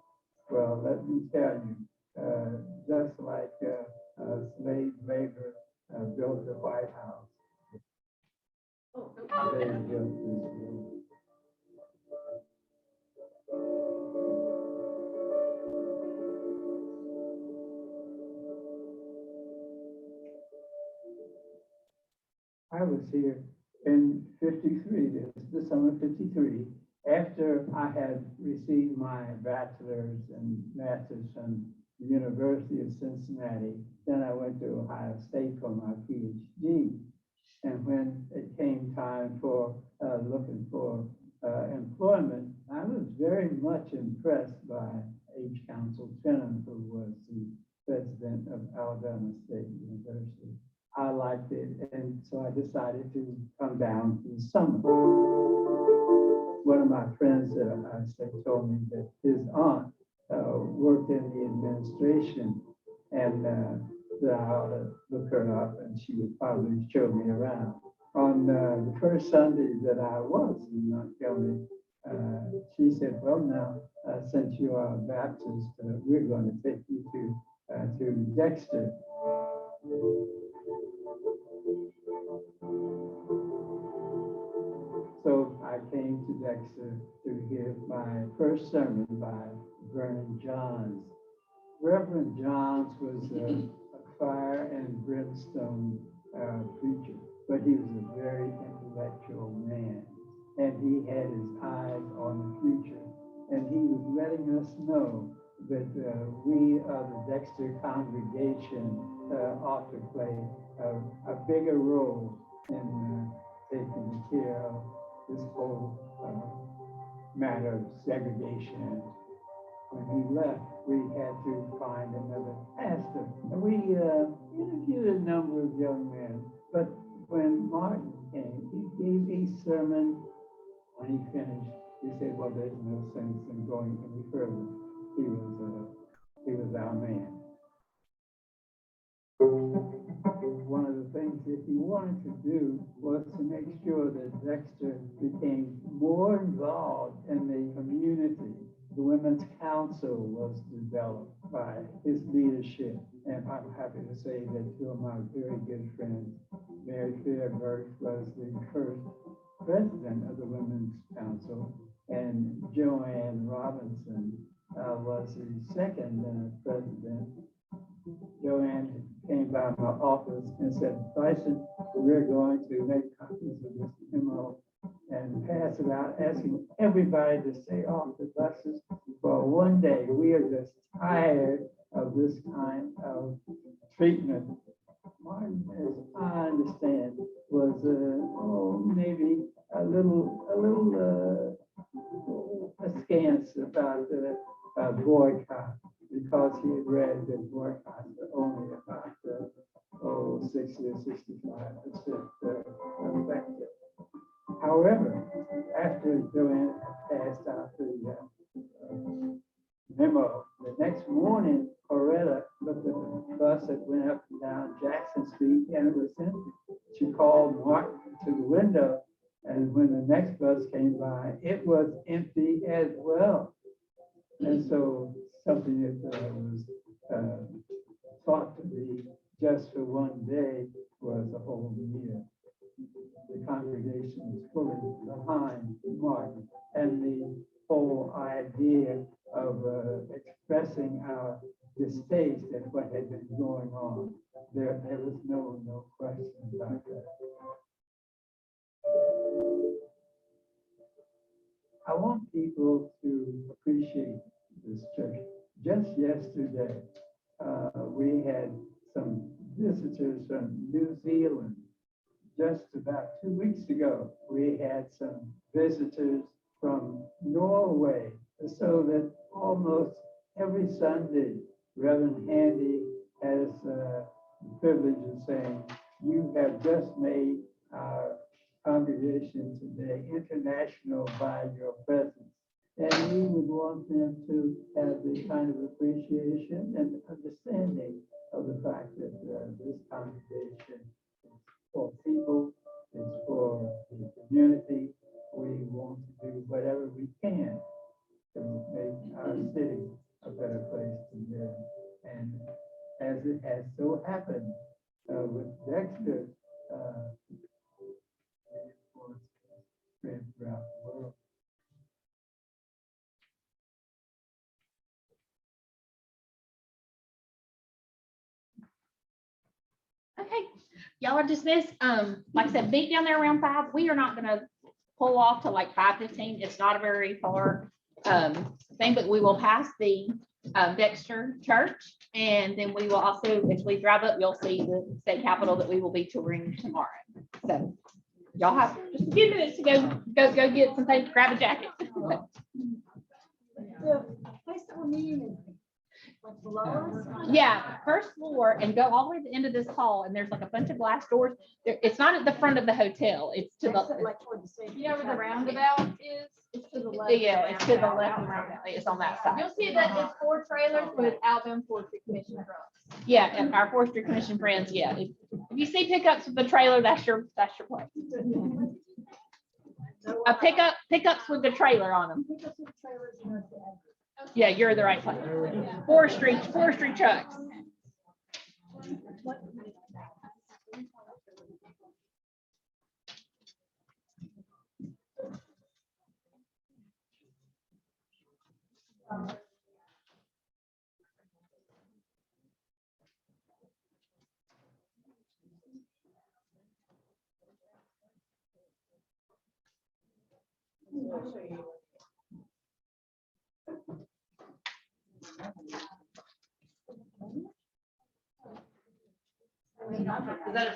Speaker 19: Well, let me tell you, just like slave labor built the White House. They built this building. I was here in 53, the summer 53, after I had received my bachelor's and master's from the University of Cincinnati. then I went to Ohio State for my PhD. And when it came time for looking for employment, I was very much impressed by H. Council Trenum, who was the president of Alabama State University. I liked it, and so I decided to come down in the summer. One of my friends at Ohio State told me that his aunt worked in the administration, and that I ought to look her up, and she would probably show me around. On the first Sunday that I was in Montgomery, she said, well, now, since you are a Baptist, we're going to take you to Dexter. So I came to Dexter to hear my first sermon by Vernon Johns. Reverend Johns was a fire and brimstone preacher, but he was a very intellectual man, and he had his eyes on the future, and he was letting us know that we of the Dexter congregation ought to play a bigger role in taking care of this whole matter of segregation. When he left, we had to find another pastor. And we interviewed a number of young men, but when Martin came, he gave a sermon. When he finished, he said, well, there's no sense in going any further. He was our man. One of the things that he wanted to do was to make sure that Dexter became more involved in the community. The Women's Council was developed by his leadership. And I'm happy to say that two of my very good friends, Mary Fairburg was the first president of the Women's Council, and Joanne Robinson was the second president. Joanne came by my office and said, Bryson, we're going to make copies of this memo and pass it out, asking everybody to stay off the buses for one day. We are just tired of this kind of treatment. Martin, as I understand, was maybe a little askance about boycott, because he had read that boycotts are only about 60 or 65% effective. However, after Joanne passed out the memo, the next morning, Coretta looked at the bus that went up and down Jackson Street, and it was empty. She called Martin to the window, and when the next bus came by, it was empty as well. And so something that was thought to be just for one day was a whole year. The congregation was fully behind Martin and the whole idea of expressing our distaste at what had been going on. There was no question about that. I want people to appreciate this church. Just yesterday, we had some visitors from New Zealand. Just about 2 weeks ago, we had some visitors from Norway, so that almost every Sunday, Reverend Handy has the privilege of saying, you have just made our congregation today international by your presence. And we would want them to have the kind of appreciation and understanding of the fact that this congregation is for people, it's for the community. We want to do whatever we can to make our city a better place to live. And as it has so happened with Dexter, spread throughout the world.
Speaker 1: Okay, y'all are dismissed. Like I said, meet down there around 5. We are not gonna pull off to like 5:15. It's not a very far thing, but we will pass the Dexter Church. And then we will also, as we drive up, you'll see the state capitol that we will be touring tomorrow. So y'all have just a few minutes to go get some things, grab a jacket.
Speaker 17: The place that we're meeting is like below us.
Speaker 1: Yeah, first floor, and go all the way to the end of this hall, and there's like a bunch of glass doors. It's not at the front of the hotel, it's to the,
Speaker 17: Like toward the station.
Speaker 1: you know where the roundabout is?
Speaker 17: It's to the left.
Speaker 1: Yeah, it's to the left and roundabout, it's on that side.
Speaker 10: You'll see that it's 4 trailers with outbound forestry commission trucks.
Speaker 1: Yeah, and our forestry commission friends, yeah, if you see pickups with the trailer, that's your place. Pickups with the trailer on them. Yeah, you're the right place. Forestry trucks.
Speaker 10: Is that a